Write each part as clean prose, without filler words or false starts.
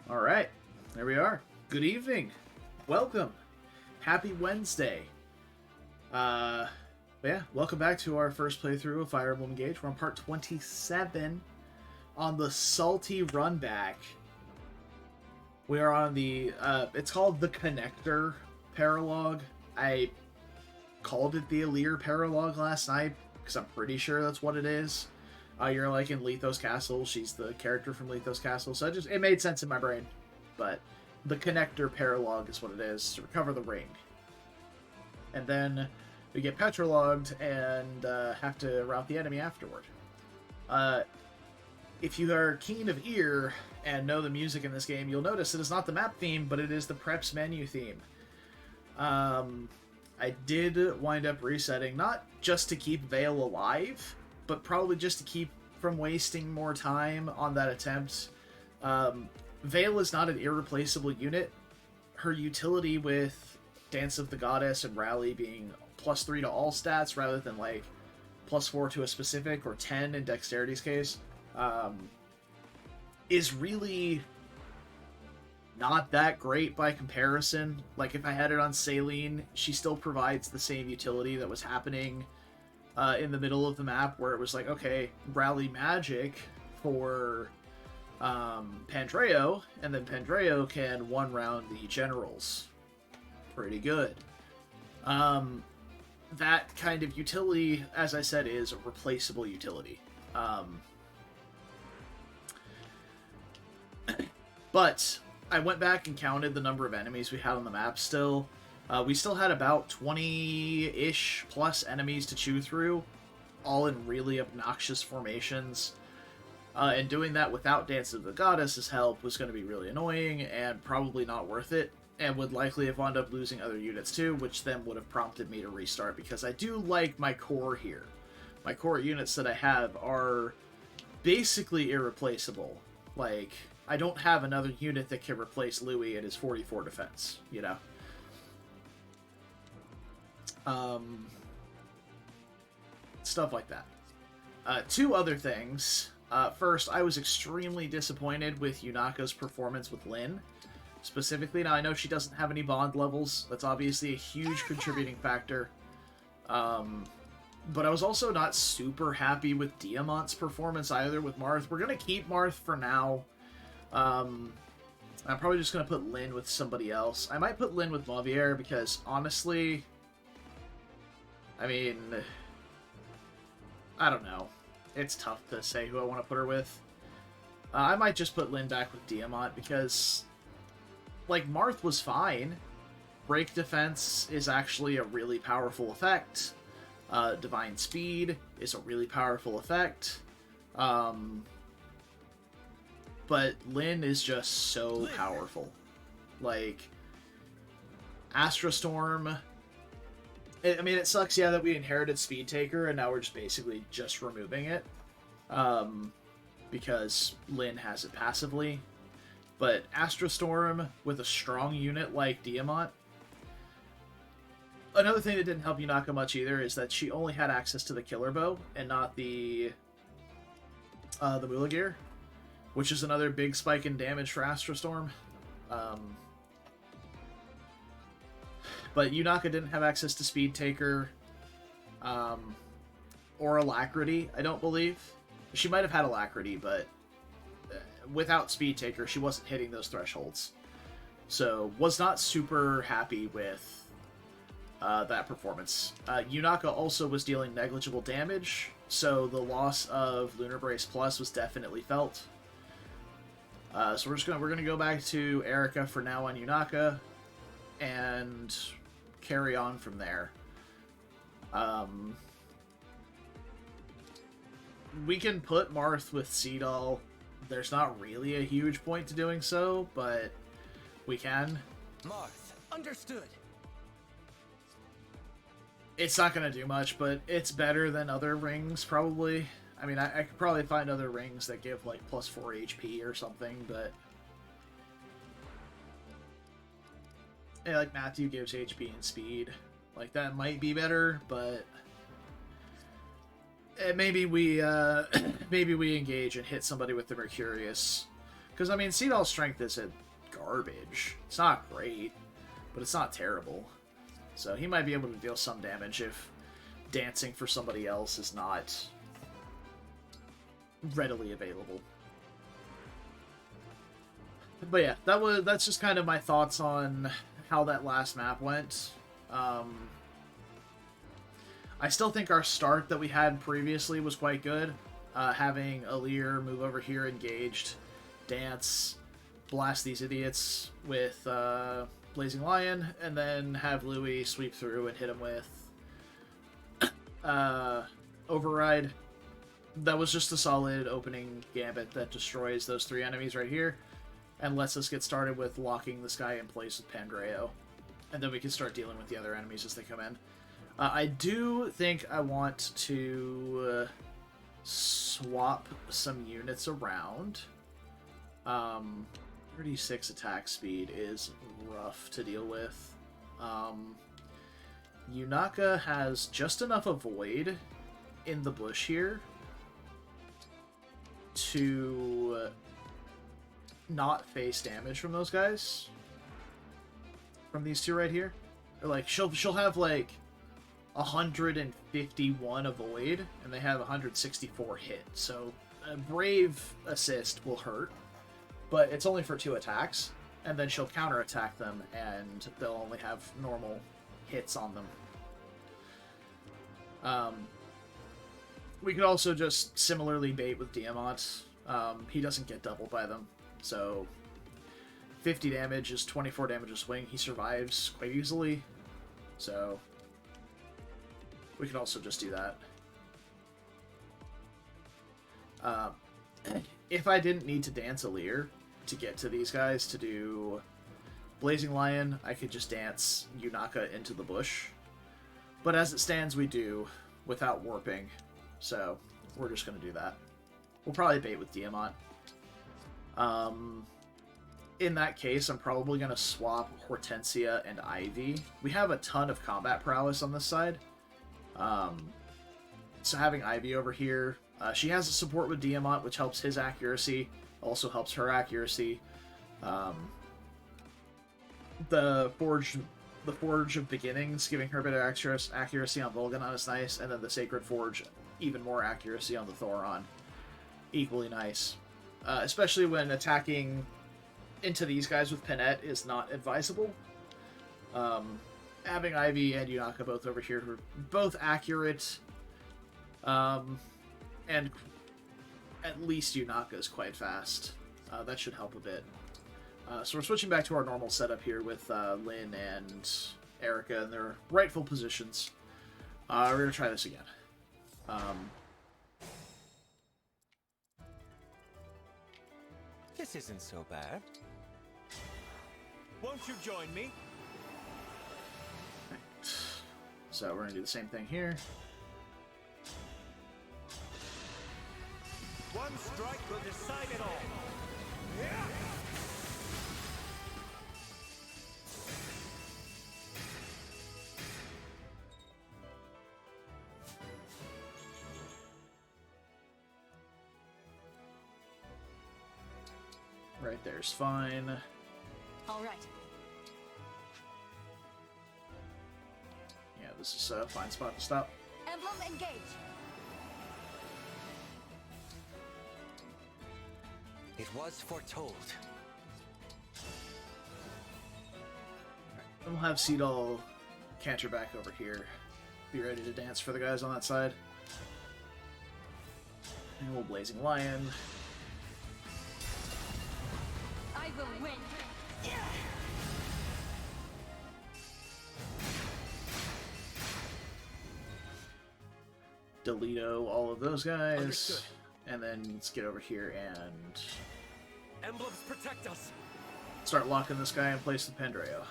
All right, there we are. Good evening. Welcome. Happy Wednesday. Uh, yeah, welcome back to our first playthrough of Fire Emblem Engage. We're on part 27 on the salty runback. We are on the, it's called the Connector Paralogue. I called it the Alir Paralogue last night because I'm pretty sure that's what it is. You're like in Lethos Castle. She's the character from Lethos Castle, so it made sense in my brain. But the Connector Paralogue is what it is, to recover the ring. And then we get petrologued and have to rout the enemy afterward. If you are keen of ear and know the music in this game, you'll notice it is not the map theme, but it is the preps menu theme. I did wind up resetting, not just to keep Vale alive, but probably just to keep from wasting more time on that attempt. Vale is not an irreplaceable unit. Her utility with Dance of the Goddess and Rally being +3 to all stats rather than like +4 to a specific or 10 in Dexterity's case is really not that great by comparison. Like if I had it on Saline, she still provides the same utility that was happening in the middle of the map, where it was like, okay, rally magic for Pandreo, and then Pandreo can one round the generals. Pretty good. That kind of utility, as I said, is a replaceable utility. But I went back and counted the number of enemies we had on the map still. We still had about 20-ish plus enemies to chew through, all in really obnoxious formations. And doing that without Dance of the Goddess's help was going to be really annoying and probably not worth it, and would likely have wound up losing other units too, which then would have prompted me to restart, because I do like my core here. My core units that I have are basically irreplaceable. Like, I don't have another unit that can replace Louis at his 44 defense, you know? Stuff like that. Two other things. First, I was extremely disappointed with Yunaka's performance with Lyn. Specifically, now I know she doesn't have any bond levels. That's obviously a huge contributing factor. But I was also not super happy with Diamant's performance either with Marth. We're going to keep Marth for now. I'm probably just going to put Lyn with somebody else. I might put Lyn with Mauvier because, honestly, I mean, I don't know. It's tough to say who I want to put her with. I might just put Lyn back with Diamant because, like, Marth was fine. Break Defense is actually a really powerful effect. Divine Speed is a really powerful effect. But Lyn is just so powerful. Like, Astra Storm, I mean, it sucks, yeah, that we inherited Speed Taker, and now we're just basically just removing it. Because Lyn has it passively. But Astra Storm, with a strong unit like Diamant... Another thing that didn't help Yunaka much either is that she only had access to the Killer Bow, and not the Mula Gear, which is another big spike in damage for Astra Storm. But Yunaka didn't have access to Speed Taker, or Alacrity, I don't believe. She might have had Alacrity, but without Speed Taker, she wasn't hitting those thresholds. So, was not super happy with that performance. Yunaka also was dealing negligible damage, so the loss of Lunar Brace Plus was definitely felt. So we're gonna go back to Erica for now on Yunaka, and carry on from there. We can put Marth with Seedal. There's not really a huge point to doing so, but we can. Marth, understood. It's not going to do much, but it's better than other rings, probably. I mean, I could probably find other rings that give, like, +4 HP or something, but... Yeah, like, Matthew gives HP and speed. Like, that might be better, but... maybe we engage and hit somebody with the Mercurius Because, I mean, Seedall's strength isn't garbage. It's not great, but it's not terrible. So he might be able to deal some damage if dancing for somebody else is not readily available. But yeah, that's just kind of my thoughts on how that last map went. I still think our start that we had previously was quite good. Having Alir move over here engaged, dance, blast these idiots with Blazing Lion, and then have Louis sweep through and hit him with Override. That was just a solid opening gambit that destroys those 3 enemies right here and lets us get started with locking this guy in place with Pandreo. And then we can start dealing with the other enemies as they come in. I do think I want to swap some units around. 36 attack speed is rough to deal with. Yunaka has just enough avoid in the bush here to not face damage from those guys. From these two right here. Or like she'll have like 151 avoid and they have 164 hit. So a brave assist will hurt, but it's only for 2 attacks, and then she'll counterattack them and they'll only have normal hits on them. We could also just similarly bait with Diamant. He doesn't get doubled by them, so 50 damage is 24 damage a swing. He survives quite easily, so we could also just do that. If I didn't need to dance Alir to get to these guys to do Blazing Lion, I could just dance Yunaka into the bush. But as it stands, we do without warping, so we're just going to do that. We'll probably bait with Diamant. In that case, I'm probably going to swap Hortensia and Ivy. We have a ton of combat prowess on this side. So having Ivy over here, she has a support with Diamant, which helps his accuracy, also helps her accuracy. The Forge of Beginnings, giving her a bit of extra accuracy on Volganon is nice, and then the Sacred Forge, even more accuracy on the Thoron. Equally nice. Especially when attacking into these guys with Pinette is not advisable. Having Ivy and Yunaka both over here who are both accurate, and at least Yunaka is quite fast. That should help a bit. So we're switching back to our normal setup here with Lynn and Erica in their rightful positions. We're going to try this again. This isn't so bad. Won't you join me? So we're going to do the same thing here. One strike will decide it all. Yeah. Right there's fine. All right. Yeah, this is a fine spot to stop. Emblem engage. It was foretold. And we'll have Seedall canter back over here. Be ready to dance for the guys on that side. And we'll Blazing Lion. I will win. Delito all of those guys. Understood. And then let's get over here and Emblems protect us. start locking this guy in place with Pandreo.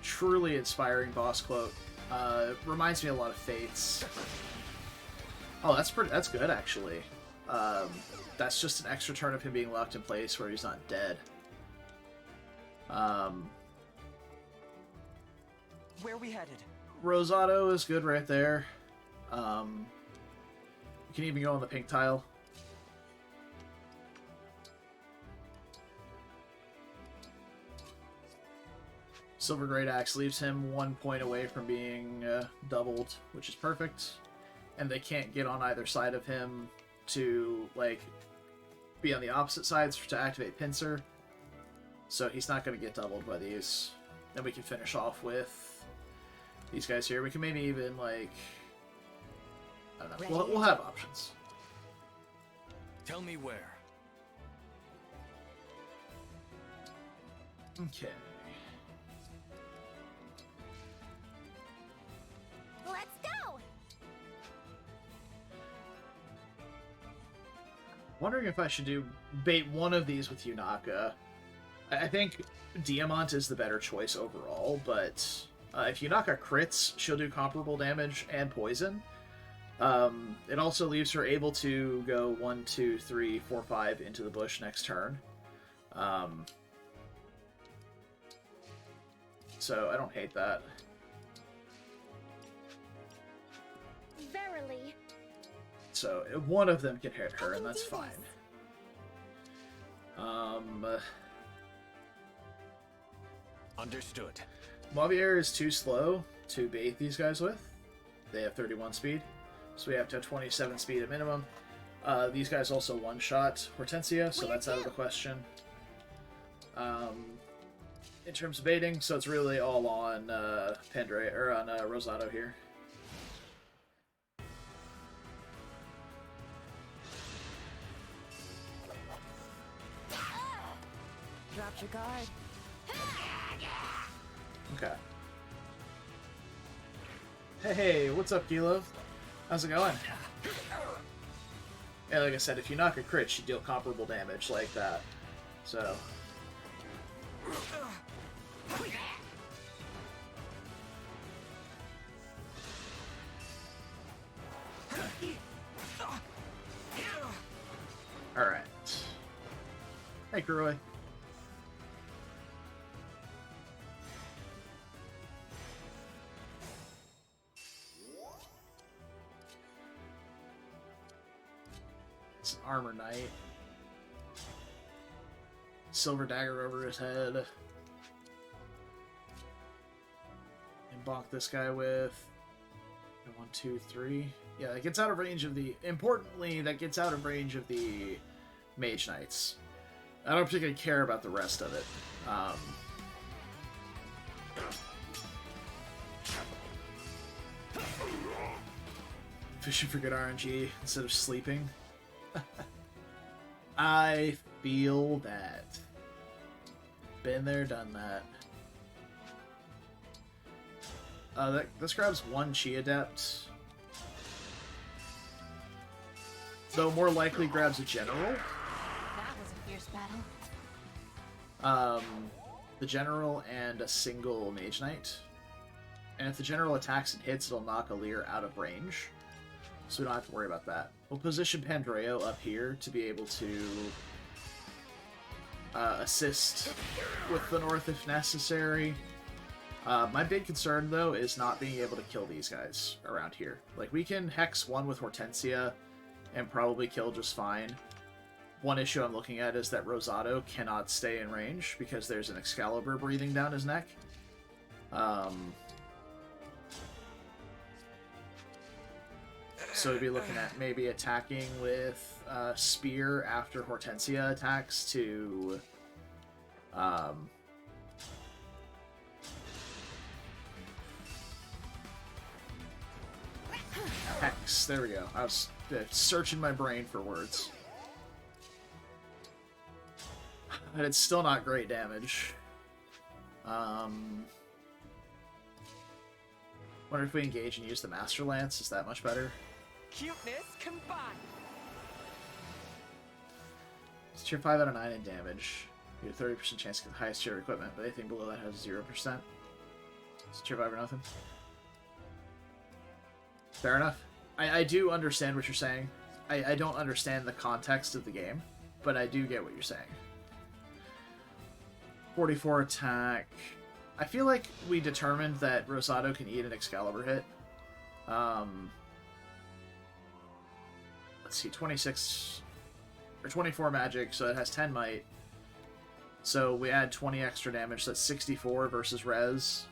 Truly inspiring boss quote. Reminds me a lot of Fates. Oh, that's good actually. That's just an extra turn of him being locked in place where he's not dead. Where are we headed? Rosato is good right there. You can even go on the pink tile. Silver Great Axe leaves him 1 point away from being doubled, which is perfect. And they can't get on either side of him to, like, be on the opposite sides to activate Pincer. So he's not going to get doubled by these. Then we can finish off with these guys here. We can maybe even, like... I don't know. We'll have options. Tell me where. Okay. Let's go! Wondering if I should bait one of these with Yunaka. I think Diamant is the better choice overall, but if Yunaka crits, she'll do comparable damage and poison. It also leaves her able to go 1, 2, 3, 4, 5 into the bush next turn. So I don't hate that. Verily. So one of them can hit her, and that's fine. Understood. Mauvier is too slow to bait these guys with. They have 31 speed, so we have to have 27 speed at minimum. These guys also one-shot Hortensia, so that's out of the question. In terms of baiting, so it's really all on Pandre or on Rosado here. Dropped your guard. Okay. Hey, what's up, Kilo? How's it going? Yeah, like I said, if you knock a crit, you deal comparable damage like that. So. Alright. Hey, Kuroi. It's an armor knight. Silver dagger over his head. And bonk this guy with 1, 2, 3. Yeah, that gets out of range of the... Importantly, that gets out of range of the Mage Knights. I don't particularly care about the rest of it. Fishing for good RNG instead of sleeping. I feel that. Been there, done that. This grabs 1 Chi Adept. Though more likely grabs a General. That was a fierce battle. The General and a single Mage Knight. And if the General attacks and hits, it'll knock a Lear out of range. So we don't have to worry about that. We'll position Pandreo up here to be able to assist with the North if necessary. My big concern, though, is not being able to kill these guys around here. Like, we can Hex one with Hortensia and probably kill just fine. One issue I'm looking at is that Rosado cannot stay in range because there's an Excalibur breathing down his neck. So we'd be looking at maybe attacking with Spear after Hortensia attacks to Hex. There we go. I was searching my brain for words. But it's still not great damage. Wonder if we engage and use the Master Lance. Is that much better? Cuteness combined. It's tier 5 out of 9 in damage. You have a 30% chance to get the highest tier of equipment, but anything below that has 0%. It's tier 5 or nothing. Fair enough. I do understand what you're saying. I don't understand the context of the game, but I do get what you're saying. 44 attack. I feel like we determined that Rosado can eat an Excalibur hit. let's see, 26 or 24 magic, so it has 10 might. So we add 20 extra damage, so that's 64 versus res.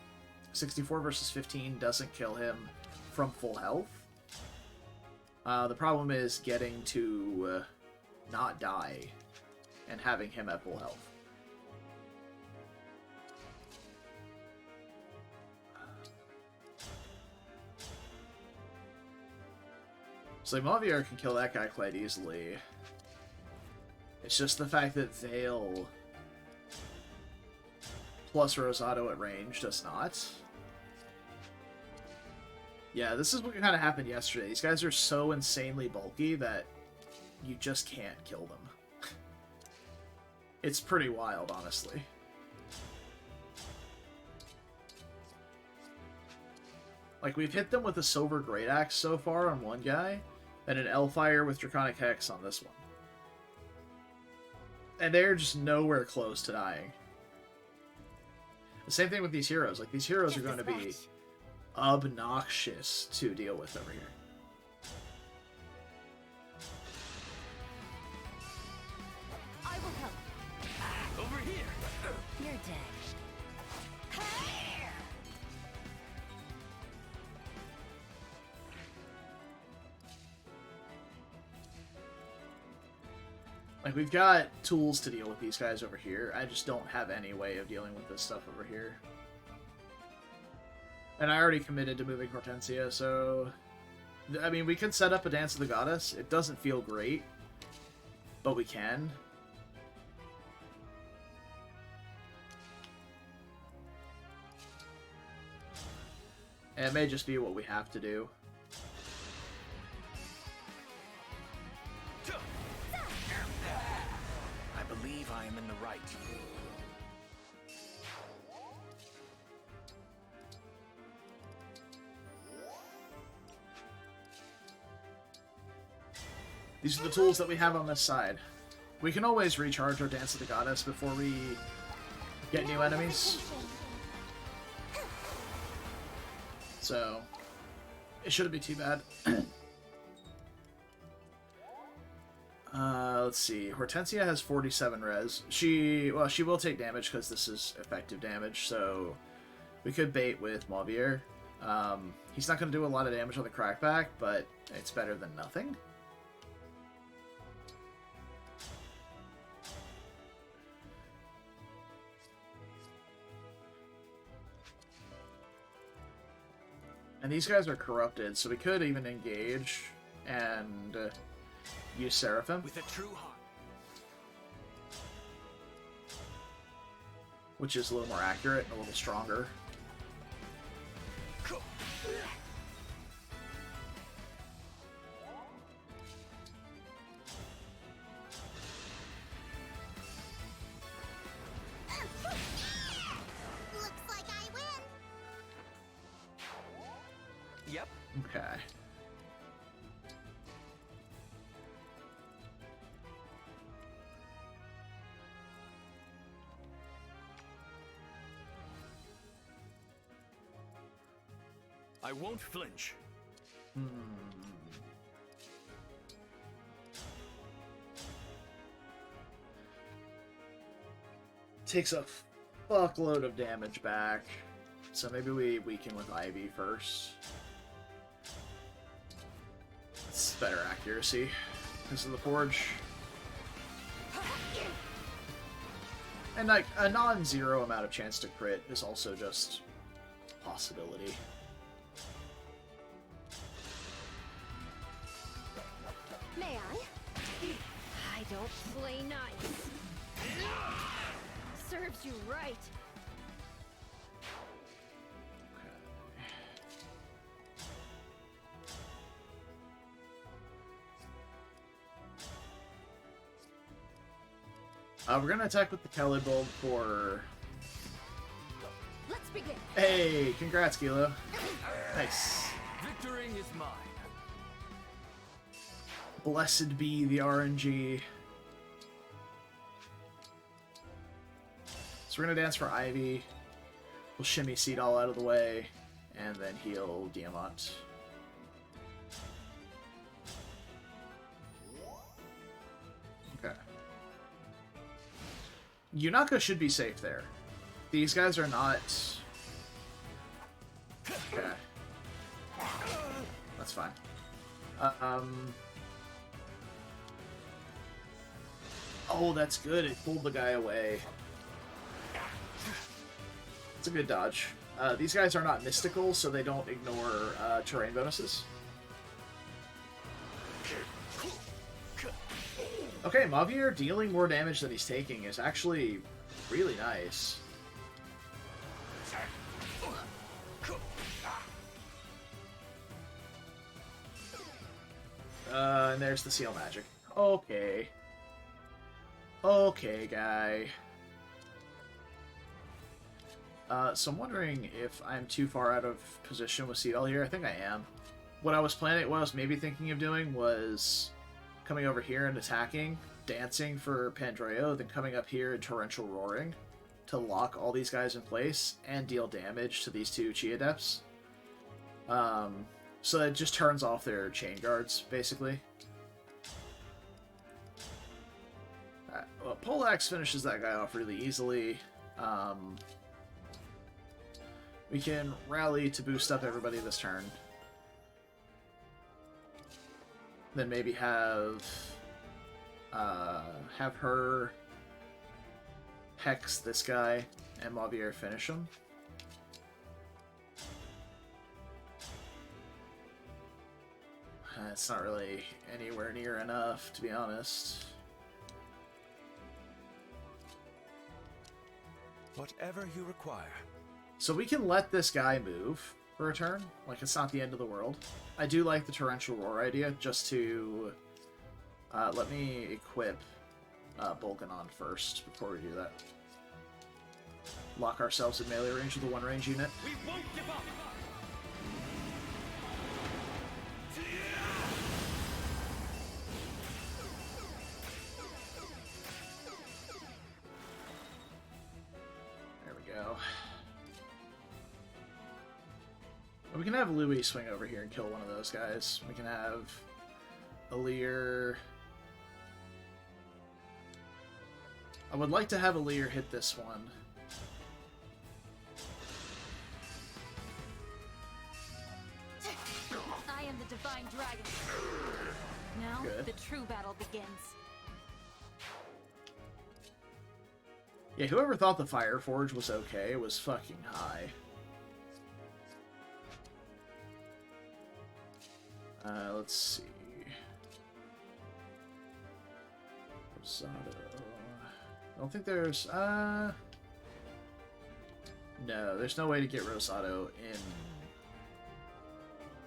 64 versus 15 doesn't kill him from full health. The problem is getting to not die and having him at full health. So Mavier can kill that guy quite easily. It's just the fact that Veil plus Rosado at range does not. Yeah, this is what kind of happened yesterday. These guys are so insanely bulky that you just can't kill them. It's pretty wild, honestly. Like, we've hit them with a Silver Great Axe so far on one guy, and an Elfire with Draconic Hex on this one. And they're just nowhere close to dying. The same thing with these heroes. Like, these heroes are going to be obnoxious to deal with over here. I will help. Over here. You're dead. Like, we've got tools to deal with these guys over here. I just don't have any way of dealing with this stuff over here. And I already committed to moving Hortensia, so... I mean, we could set up a Dance of the Goddess. It doesn't feel great, but we can. And it may just be what we have to do. I believe I am in the right. These are the tools that we have on this side. We can always recharge our Dance of the Goddess before we get new enemies. So, it shouldn't be too bad. Let's see. Hortensia has 47 res. She will take damage because this is effective damage, so we could bait with Mavier. He's not going to do a lot of damage on the crackback, but it's better than nothing. And these guys are corrupted, so we could even engage and use Seraphim. With a true heart. Which is a little more accurate and a little stronger. Looks like I win. Yep. Okay. I won't flinch. Takes a fuckload of damage back. So maybe we weaken with Ivy first. It's better accuracy because of the Forge. And like a non-zero amount of chance to crit is also just a possibility. May I? I don't play nice. Serves you right. We're gonna attack with the Kelly Bulb for... Let's begin. Hey, congrats, Kilo. Nice. Victory is mine. Blessed be the RNG. So we're gonna dance for Ivy. We'll shimmy Seed all out of the way, and then heal Diamant. Yunaka should be safe there. These guys are not... Okay. That's fine. Oh, that's good. It pulled the guy away. It's a good dodge. These guys are not mystical, so they don't ignore terrain bonuses. Okay, Mavier dealing more damage than he's taking is actually really nice. And there's the seal magic. Okay. Okay, guy. So I'm wondering if I'm too far out of position with Seedall here. I think I am. What I was maybe thinking of doing was coming over here and attacking, dancing for Pandreo, then coming up here and Torrential Roaring to lock all these guys in place and deal damage to these two Chi Adepts. So it just turns off their chain guards, basically. Well, Poleaxe finishes that guy off really easily. We can rally to boost up everybody this turn. Then maybe have her hex this guy and Mavier finish him. It's not really anywhere near enough, to be honest. Whatever you require. So we can let this guy move for a turn. Like, it's not the end of the world. I do like the Torrential Roar idea, just to... let me equip Bolganon first before we do that. Lock ourselves in melee range with the one-range unit. We won't give up! There we go. We can have Louis swing over here and kill one of those guys. We can have Alir. I would like to have Alir hit this one. I am the Divine Dragon. Now, Good. the true battle begins. Yeah, whoever thought the Fire Forge was okay was fucking high. Let's see. Rosado. I don't think there's, no, there's no way to get Rosado in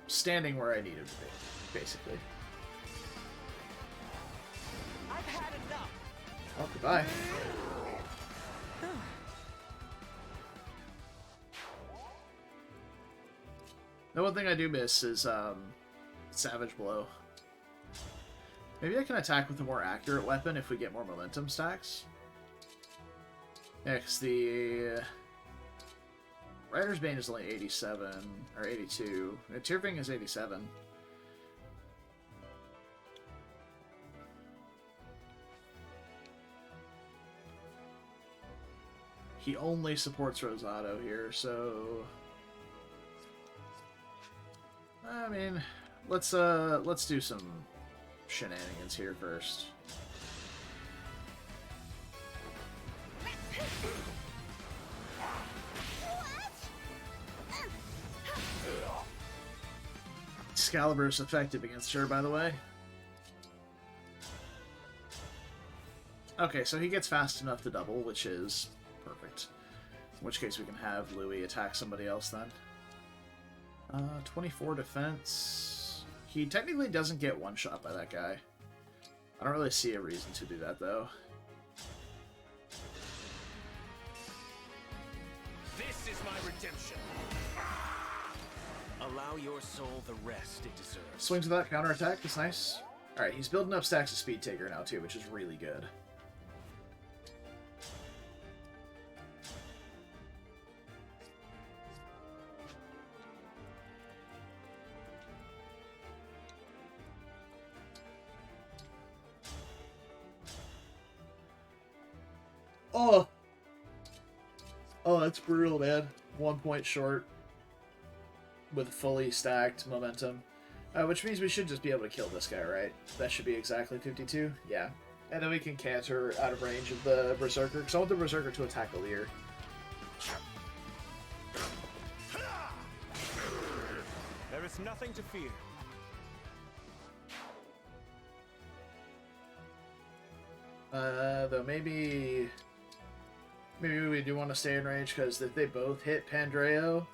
standing where I need him to be, basically. I've had enough! Oh, goodbye. The one thing I do miss is, Savage Blow. Maybe I can attack with a more accurate weapon if we get more momentum stacks. Yeah, because the Rider's Bane is only 87, or 82. The Tearfing is 87. He only supports Rosado here, so... I mean, let's do some shenanigans here first. Excalibur is effective against her, by the way. Okay, so he gets fast enough to double, which is perfect. In which case we can have Louis attack somebody else then. 24 defense. He technically doesn't get one shot by that guy. I don't really see a reason to do that, though. This is my redemption. Allow your soul the rest it deserves. Swings with that counterattack. That's nice. Alright, he's building up stacks of Speed Taker now, too, which is really good. Oh! Oh, that's brutal, man. 1 point short with fully stacked momentum. Which means we should just be able to kill this guy, right? That should be exactly 52? Yeah. And then we can canter out of range of the Berserker, because I want the Berserker to attack the Leer. There is nothing to fear. Though maybe we do want to stay in range, because if they both hit Pandreo,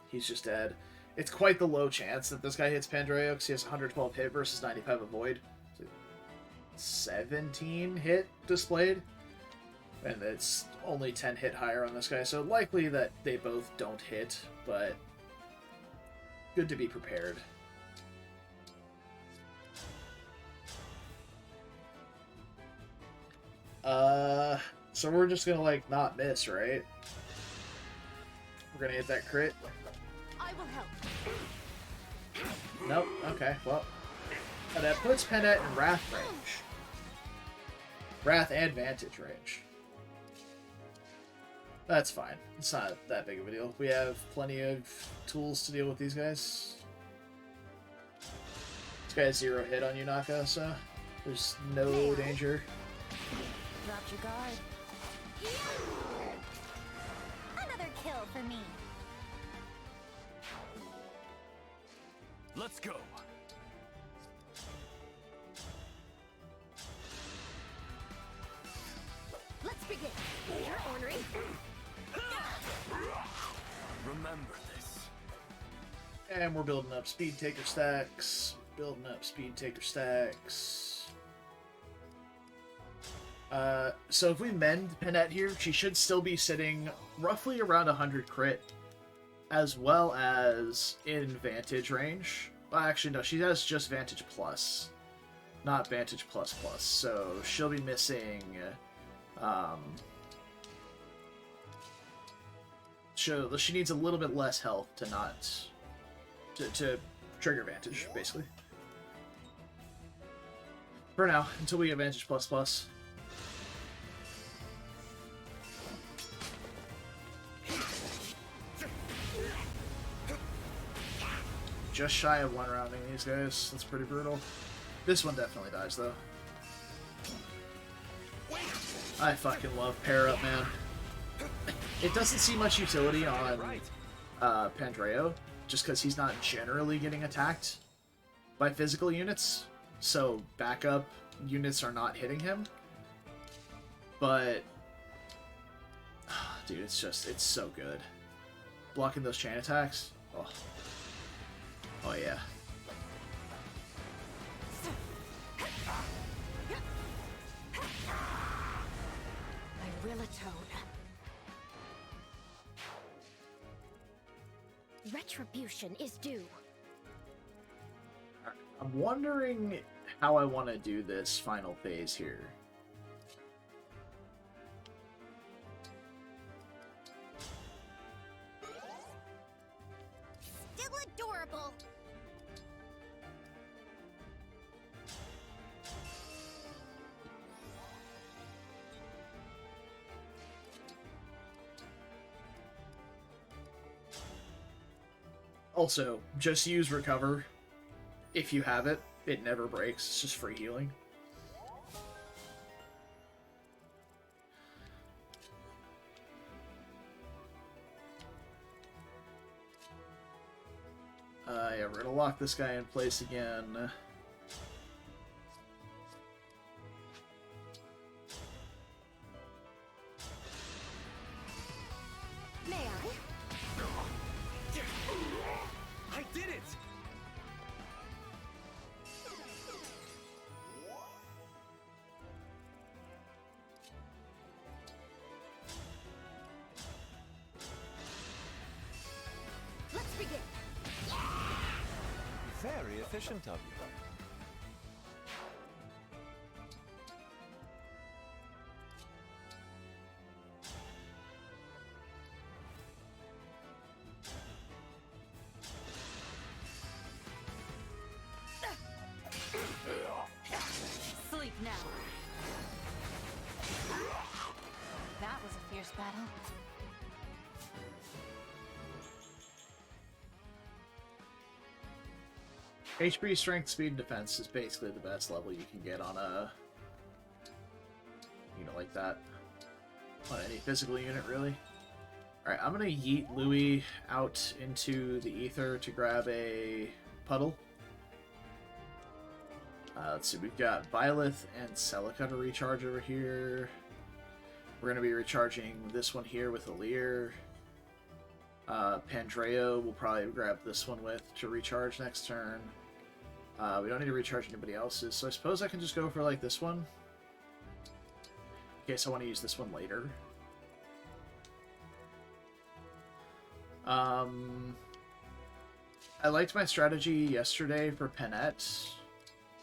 he's just dead. It's quite the low chance that this guy hits Pandreo, because he has 112 hit versus 95 avoid. 17 hit displayed, and it's only 10 hit higher on this guy, so likely that they both don't hit, but good to be prepared. So we're just gonna, like, not miss, right? We're gonna hit that crit. I will help. Nope, okay, well. That puts Pennet in Wrath range. Wrath and Vantage range. That's fine. It's not that big of a deal. We have plenty of tools to deal with these guys. This guy has 0 hit on Yunaka, so there's no danger. Dropped your guard. Another kill for me. Let's go. Let's begin. You're ornery. Remember this. And we're building up Speed Taker stacks. Building up Speed Taker stacks. So if we mend Penette here, she should still be sitting roughly around 100 crit, as well as in Vantage range. Well, actually, no, she has just Vantage Plus, not Vantage Plus Plus, so she'll be missing, she needs a little bit less health to not, to trigger Vantage, basically. For now, until we get Vantage Plus Plus. Just shy of 1 rounding these guys. That's pretty brutal. This one definitely dies, though. I fucking love Pair Up, man. It doesn't see much utility on Pandreo, just because he's not generally getting attacked by physical units, so backup units are not hitting him. But, dude, it's so good. Blocking those chain attacks, oh. Oh yeah. I will atone. Retribution is due. I'm wondering how I want to do this final phase here. Still adorable. Also, just use Recover. If you have it, it never breaks. It's just free healing. Yeah, we're gonna lock this guy in place again. May I? I did it! Let's begin. Very efficient of you. Sleep now. That was a fierce battle. HP, strength, speed, and defense is basically the best level you can get on a unit like that. On any physical unit, really. Alright, I'm gonna yeet Louis out into the ether to grab a puddle. Let's see, we've got Byleth and Celica to recharge over here. We're gonna be recharging this one here with Alir. Pandreo will probably grab this one with to recharge next turn. We don't need to recharge anybody else's, so I suppose I can just go for like this one. In case I want to use this one later. I liked my strategy yesterday for Penette,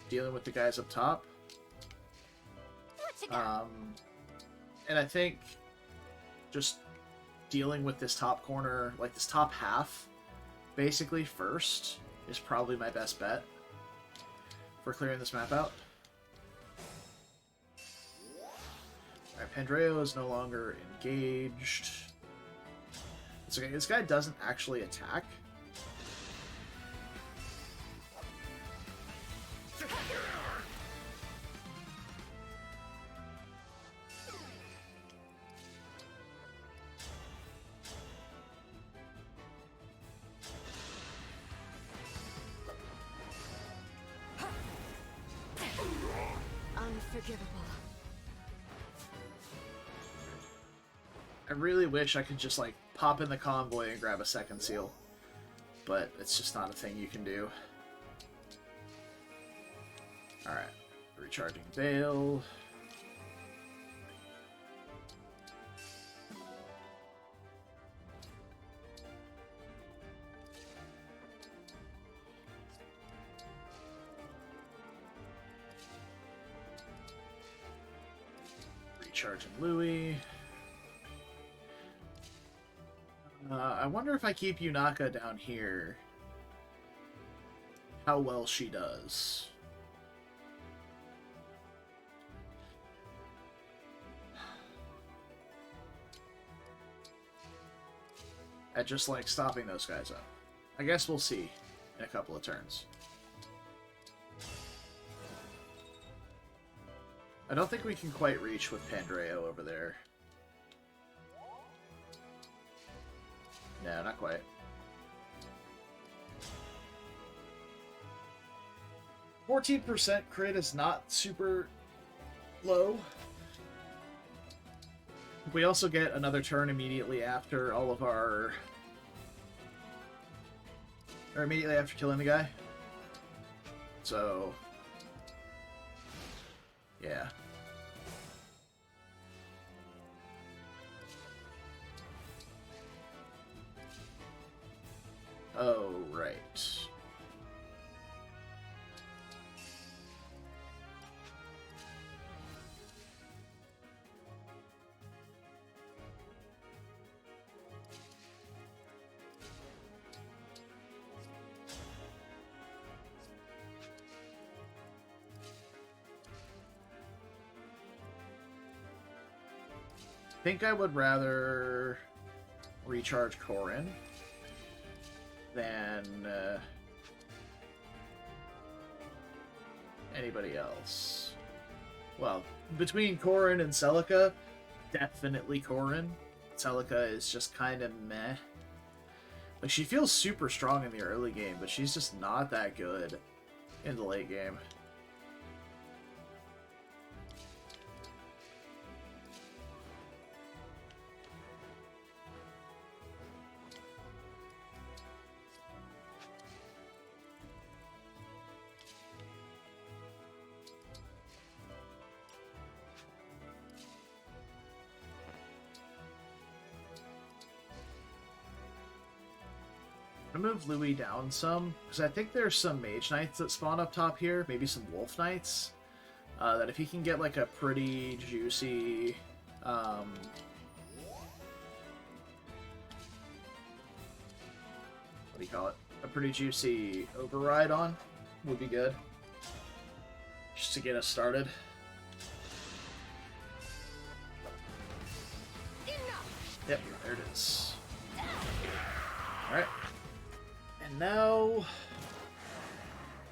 dealing with the guys up top. And I think just dealing with this top corner, like this top half, basically first, is probably my best bet for clearing this map out. Alright, Pandreo is no longer engaged. It's okay, this guy doesn't actually attack. Unforgivable. I really wish I could just, like, pop in the convoy and grab a second seal. But it's just not a thing you can do. Alright. Recharging Veil. Recharging Louis. I wonder if I keep Yunaka down here, how well she does. At just, like, stopping those guys up. I guess we'll see in a couple of turns. I don't think we can quite reach with Pandreo over there. No, not quite. %, crit is not super low. We also get another turn immediately after all of our... or immediately after killing the guy. So... yeah. Oh, right. I think I would rather recharge Corrin than anybody else. Well, between Corrin and Celica, definitely Corrin. Celica is just kind of meh. Like, she feels super strong in the early game, but she's just not that good in the late game. I'm gonna move Louis down some, because I think there's some Mage Knights that spawn up top here, maybe some Wolf Knights, that if he can get like a pretty juicy, what do you call it? A pretty juicy override on would be good, just to get us started. Yep, there it is. Alright. And now...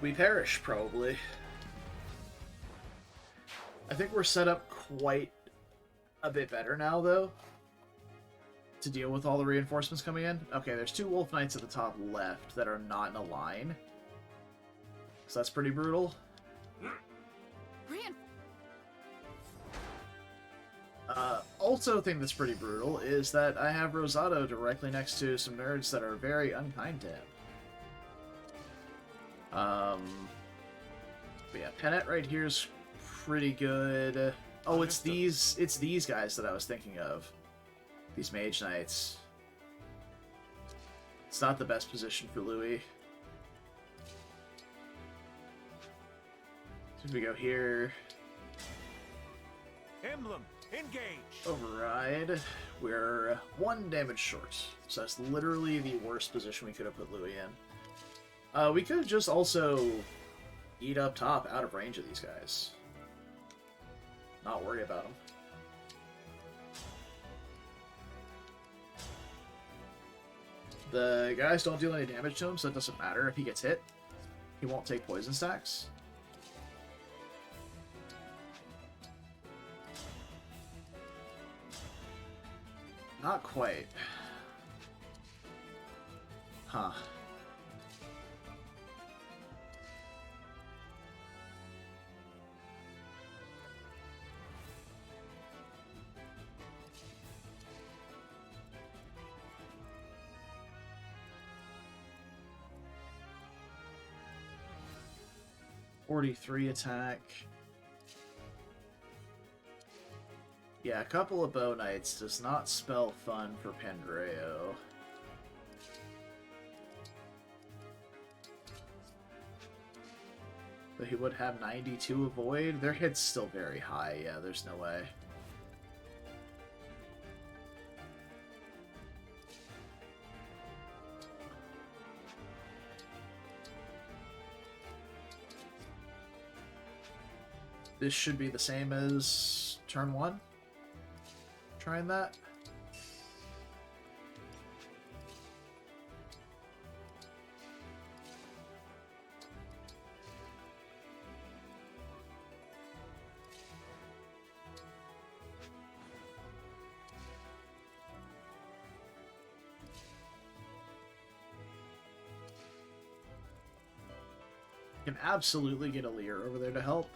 we perish, probably. I think we're set up quite a bit better now, though, to deal with all the reinforcements coming in. Okay, there's 2 Wolf Knights at the top left that are not in a line. So that's pretty brutal. Also thing that's pretty brutal is that I have Rosado directly next to some nerds that are very unkind to him. But yeah, Pennet right here is pretty good. Oh, it's these guys that I was thinking of. These Mage Knights. It's not the best position for Louis. So we go here. Emblem, engage. Override. We're 1 damage short. So that's literally the worst position we could have put Louis in. We could just also eat up top out of range of these guys. Not worry about them. The guys don't deal any damage to him, so it doesn't matter if he gets hit. He won't take poison stacks. Not quite. Huh. .43 attack. Yeah, a couple of Bow Knights does not spell fun for Pandreo. But he would have 92 avoid. Their hit's still very high. Yeah, there's no way. This should be the same as turn 1. Trying that. Can absolutely get a Lear over there to help.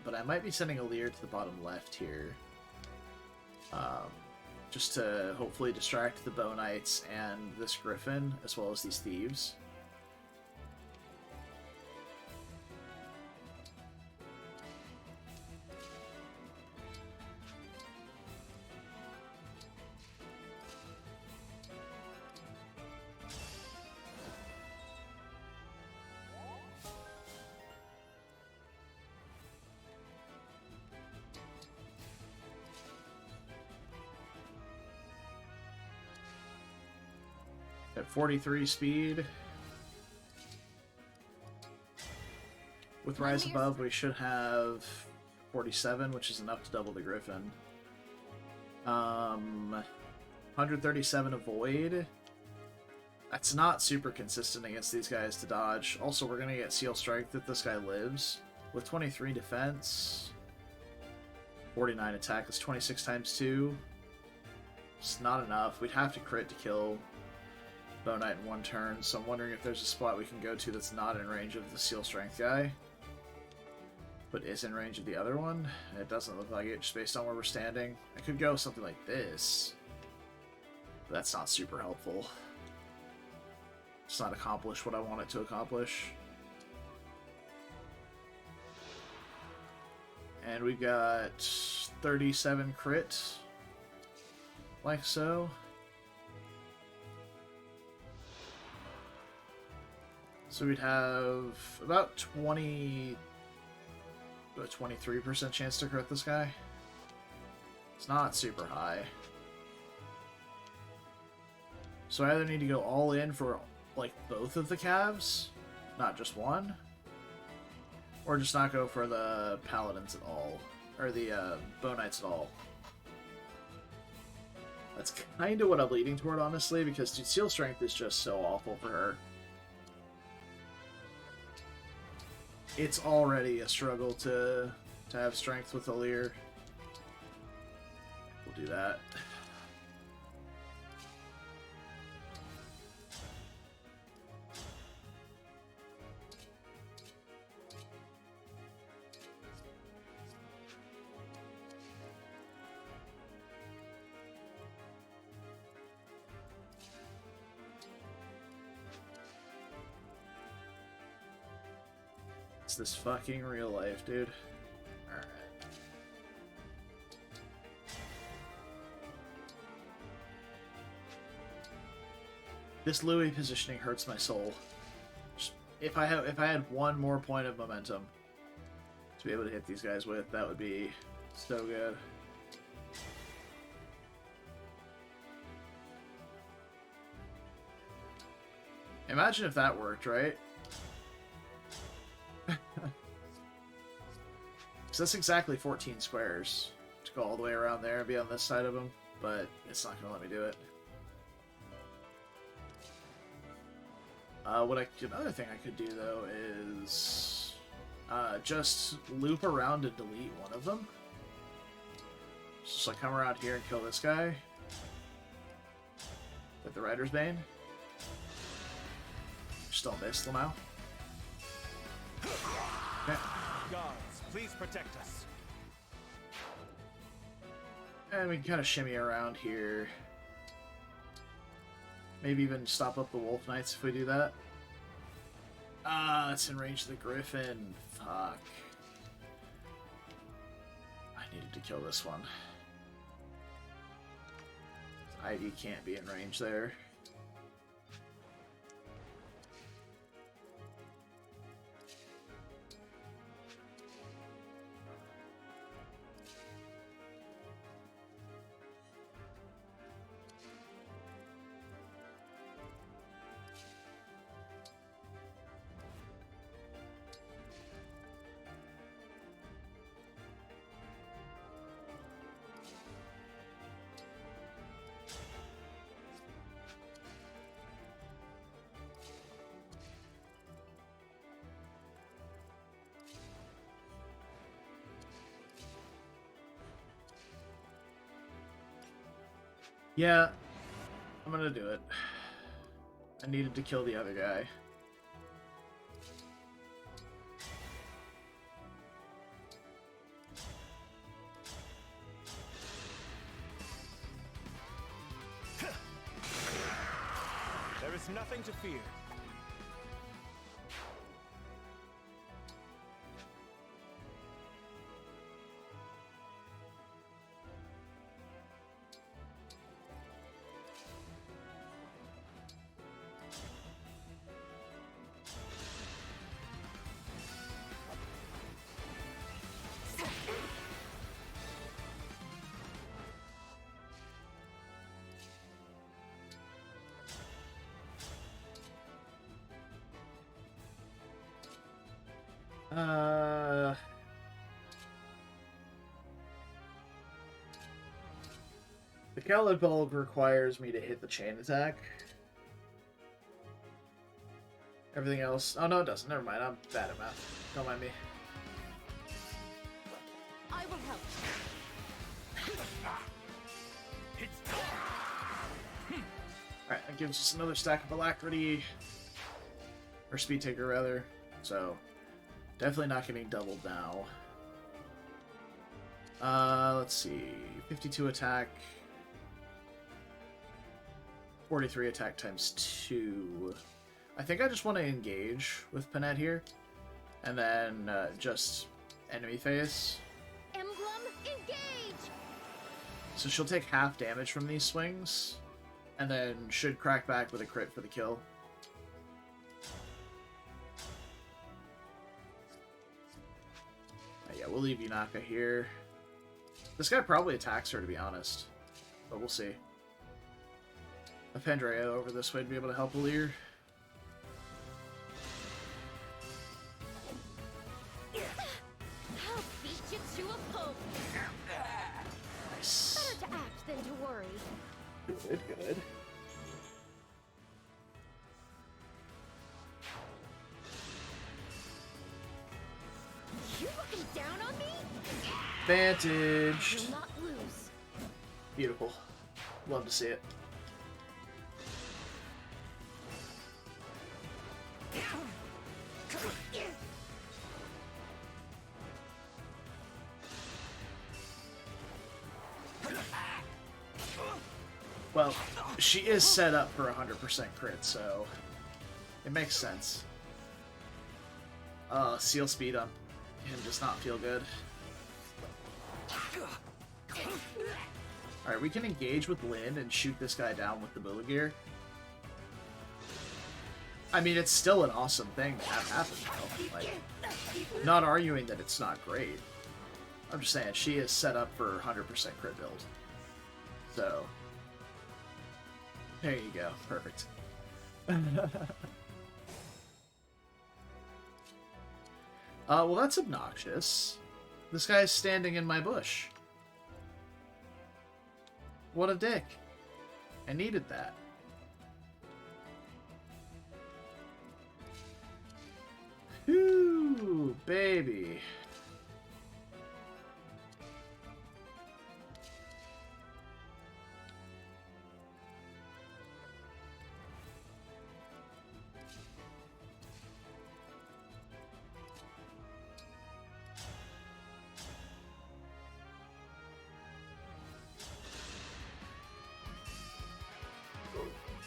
But I might be sending a Lear to the bottom left here. Just to hopefully distract the Bow Knights and this Griffin, as well as these Thieves. At 43 speed. With Rise Above, we should have 47, which is enough to double the Griffin. 137 Avoid. That's not super consistent against these guys to dodge. Also, we're going to get Seal Strength if this guy lives. With 23 defense, 49 attack, that's 26 times 2. It's not enough. We'd have to crit to kill Bow Knight in 1 turn, so I'm wondering if there's a spot we can go to that's not in range of the Seal Strength guy, but is in range of the other one. It doesn't look like it, just based on where we're standing. I could go something like this, but that's not super helpful. It's not accomplish what I want it to accomplish. And we got 37 crit, like so. So we'd have about 23% chance to crit this guy. It's not super high. So I either need to go all in for, like, both of the calves, not just one, or just not go for the Paladins at all, or the Bow Knights at all. That's kind of what I'm leading toward, honestly, because dude, Steel Strength is just so awful for her. It's already a struggle to have strength with Alear. We'll do that. It's this fucking real life, dude. Alright. This Louis positioning hurts my soul. Just, if I had one more point of momentum to be able to hit these guys with, that would be so good. Imagine if that worked, right? So that's exactly 14 squares to go all the way around there and be on this side of them, but it's not going to let me do it. Another thing I could do, though, is just loop around and delete one of them. Just like come around here and kill this guy with the Rider's Bane. Just don't miss Lamau. Okay. Guards, please protect us. And we can kind of shimmy around here. Maybe even stop up the Wolf Knights if we do that. Ah, it's in range of the Griffin. Fuck. I needed to kill this one. Ivy can't be in range there. Yeah, I'm gonna do it. I needed to kill the other guy. There is nothing to fear. The Calibulb requires me to hit the chain attack. Everything else... Oh, no, it doesn't. Never mind. I'm bad at math. Don't mind me. I will help. Alright, that gives us another stack of Alacrity. Or Speed Taker, rather. So, definitely not getting doubled now. Let's see. 52 attack. 43 attack times 2. I think I just want to engage with Panette here. And then just enemy phase. Emblem, engage! So she'll take half damage from these swings. And then should crack back with a crit for the kill. Yeah, we'll leave Yunaka here. This guy probably attacks her, to be honest. But we'll see. A Pendrea over this way to be able to help Alear. I'll beat you to a pulp. Nice. Better to act than to worry. Good, good. You looking down on me? Advantaged. You'll not lose. Beautiful. Love to see it. Well, she is set up for 100% crit, so it makes sense. Seal speed on him does not feel good. Alright, we can engage with Lynn and shoot this guy down with the bullet gear. I mean, it's still an awesome thing to have happen, though. Like, not arguing that it's not great. I'm just saying, she is set up for 100% crit build. So, there you go. Perfect. Well, that's obnoxious. This guy is standing in my bush. What a dick. I needed that. Whew, baby.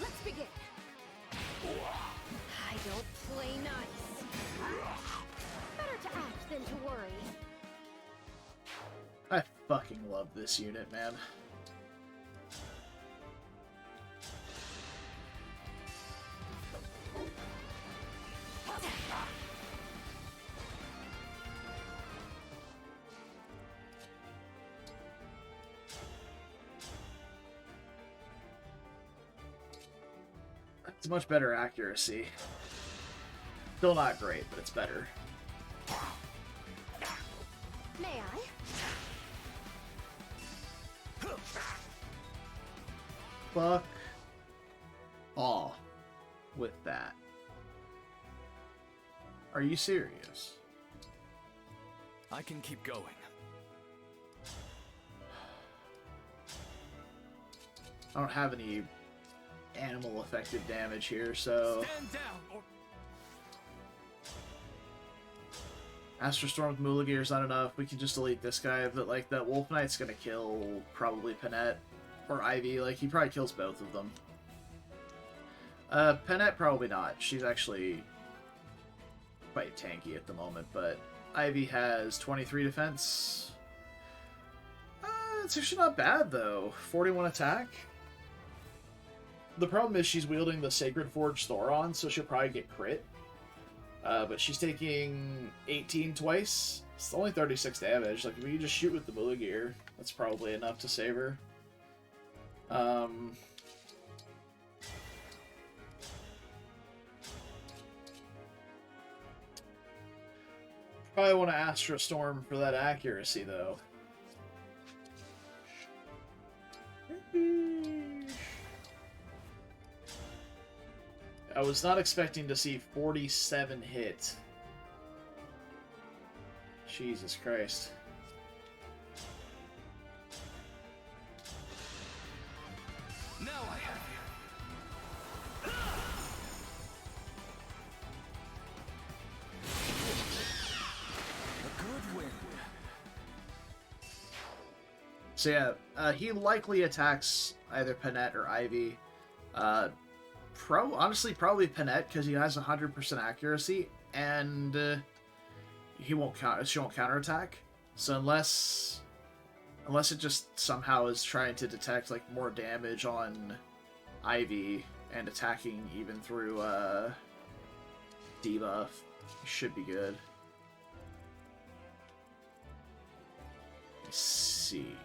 Let's begin. I don't play nice. Better to act than to worry. I fucking love this unit, man. It's much better accuracy. Still not great, but it's better. May I? Fuck off with that. Are you serious? I can keep going. I don't have any animal affected damage here, so Stand down or Astro Storm with Moolah Gear is not enough. We can just delete this guy, but like that Wolf Knight's gonna kill probably Panette or Ivy. Like he probably kills both of them. Panette probably not. She's actually quite tanky at the moment, but Ivy has 23 defense. It's actually not bad though. 41 attack. The problem is she's wielding the Sacred Forge Thoron, so she'll probably get crit. But she's taking 18 twice. It's only 36 damage. Like, if you just shoot with the Moolah Gear, that's probably enough to save her. Probably want to Astro Storm for that accuracy, though. I was not expecting to see 47 hit. Jesus Christ. now I have you. A good wind. So yeah, he likely attacks either Panette or Ivy. Honestly, probably Panette, because he has 100% accuracy, and she won't counterattack. So unless it just somehow is trying to detect like more damage on Ivy and attacking even through debuff, he should be good. Let's see.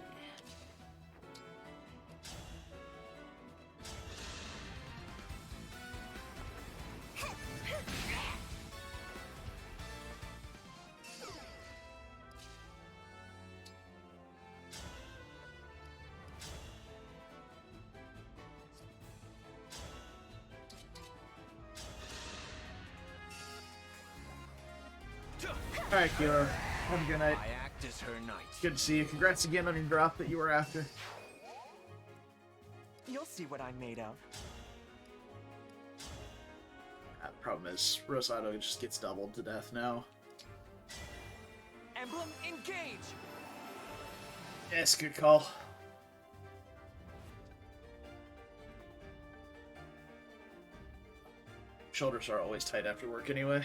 Alright, Kira. Have a good night. I act as her knight. Good to see you. Congrats again on your drop that you were after. You'll see what I'm made of. The problem is, Rosado just gets doubled to death now. Emblem, engage! Yes, good call. Shoulders are always tight after work anyway.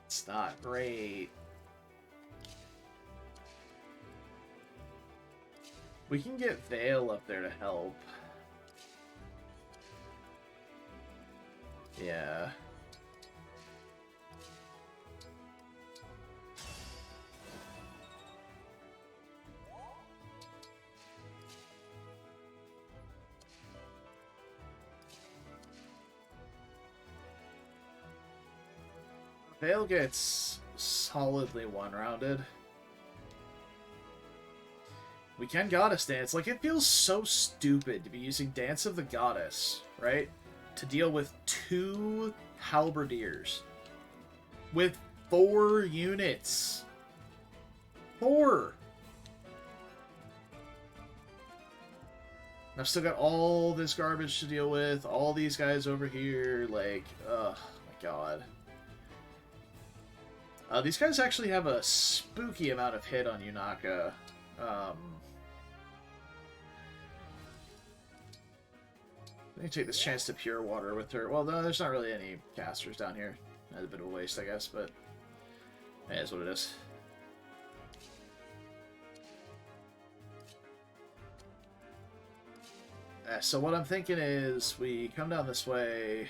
It's not great. We can get Vale up there to help. Yeah. Vale gets solidly one-rounded. We can Goddess Dance. Like, it feels so stupid to be using Dance of the Goddess, right? To deal with 2 Halberdiers. With 4 units. 4! I've still got all this garbage to deal with. All these guys over here. Like, oh my god. These guys actually have a spooky amount of hit on Yunaka. Let me take this chance to Pure Water with her. Well, no, there's not really any casters down here. That's a bit of a waste, I guess, but it is what it is. So what I'm thinking is we come down this way.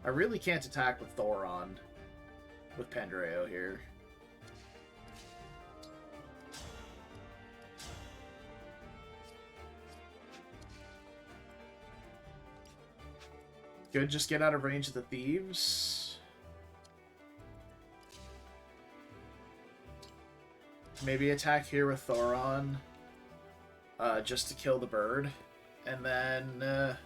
I really can't attack with Thoron with Pandreo here. Good, just get out of range of the thieves. Maybe attack here with Thoron, just to kill the bird. And then,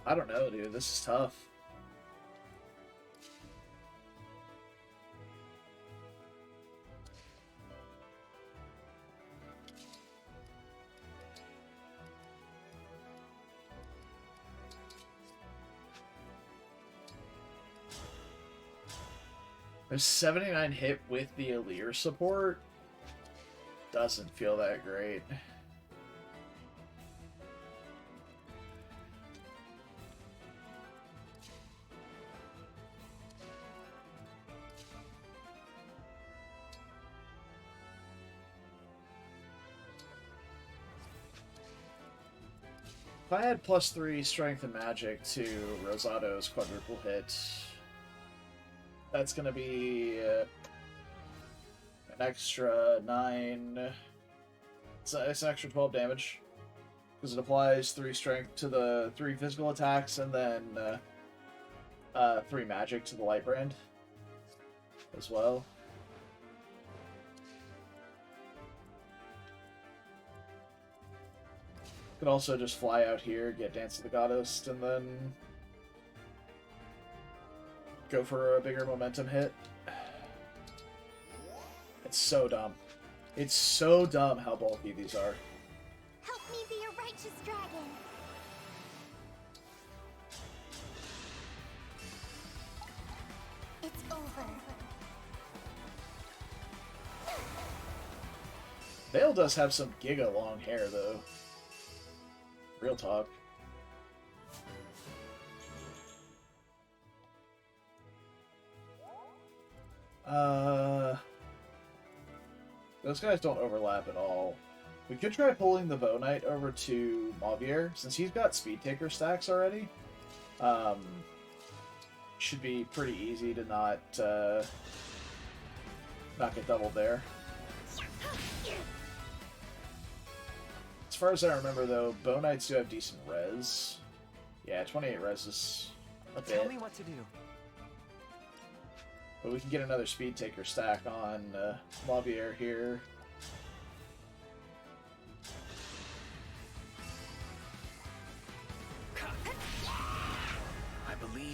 I don't know, dude. This is tough. There's 79 hit with the Alir support. Doesn't feel that great. If I had +3 strength and magic to Rosado's quadruple hit, that's going to be an extra 9. It's an extra 12 damage. Because it applies 3 strength to the 3 physical attacks and then 3 magic to the light brand as well. Could also just fly out here, get Dance of the Goddess, and then go for a bigger momentum hit. It's so dumb. It's so dumb how bulky these are. Help me be a righteous dragon. It's over. Vale does have some giga long hair, though. Real talk. Those guys don't overlap at all. We could try pulling the Bow Knight over to Mauvier, since he's got Speed Taker stacks already. Should be pretty easy to not get doubled there. As far as I remember, though, Bow Knights do have decent res. Yeah, 28 res is a bit. Tell me what to do. But we can get another Speed Taker stack on Mauvier here.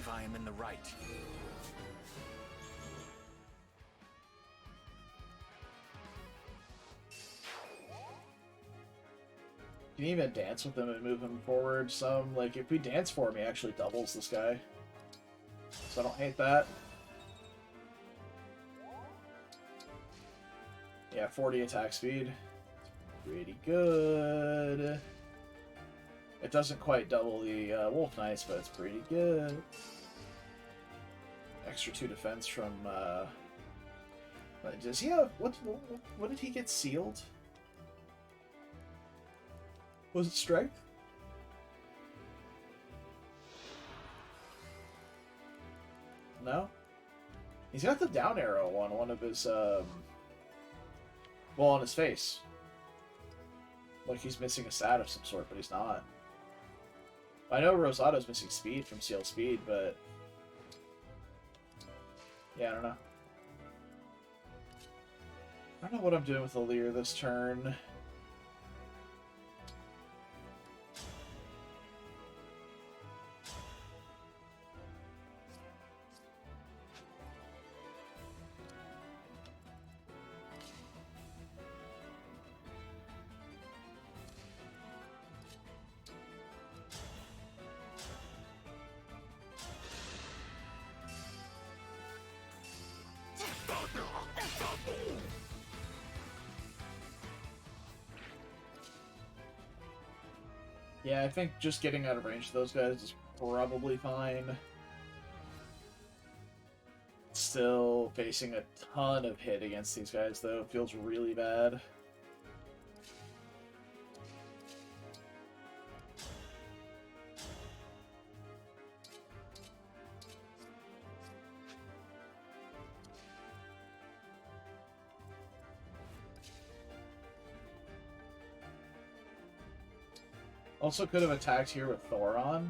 believe I am in the right. Can you even dance with him and move him forward some? Like, if we dance for him, he actually doubles this guy. So I don't hate that. Yeah, 40 attack speed. Pretty good. It doesn't quite double the Wolf Knights, but it's pretty good. Extra 2 defense from... does he have... What did he get sealed? Was it strength? No? He's got the down arrow on one of his, well, on his face. Like he's missing a stat of some sort, but he's not. I know Rosato's missing speed from sealed speed, but... yeah, I don't know. I don't know what I'm doing with Alir this turn. Yeah, I think just getting out of range of those guys is probably fine. Still facing a ton of hit against these guys, though. Feels really bad. Also could have attacked here with Thoron,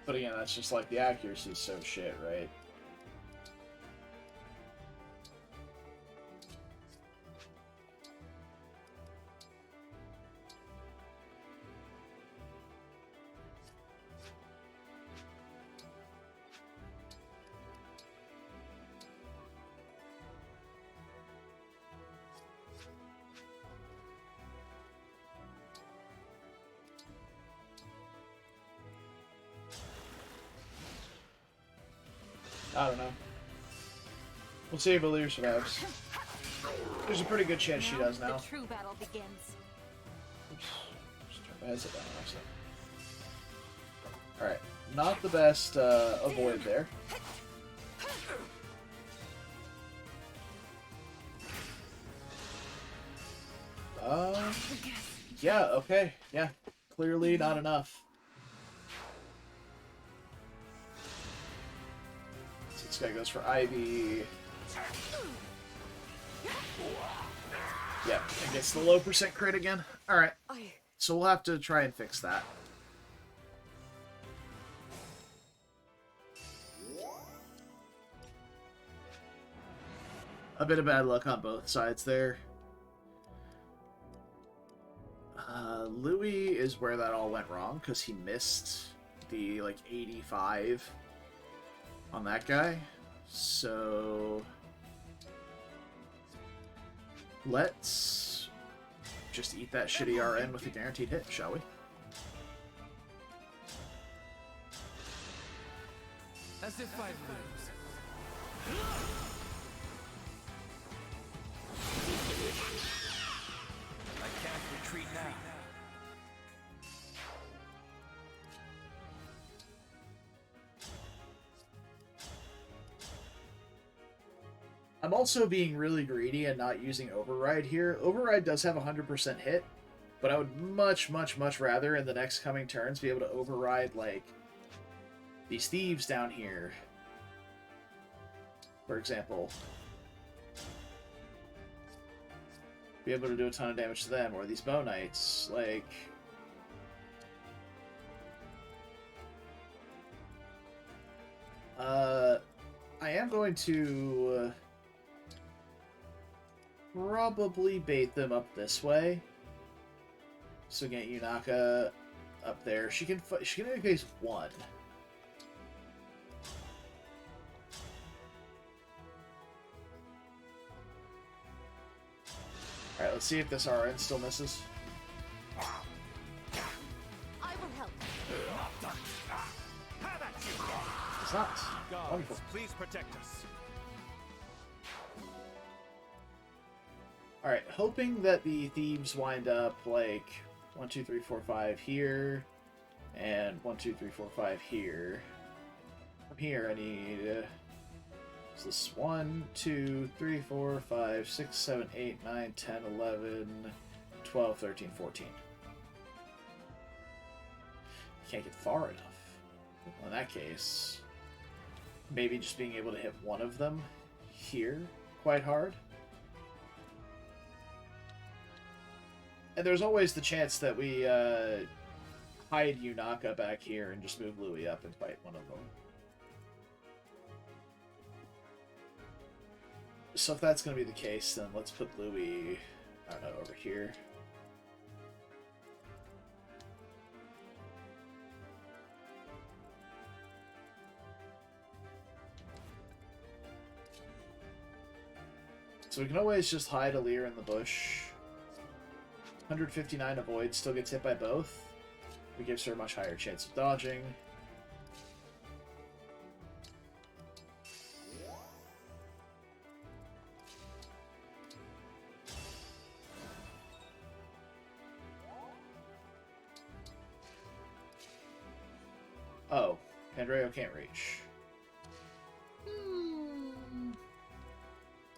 but again, that's just like the accuracy is so shit, right? I don't know. We'll see if Alir survives. There's a pretty good chance she does now. The true battle begins. Oops. Just turn my headset down actually. Alright. Not the best avoid there. Yeah, okay. Yeah. Clearly not enough. This guy goes for Ivy. Yeah, and gets the low percent crit again. Alright. So we'll have to try and fix that. A bit of bad luck on both sides there. Louis is where that all went wrong, because he missed the, like, 85 on that guy. So let's just eat that shitty RN with a guaranteed hit, shall we? As if I lose. I can't retreat now. I'm also being really greedy and not using Override here. Override does have 100% hit, but I would much, much, much rather in the next coming turns be able to override, like, these thieves down here, for example. Be able to do a ton of damage to them, or these Bow Knights, like... I am going to... probably bait them up this way. So get Yunaka up there. She can only face one. let's see if this RN still misses. I will help. Have at you! It's not. Guards, Wonderful. please protect us. Alright, hoping that the thieves wind up like 1, 2, 3, 4, 5 here, and 1, 2, 3, 4, 5 here. From here, I need. So this is 1, 2, 3, 4, 5, 6, 7, 8, 9, 10, 11, 12, 13, 14. Can't get far enough. Well, in that case, maybe just being able to hit one of them here quite hard. And there's always the chance that we hide Yunaka back here and just move Louis up and fight one of them. So if that's going to be the case, then let's put Louis, I don't know, over here. So we can always just hide Alir in the bush. 159 avoid, still gets hit by both. It gives her a much higher chance of dodging. Oh, Pandreo can't reach.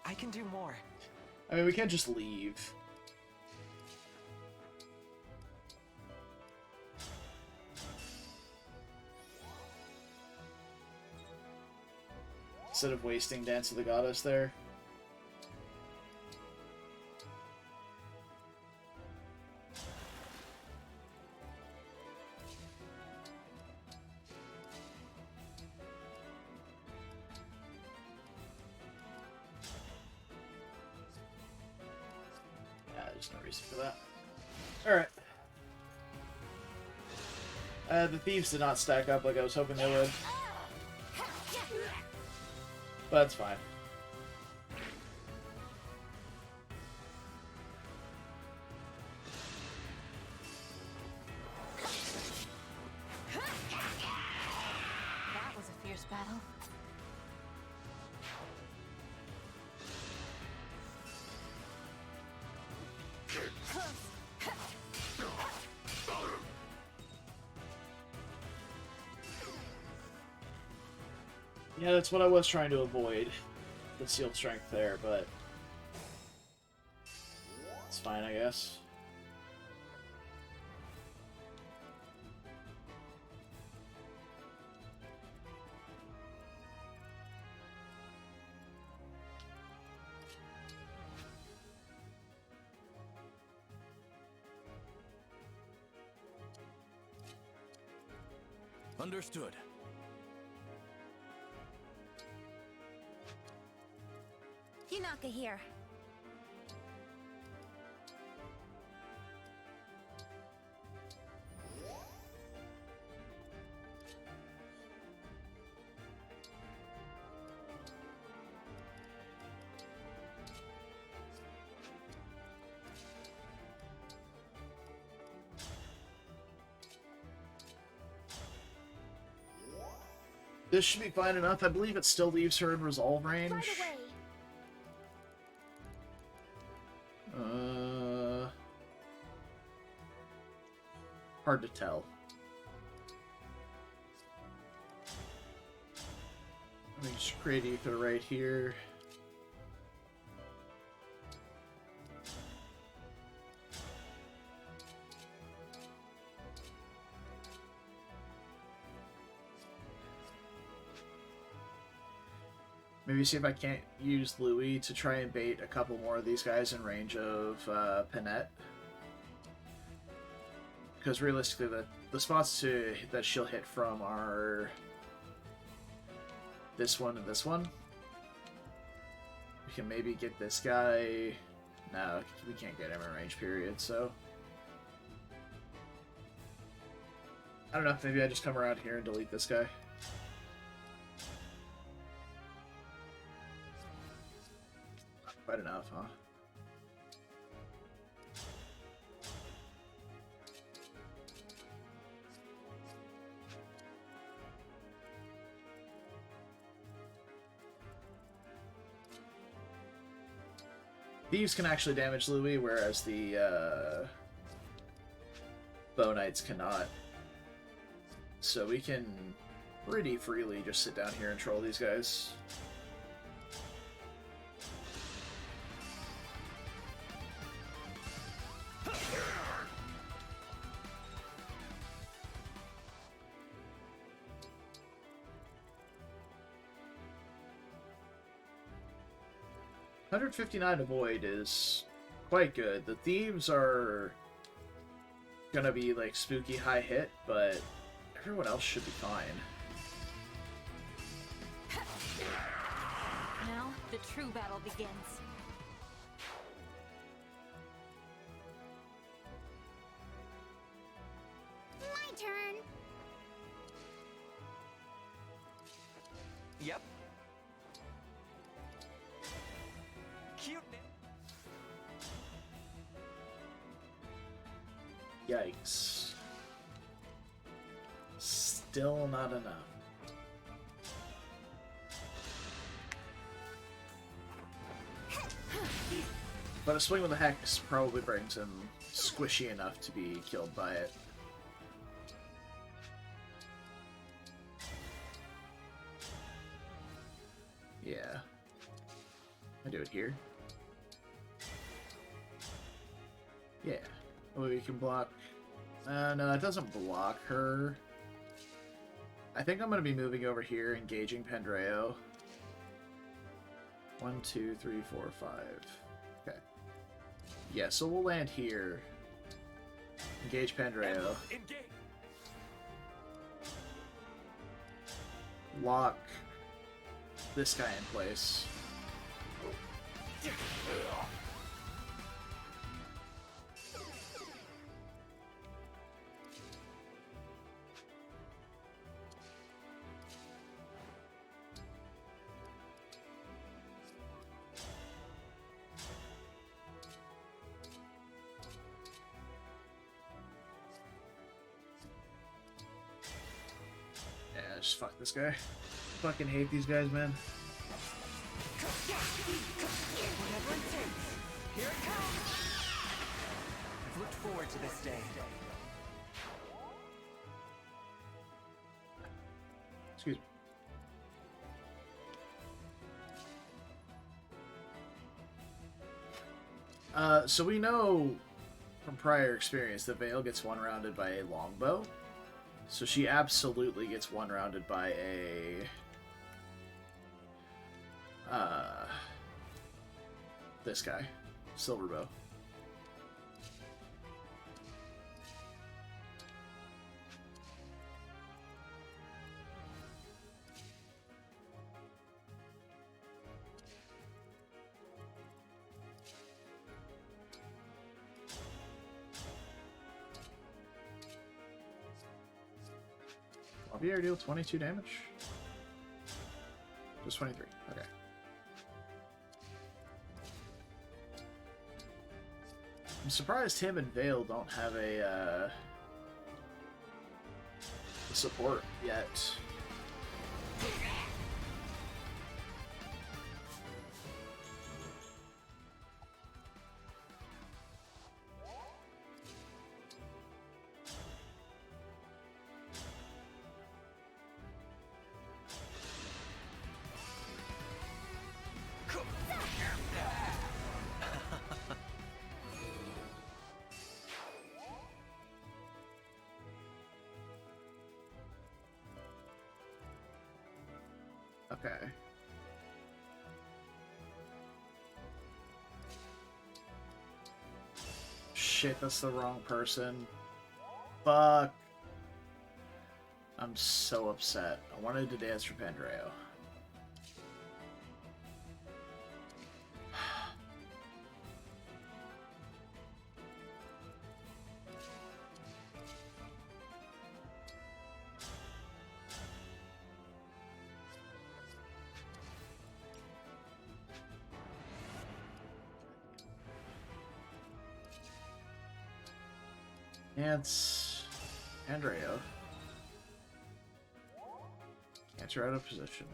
I can do more. I mean, we can't just leave. Instead of wasting Dance of the Goddess there. There's no reason for that. Alright. The thieves did not stack up like I was hoping they would. But that's fine. That was a fierce battle. Yeah, that's what I was trying to avoid. The sealed strength there, but it's fine, I guess. Understood. Yunaka here. This should be fine enough. I believe it still leaves her in resolve range. Right away. Hard to tell. Let me just create ether right here. Maybe see if I can't use Louis to try and bait a couple more of these guys in range of Panette. Because realistically, the spots that she'll hit from are this one and this one. We can maybe get this guy. No, we can't get him in range, period, so. I don't know, maybe I just come around here and delete this guy. Quite enough, huh? Thieves can actually damage Louis, whereas the Bow Knights cannot. So we can pretty freely just sit down here and troll these guys. $159 avoid is quite good. The thieves are gonna be like spooky high hit, but everyone else should be fine. Now, the true battle begins. My turn. Yep. Cute. Yikes. Still not enough. But a swing with a hex probably brings him squishy enough to be killed by it. Yeah. I do it here. Yeah. Oh, we can block. No, it doesn't block her. I think I'm going to be moving over here, engaging Pendreo. 1, 2, 3, 4, 5. Okay. Yeah, so we'll land here. Engage Pendreo. Engage. Lock this guy in place. Yeah, just fuck this guy. Fucking hate these guys, man. Whatever it takes. Here it comes. I've looked forward to this day. Excuse me. So we know from prior experience that Vale gets one-rounded by a longbow. So she absolutely gets one-rounded by a... this guy. Silverbow. Javier deal 22 damage? Just 23. Okay. I'm surprised him and Vale don't have a support yet. Okay. Shit, that's the wrong person. Fuck. I'm so upset. I wanted to dance for Pendreo. Dance. Pendreo. Cancer out of position.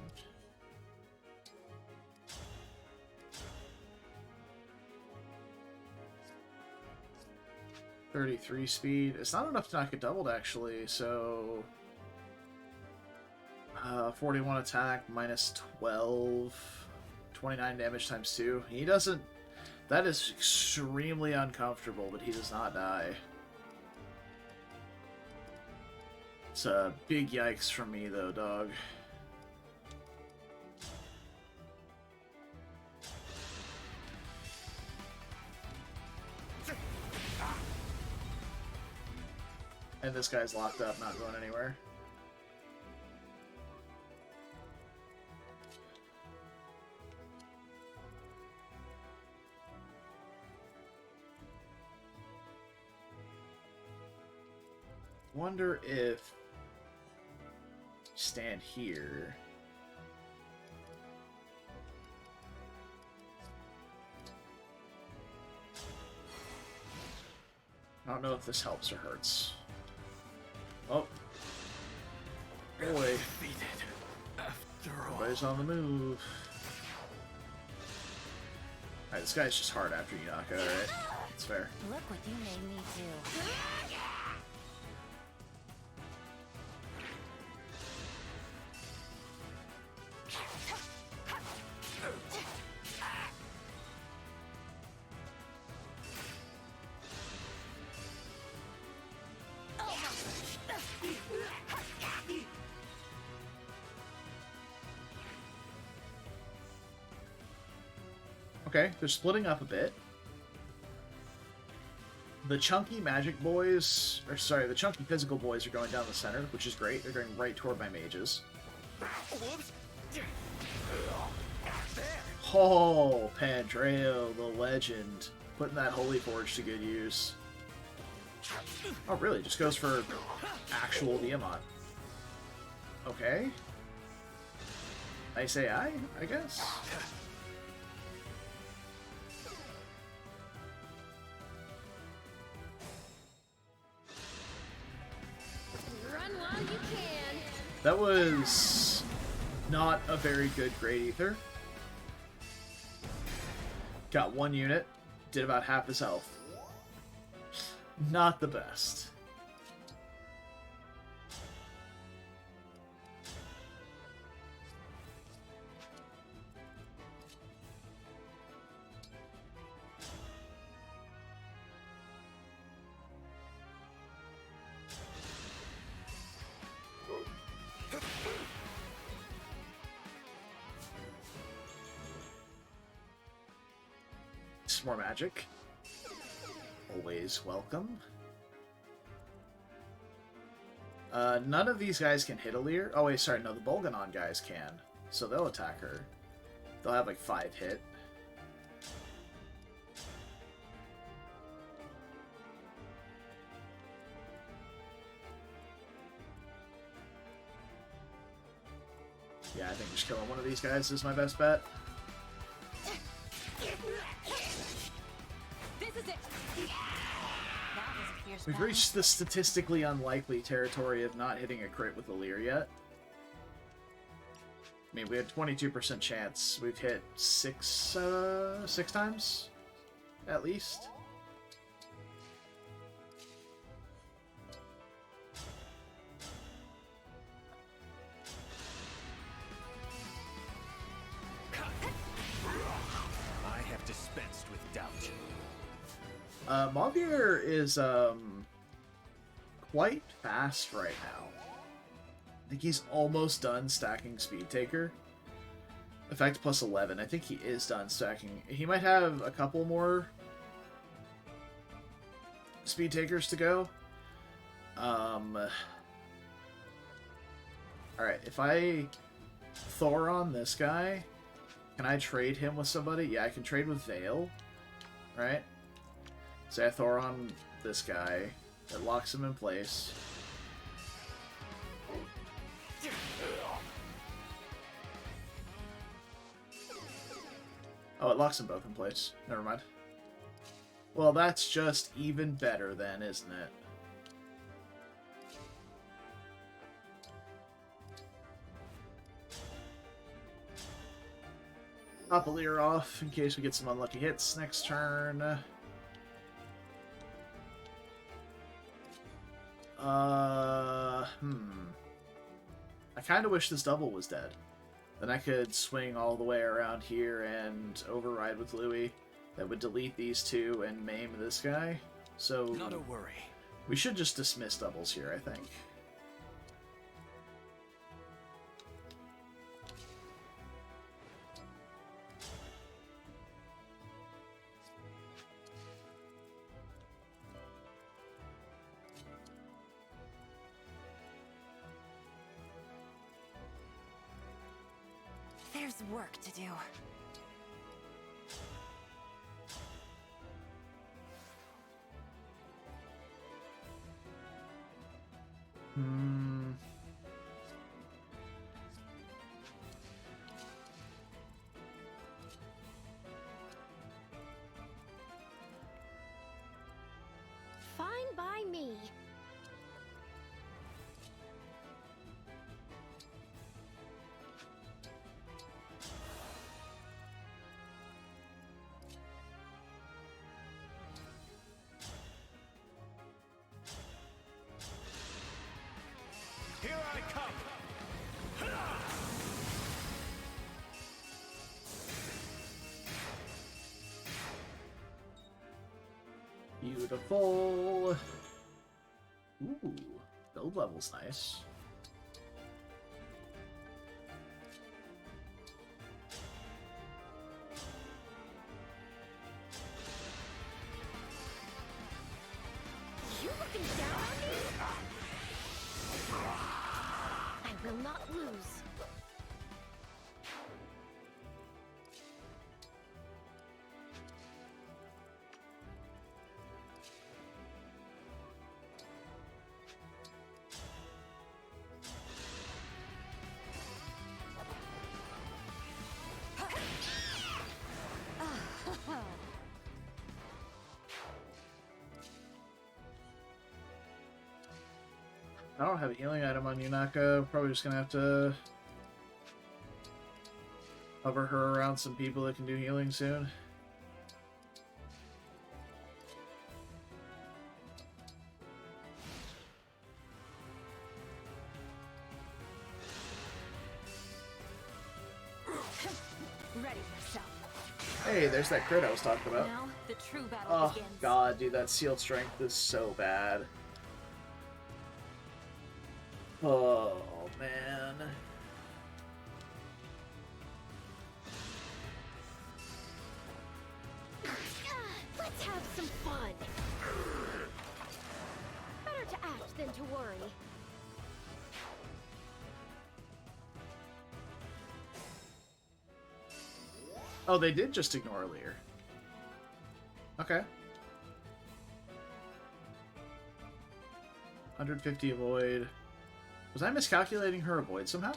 33 speed. It's not enough to not get doubled, actually, so... 41 attack, minus 12. 29 damage times 2. He doesn't... That is extremely uncomfortable, but he does not die. It's a big yikes from me, though, dog. And this guy's locked up, not going anywhere. Wonder if stand here. I don't know if this helps or hurts. Oh. Boy. Everybody's on the move. Alright, this guy's just hard after you knock out, right? That's fair. Look what you made me do. Okay, they're splitting up a bit. The chunky magic boys, or sorry, the chunky physical boys are going down the center, which is great. They're going right toward my mages. Oh, Pandreo, the legend. Putting that Holy Forge to good use. Oh, really? Just goes for actual Diamant. Okay. Nice AI, I guess. Run while you can. That was not a very good Great Ether. Got one unit, did about half his health. Not the best. Some more magic. Always welcome. None of these guys can hit Alir. Oh wait, sorry, no, the Bolganon guys can. So they'll attack her. They'll have like 5 hit. Yeah, I think just killing one of these guys is my best bet. This is it. That was a fierce We've battle. reached the statistically unlikely territory of not hitting a crit with Alir yet. I mean, we had 22% chance. We've hit six times, at least. I have dispensed with doubt. Maugir is quite fast right now. I think he's almost done stacking Speed Taker. Effect plus 11. I think he is done stacking. He might have a couple more Speed Takers to go. Alright, if I Thoron this guy, can I trade him with somebody? Yeah, I can trade with Vale, right? So I Thoron this guy. It locks him in place. Oh, it locks them both in place. Never mind. Well, that's just even better then, isn't it? Pop Alir off in case we get some unlucky hits next turn. I kind of wish this double was dead. Then I could swing all the way around here and override with Louis. That would delete these two and maim this guy. So Not a worry. we should just dismiss doubles here, I think. There's work to do. Fine by me. Here I come! Beautiful. Ooh, build level's nice. You looking down on me? I will not lose. I don't have a healing item on Yunaka. Probably just gonna have to hover her around some people that can do healing soon. Ready yourself. Hey, there's that crit I was talking about. Now the true battle Oh begins. god, dude, that sealed strength is so bad. Oh man. Let's have some fun. Better to act than to worry. Oh, they did just ignore Lear. Okay. 150 avoid. Was I miscalculating her avoid somehow?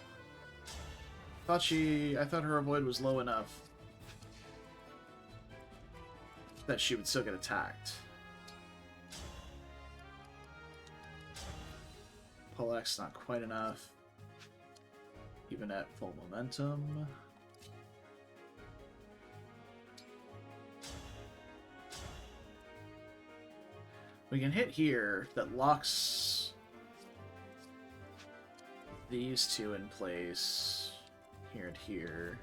I thought her avoid was low enough that she would still get attacked. Pull X not quite enough. Even at full momentum. We can hit here that locks these two in place here and here.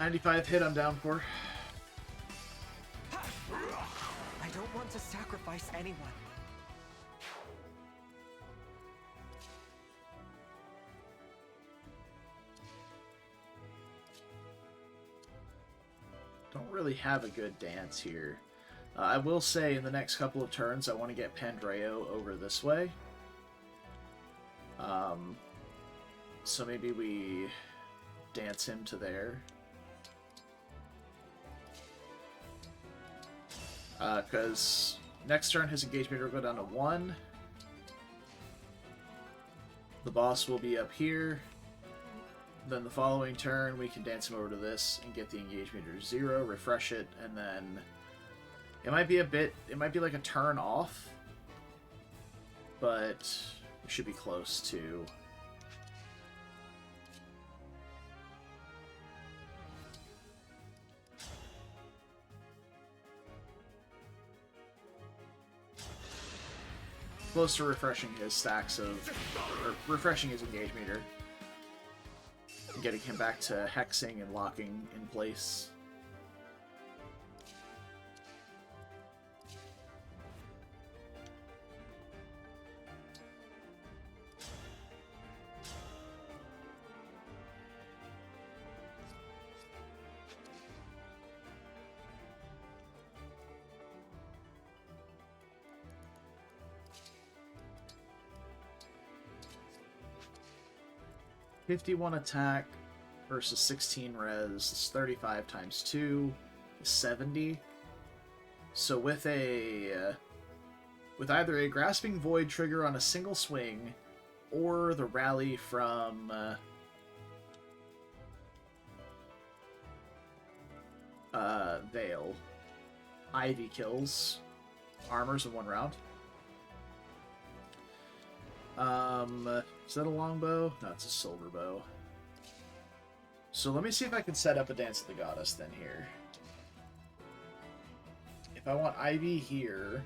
$95 hit I'm down for. I don't want to sacrifice anyone. Don't really have a good dance here. I will say in the next couple of turns I want to get Pandreo over this way. So maybe we dance him to there. Because next turn his engagement will go down to 1. The boss will be up here. Then the following turn, we can dance him over to this and get the engage meter to 0, refresh it, and then it might be like a turn off, but we should be close to. Close to refreshing his stacks of, or refreshing his engage meter. And getting him back to hexing and locking in place. $51 attack versus 16 res is 35 times 2 is 70. So with either a Grasping Void trigger on a single swing or the rally from Veil, Ivy kills armors in 1 round. Is that a longbow? No, it's a silver bow. So let me see if I can set up a Dance of the Goddess then here. If I want Ivy here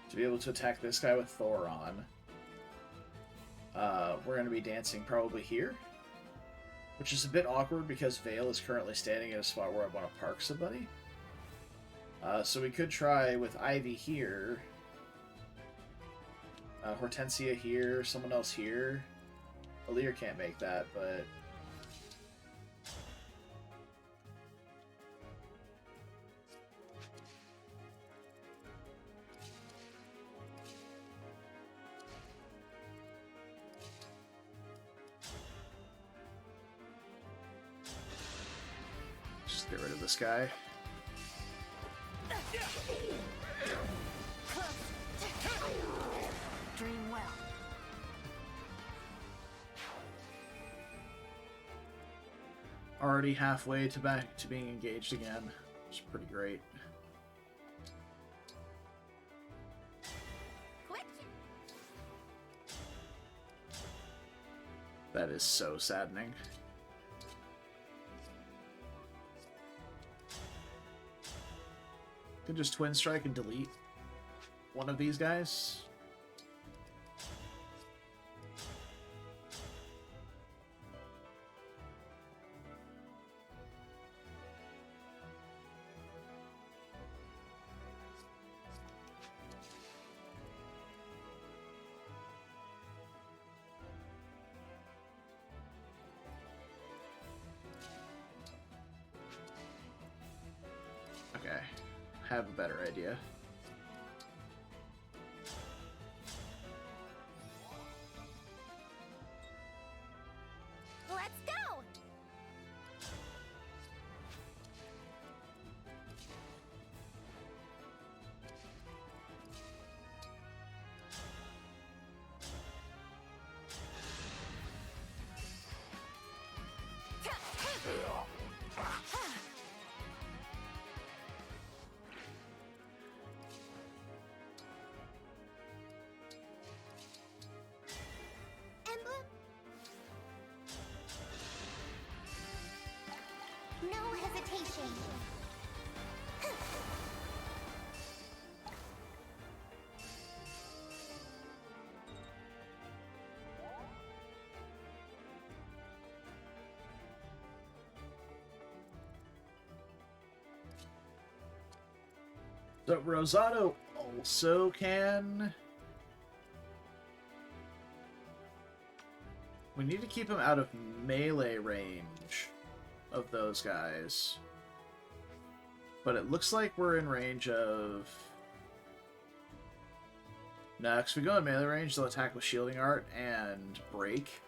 to be able to attack this guy with Thoron, we're going to be dancing probably here, which is a bit awkward because Veil is currently standing in a spot where I want to park somebody. So we could try with Ivy here. Hortensia here, someone else here. Alir can't make that, but... just get rid of this guy. Dream well. Already halfway to back to being engaged again, which is pretty great. Quick. That is so saddening. Can just twin strike and delete one of these guys. Okay, have a better idea. Let's go. Emblem? No hesitation. So Rosado also can... We need to keep him out of melee range of those guys. But it looks like we're in range of... Next, we go in melee range, they'll attack with Shielding Art and Break.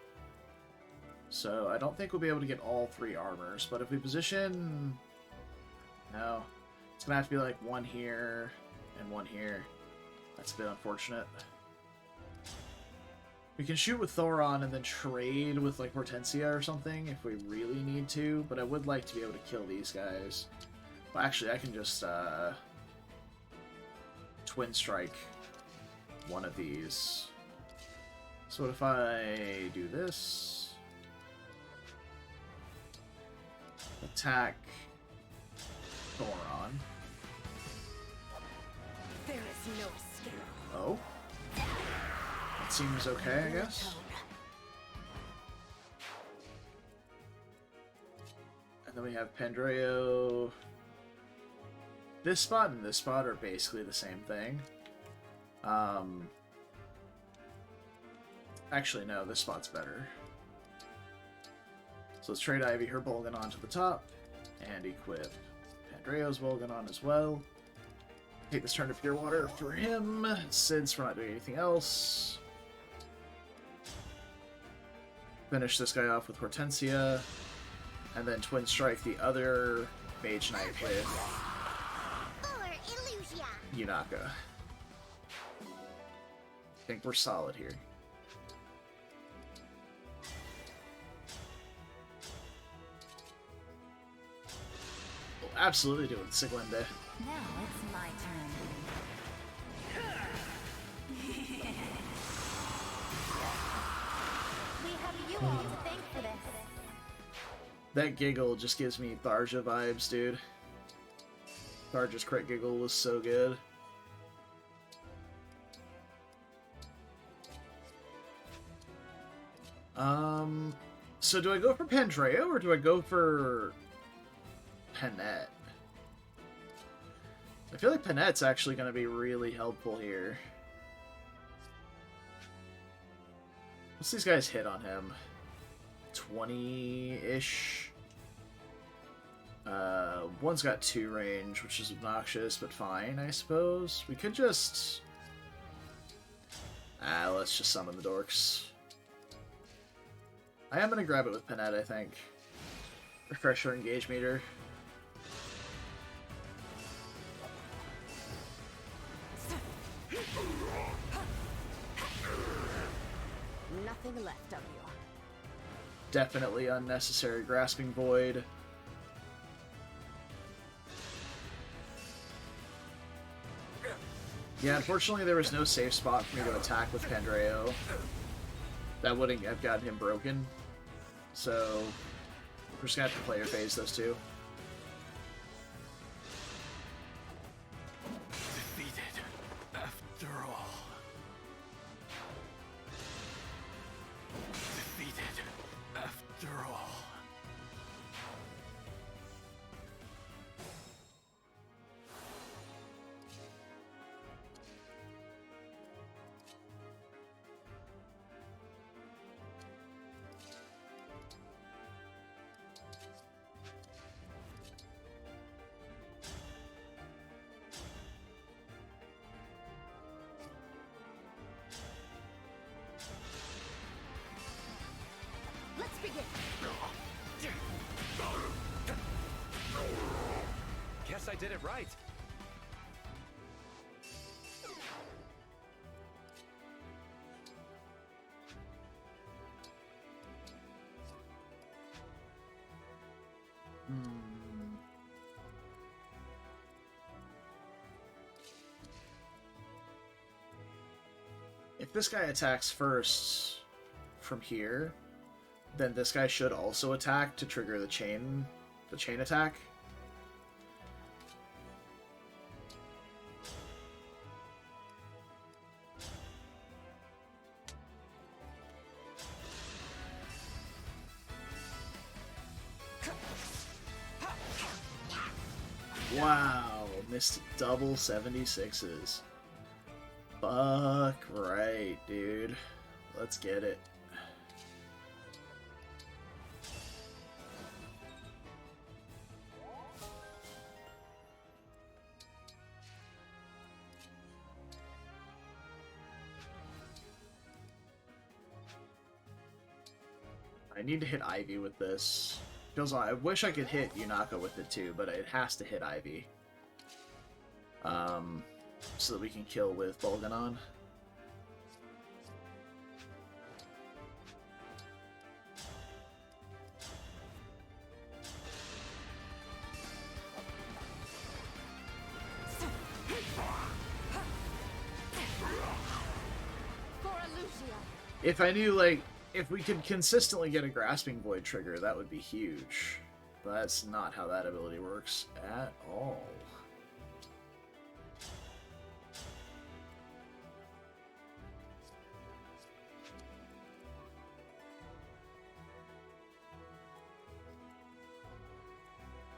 So I don't think we'll be able to get all 3 armors, but if we position... No. It's gonna have to be like 1 here and 1 here. That's a bit unfortunate. We can shoot with Thoron and then trade with, like, Hortensia or something if we really need to, but I would like to be able to kill these guys. Well, actually, I can just, Twin Strike one of these. So what if I do this? Attack Thoron. There is no escape. Oh. That seems okay, I guess. And then we have Pandreo. This spot and this spot are basically the same thing. Actually, no, this spot's better. So let's trade Ivy her Bolgan onto the top and equip Pandreo's Bolgan on as well. Take this turn to Pure Water for him, since we're not doing anything else. Finish this guy off with Hortensia, and then Twin Strike the other Mage Knight with Yunaka. I think we're solid here. We'll absolutely do it with Siglinde. Now it's my turn. We have you all to thank for this. That giggle just gives me Tharja vibes, dude. Tharja's crit giggle was so good. So do I go for Pandreo or do I go for Panette? I feel like Panette's actually going to be really helpful here. What's these guys hit on him? 20-ish? One's got 2 range, which is obnoxious, but fine, I suppose. We could just... let's just summon the dorks. I am going to grab it with Panette, I think. Refresh our engage meter. Nothing left of you. Definitely unnecessary Grasping Void. Yeah, unfortunately there was no safe spot for me to attack with Pandreo. That wouldn't have gotten him broken. So, we're just gonna have to player phase those two. Defeated, after all. Defeated, after all. Let's begin. Guess I did it right. If this guy attacks first from here, then this guy should also attack to trigger the chain attack. Wow, missed double 76s. Fuck right, dude. Let's get it. I need to hit Ivy with this. Feels like I wish I could hit Yunaka with it too, but it has to hit Ivy. So that we can kill with Bolganon. If I knew, like, if we could consistently get a Grasping Void trigger, that would be huge. But that's not how that ability works at all.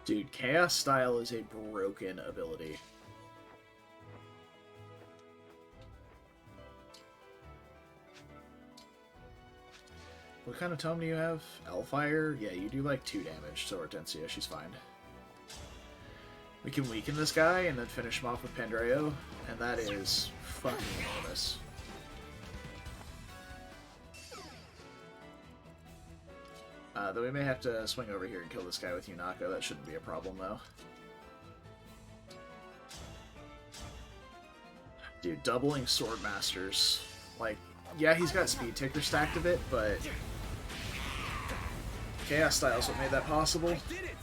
Dude, Chaos Style is a broken ability. What kind of tome do you have? Hellfire? Yeah, you do like 2 damage, so Hortensia, she's fine. We can weaken this guy and then finish him off with Pandreo, and that is fucking enormous. Though we may have to swing over here and kill this guy with Yunako. That shouldn't be a problem, though. Dude, doubling Sword Masters. Like, yeah, he's got Speed Ticker stacked a bit, but Chaos Style is what made that possible. I did it!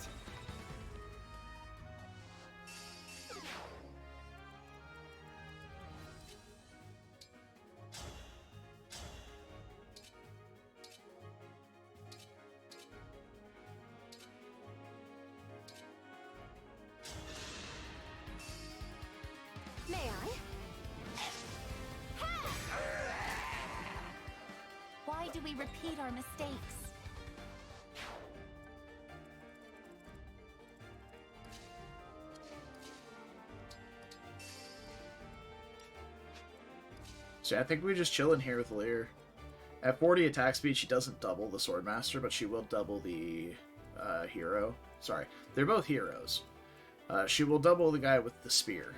May I? Why do we repeat our mistakes? So I think we just chill in here with Lear. At 40 attack speed, she doesn't double the Swordmaster, but she will double the hero. Sorry, they're both heroes. She will double the guy with the spear.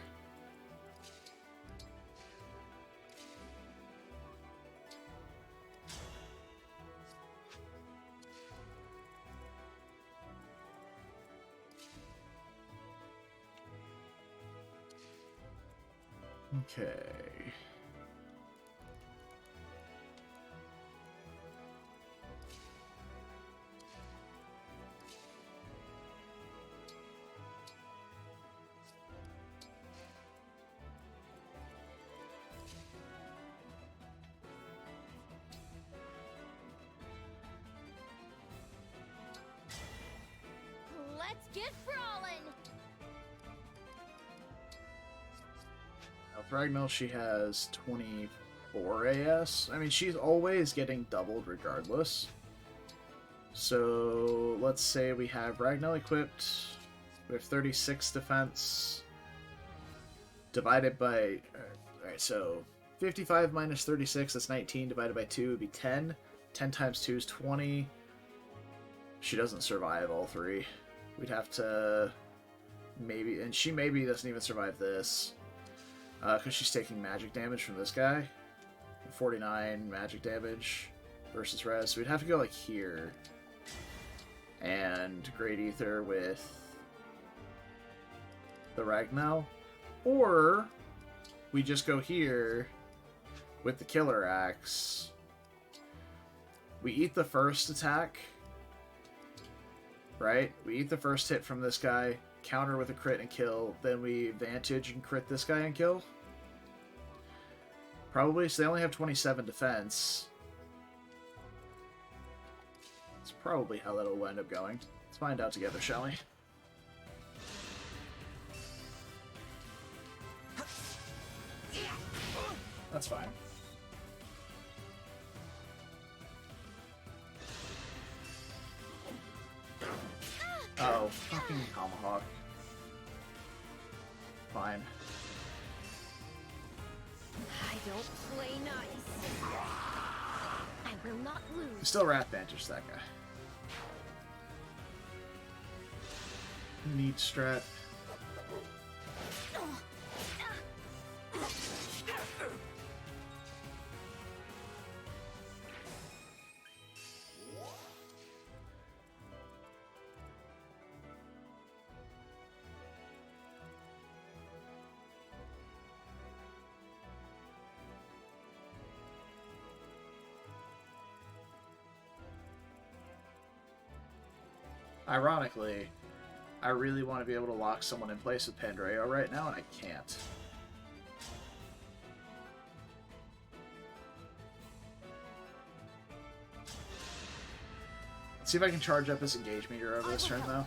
Okay. Let's get brawling! Now, Thragmel, she has 24 AS. I mean, she's always getting doubled regardless. So, let's say we have Ragnell equipped. We have 36 defense. Divided by... Alright, so 55 minus 36, that's 19. Divided by 2 would be 10. 10 times 2 is 20. She doesn't survive all 3. We'd have to... maybe... and she maybe doesn't even survive this. Because she's taking magic damage from this guy. 49 magic damage versus res. So we'd have to go like here. And Great Ether with the Ragnell. Or we just go here with the Killer Axe. We eat the first attack. Right? We eat the first hit from this guy. Counter with a crit and kill, then we Vantage and crit this guy and kill. Probably, so they only have 27 defense. That's probably how that'll end up going. Let's find out together, shall we? That's fine. Oh, fucking Tomahawk. Fine. I don't play nice. I will not lose. Still Wrath Vantage that guy. Need strat. Ironically, I really want to be able to lock someone in place with Pandreo right now, and I can't. See if I can charge up his engage meter over this turn, though.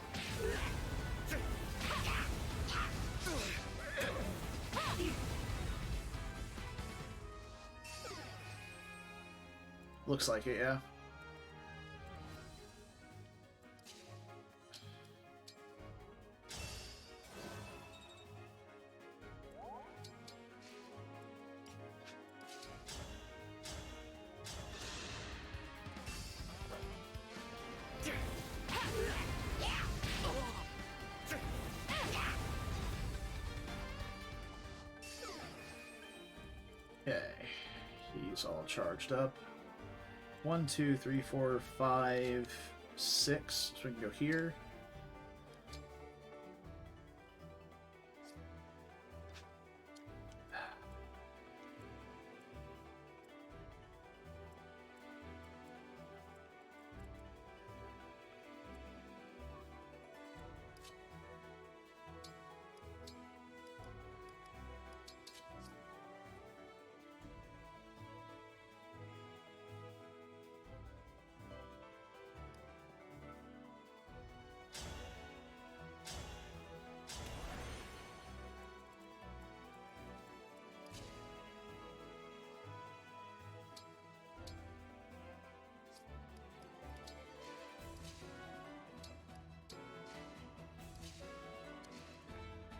Looks like it, yeah. Okay, he's all charged up. 1, 2, 3, 4, 5, 6. So we can go here.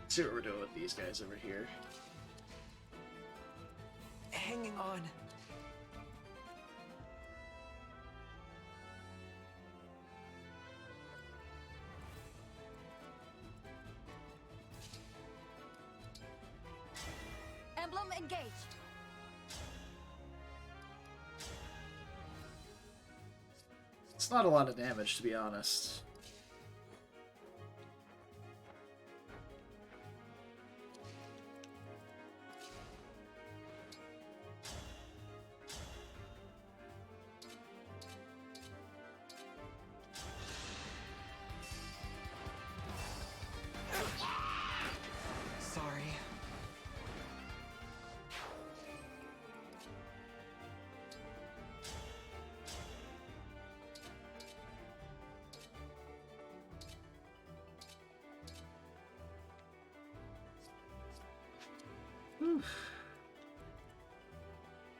See what we're doing with these guys over here. Hanging on. Emblem engage. It's not a lot of damage, to be honest. Sorry.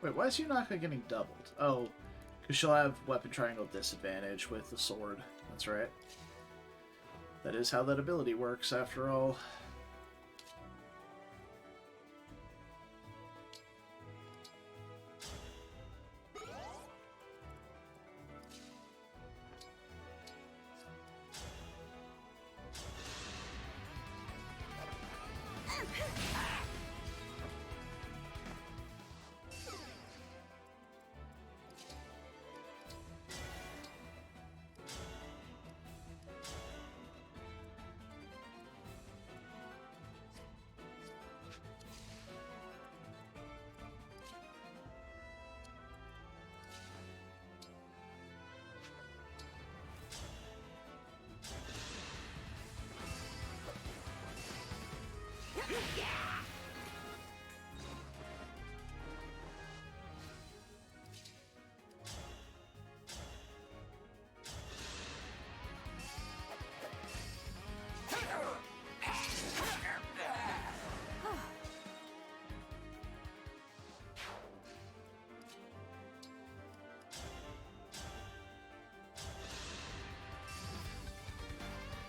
Wait, why is Yunaka getting doubled? Oh, because she'll have weapon triangle disadvantage with the sword. That's right. That is how that ability works, after all.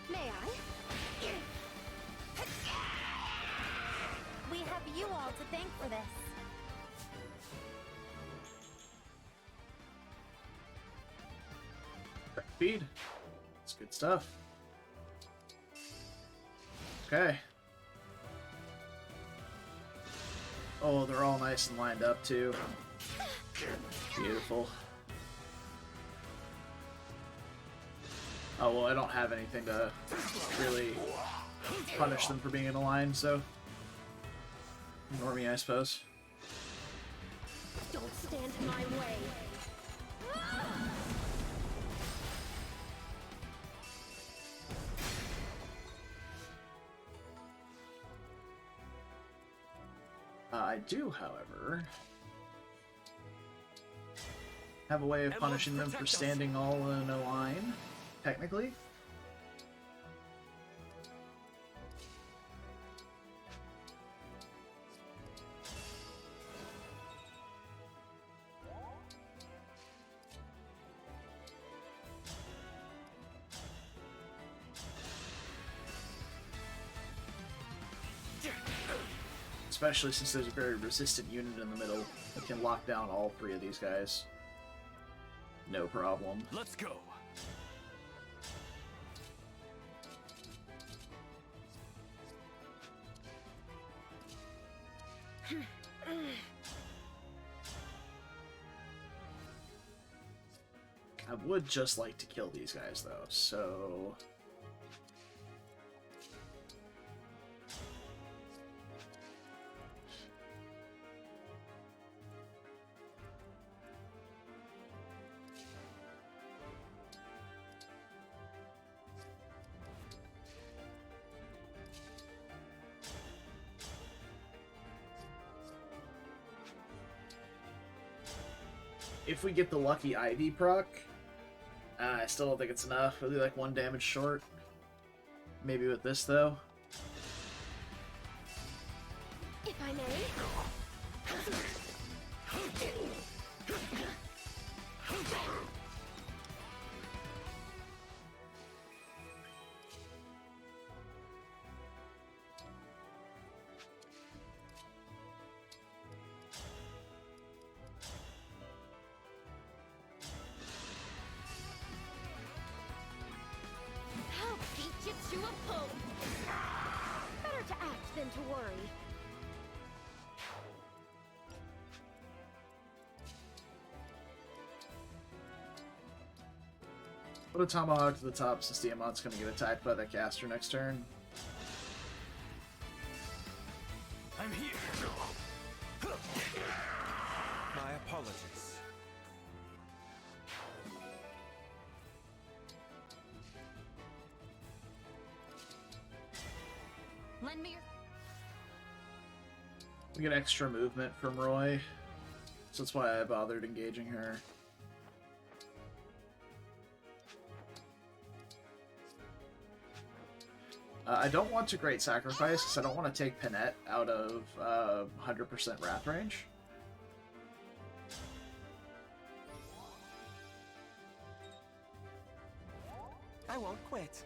May I? We have you all to thank for this. Feed. It's good stuff. Okay. Oh, they're all nice and lined up, too. Beautiful. Oh, well, I don't have anything to really punish them for being in a line, so... Ignore me, I suppose. Don't stand in my way. I do, however... have a way of Emblem, punishing them for protect us. standing all in a line, technically. Especially since there's a very resistant unit in the middle that can lock down all three of these guys. No problem. Let's go. I would just like to kill these guys though, so... If we get the lucky Ivy proc, I still don't think it's enough. We'll do like 1 damage short. Maybe with this though. If I may. I'll beat you to a pulp. Better to act than to worry. Put a tomahawk to the top since Tiamat's going to get attacked by that caster next turn. I'm here. My apologies. Lend me your... We get extra movement from Roy, so that's why I bothered engaging her. I don't want to Great Sacrifice because I don't want to take Panette out of 100% Wrath range. I won't quit.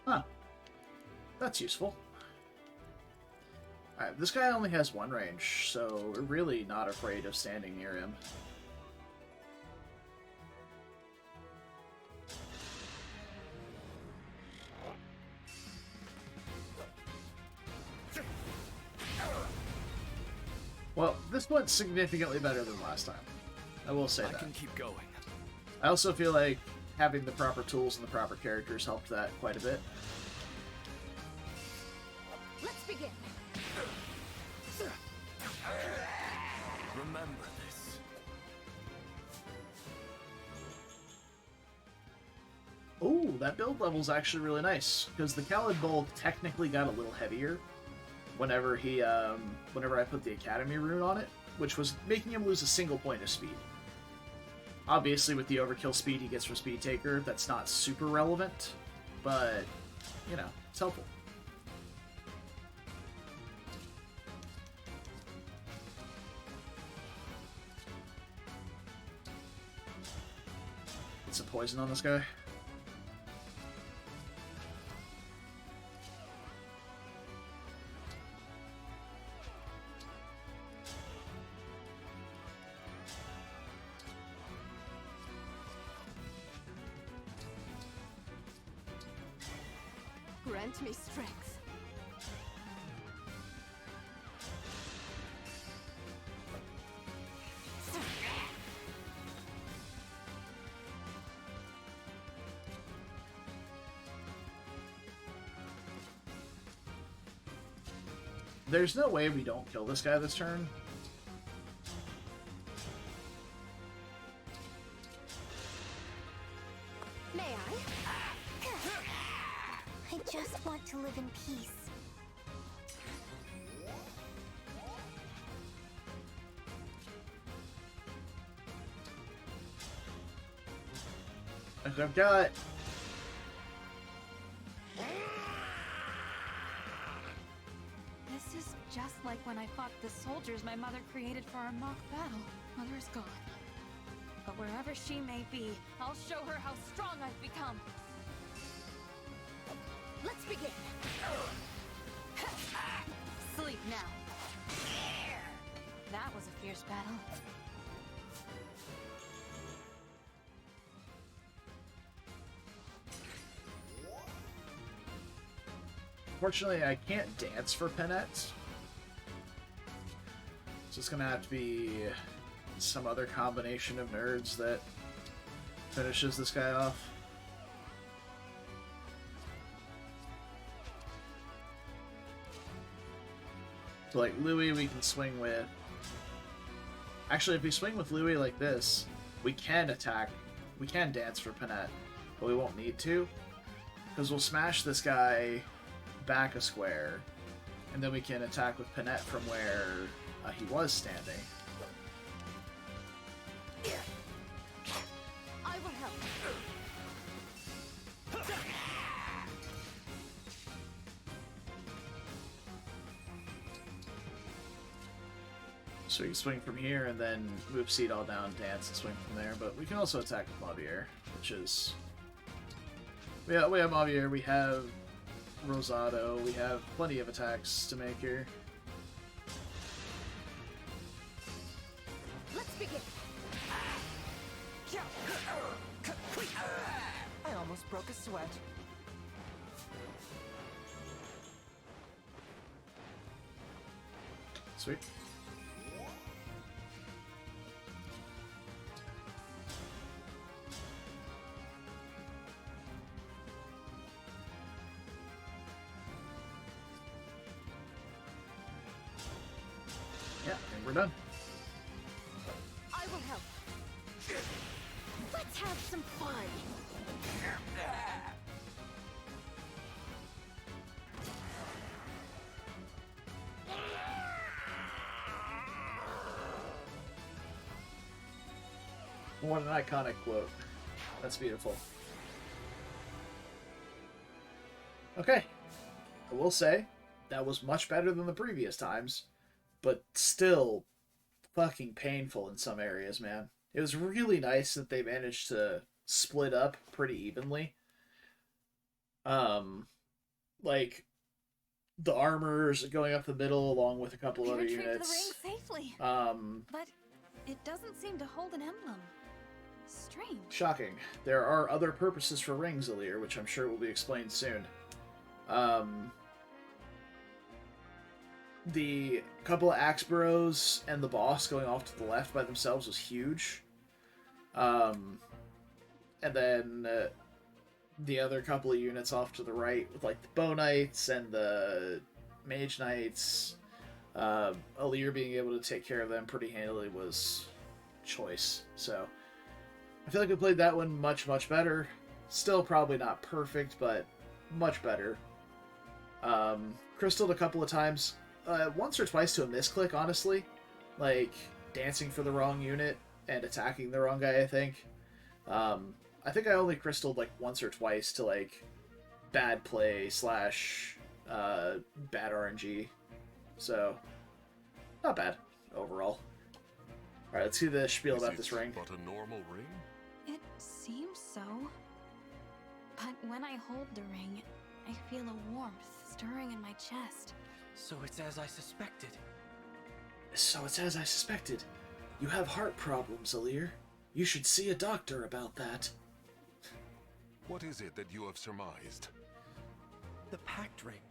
Huh. That's useful. Alright, this guy only has 1 range, so we're really not afraid of standing near him. Well, this went significantly better than last time. I will say I that. can keep going. I also feel like having the proper tools and the proper characters helped that quite a bit. Let's begin. Remember this. Ooh, that build level's actually really nice, because the Khalid Bowl technically got a little heavier whenever whenever I put the Academy rune on it, which was making him lose a single point of speed. Obviously, with the overkill speed he gets from Speed Taker, that's not super relevant, but, you know, it's helpful. Get some poison on this guy. Grant me strength. there's no way we don't kill this guy this turn. May I? I just want to live in peace. I've got... This is just like when I fought the soldiers my mother created for our mock battle. Mother is gone. But wherever she may be, I'll show her how strong I've become. Let's begin. Sleep now. That was a fierce battle. Unfortunately, I can't dance for Penette. So it's gonna have to be some other combination of nerds that finishes this guy off. So like Louis we can swing with. Actually, if we swing with Louis like this, we can attack. We can dance for Penette, but we won't need to. Because we'll smash this guy back a square, and then we can attack with Penette from where he was standing. I will help. So you can swing from here and then move seed all down, dance, and swing from there. But we can also attack with Mavier, which is... We have Mavier, we have Rosado, we have plenty of attacks to make here. Let's begin. I almost broke a sweat. Sweet. Yeah, I think we're done. I will help. Let's have some fun. What an iconic quote. That's beautiful. Okay. I will say, that was much better than the previous times, but still fucking painful in some areas, man. It was really nice that they managed to split up pretty evenly. Like, the armors going up the middle along with a couple We other retrieved units. the ring safely. But it doesn't seem to hold an emblem. Strange. Shocking. There are other purposes for rings, Alir, which I'm sure will be explained soon. The couple of axe burrows and the boss going off to the left by themselves was huge. And then the other couple of units off to the right with like the bow knights and the mage knights, Alir being able to take care of them pretty handily was choice. So I feel like we played that one much, much better. Still probably not perfect, but much better. Crystalled a couple of times. Once or twice to a misclick, honestly. Like, dancing for the wrong unit and attacking the wrong guy, I think. I think I only crystalled, like, once or twice to, like, bad play slash bad RNG. So, not bad, overall. Alright, let's see the spiel about this ring. But a normal ring? It seems so. But when I hold the ring, I feel a warmth stirring in my chest. So it's as I suspected. So it's as I suspected. You have heart problems, Alir. You should see a doctor about that. What is it that you have surmised? The Pact Ring.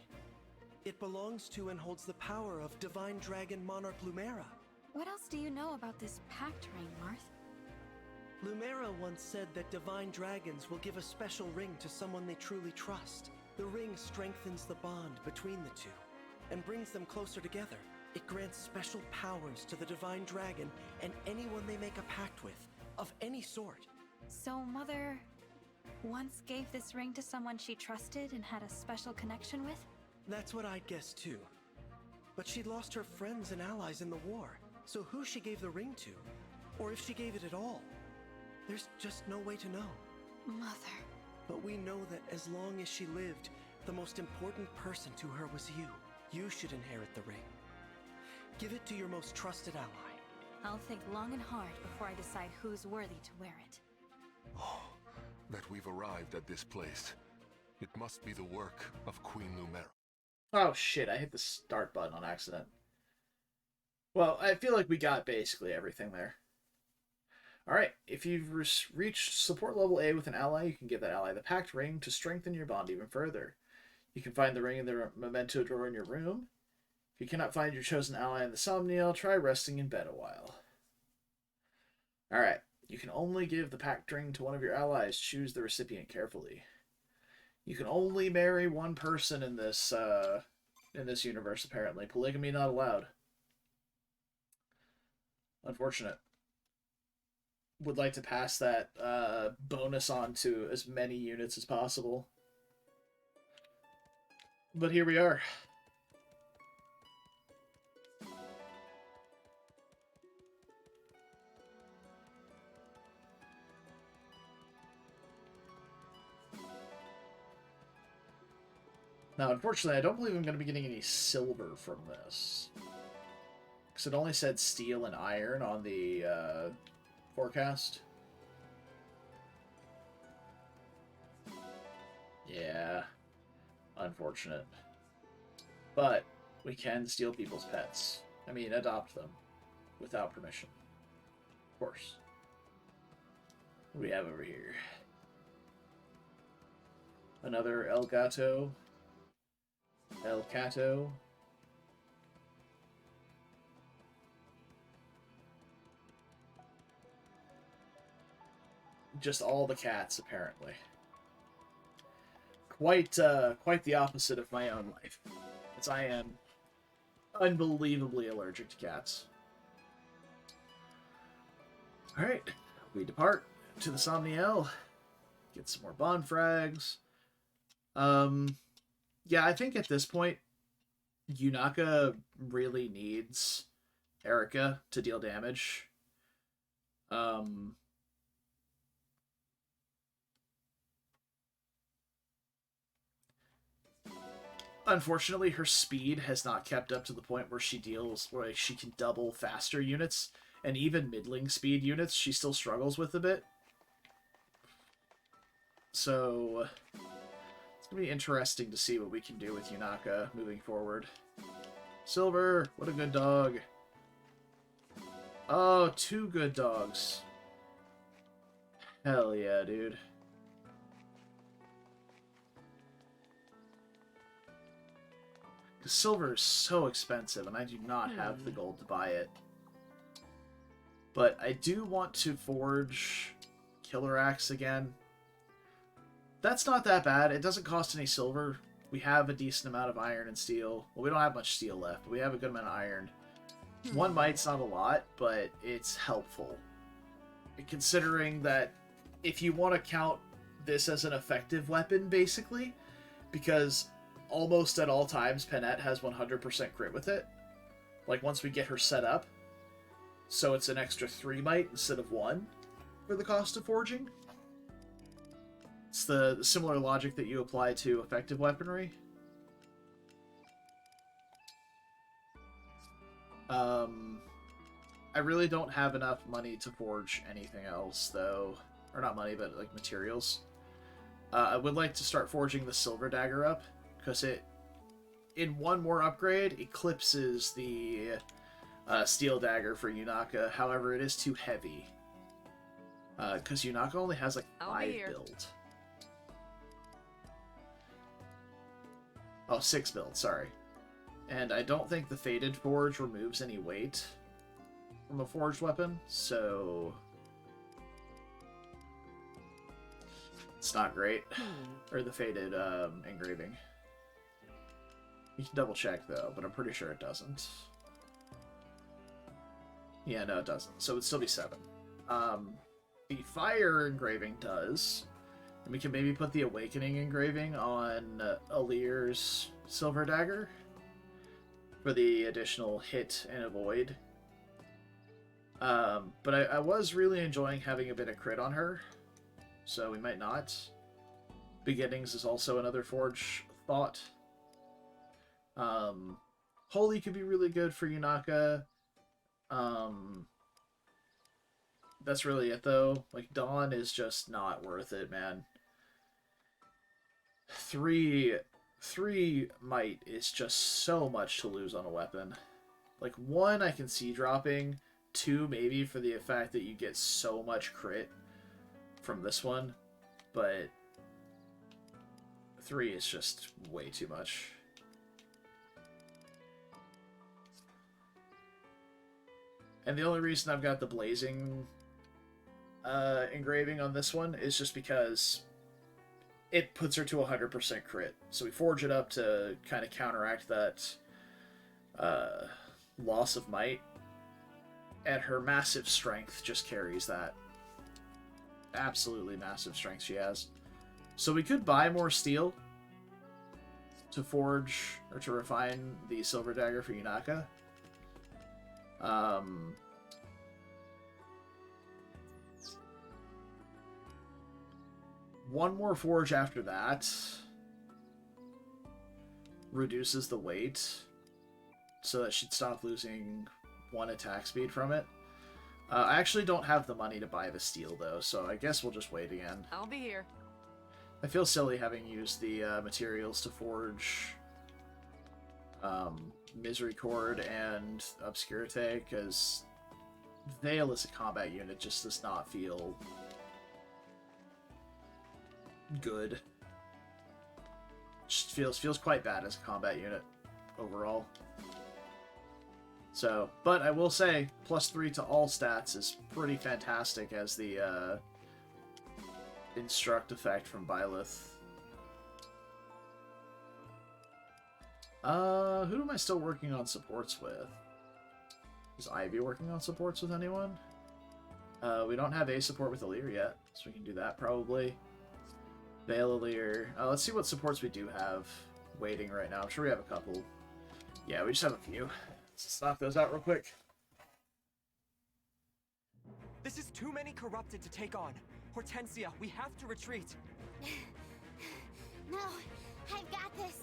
It belongs to and holds the power of Divine Dragon Monarch Lumera. What else do you know about this pact ring, Marth? Lumera once said that divine dragons will give a special ring to someone they truly trust. The ring strengthens the bond between the two. and brings them closer together. It grants special powers to the Divine Dragon and anyone they make a pact with, of any sort. So Mother once gave this ring to someone she trusted and had a special connection with? That's what I'd guess too. But she'd lost her friends and allies in the war, so who she gave the ring to, or if she gave it at all, there's just no way to know. Mother. But we know that as long as she lived, the most important person to her was you. You should inherit the ring. Give it to your most trusted ally. I'll think long and hard before I decide who's worthy to wear it. Oh, that we've arrived at this place. It must be the work of Queen Lumera. Oh shit, I hit the start button on accident. Well, I feel like we got basically everything there. Alright, if you've reached support level A with an ally, you can give that ally the Pact Ring to strengthen your bond even further. You can find the ring in the memento drawer in your room. If you cannot find your chosen ally in the Somniel, try resting in bed a while. Alright, you can only give the Pact Ring to one of your allies. Choose the recipient carefully. You can only marry one person in this universe, apparently. Polygamy not allowed. Unfortunate. Would like to pass that bonus on to as many units as possible. But here we are. Now, unfortunately, I don't believe I'm going to be getting any silver from this. Because it only said steel and iron on the forecast. Yeah. Unfortunate. But we can steal people's pets. I mean, adopt them. Without permission. Of course. What do we have over here? Another El Gato. El Cato. Just all the cats, apparently. Quite the opposite of my own life, as I am unbelievably allergic to cats. Alright, we depart to the Somniel, get some more bond frags. Yeah, I think at this point, Yunaka really needs Erica to deal damage. Unfortunately, her speed has not kept up to the point where she can double faster units, and even middling speed units she still struggles with a bit. So it's gonna be interesting to see what we can do with Yunaka moving forward. Silver, what a good dog. Oh, 2 good dogs. Hell yeah, dude. Silver is so expensive, and I do not have the gold to buy it. But I do want to forge Killer Axe again. That's not that bad. It doesn't cost any silver. We have a decent amount of iron and steel. Well, we don't have much steel left, but we have a good amount of iron. 1 might's not a lot, but it's helpful. Considering that if you want to count this as an effective weapon, basically, because almost at all times, Penette has 100% crit with it. Like, once we get her set up. So it's an extra 3 might instead of 1 for the cost of forging. It's the similar logic that you apply to effective weaponry. I really don't have enough money to forge anything else, though. Or not money, but, like, materials. I would like to start forging the silver dagger up, because it, in 1 more upgrade, eclipses the steel dagger for Yunaka. However, it is too heavy. Because Yunaka only has, like, 5 build. Oh, 6 build, sorry. And I don't think the Fated Forge removes any weight from a forged weapon, so it's not great. Or the Fated engraving. You can double check though, but I'm pretty sure it doesn't. Yeah, no, it doesn't. So it'd still be 7. The fire engraving does. And we can maybe put the awakening engraving on Alir's silver dagger for the additional hit and avoid. But I was really enjoying having a bit of crit on her, so we might not. Beginnings is also another Forge thought. Holy could be really good for Yunaka. That's really it though. Like, Dawn is just not worth it, man. 3 might is just so much to lose on a weapon. Like, 1 I can see dropping, 2 maybe for the fact that you get so much crit from this one, but 3 is just way too much. And the only reason I've got the blazing engraving on this one is just because it puts her to 100% crit. So we forge it up to kind of counteract that loss of might. And her massive strength just carries that. Absolutely massive strength she has. So we could buy more steel to forge or to refine the silver dagger for Yunaka. One more forge after that reduces the weight so that she'd stop losing 1 attack speed from it. I actually don't have the money to buy the steel though, so I guess we'll just wait again. I'll be here. I feel silly having used the materials to forge Misery Cord and Obscurite, because Veil as a combat unit just does not feel good. Just feels quite bad as a combat unit overall. So, but I will say, +3 to all stats is pretty fantastic as the instruct effect from Byleth. Who am I still working on supports with? Is Ivy working on supports with anyone? We don't have a support with Alir yet, so we can do that probably. Veil Alir. Let's see what supports we do have waiting right now. I'm sure we have a couple. Yeah, we just have a few. Let's knock those out real quick. This is too many corrupted to take on. Hortensia, we have to retreat. No, I've got this.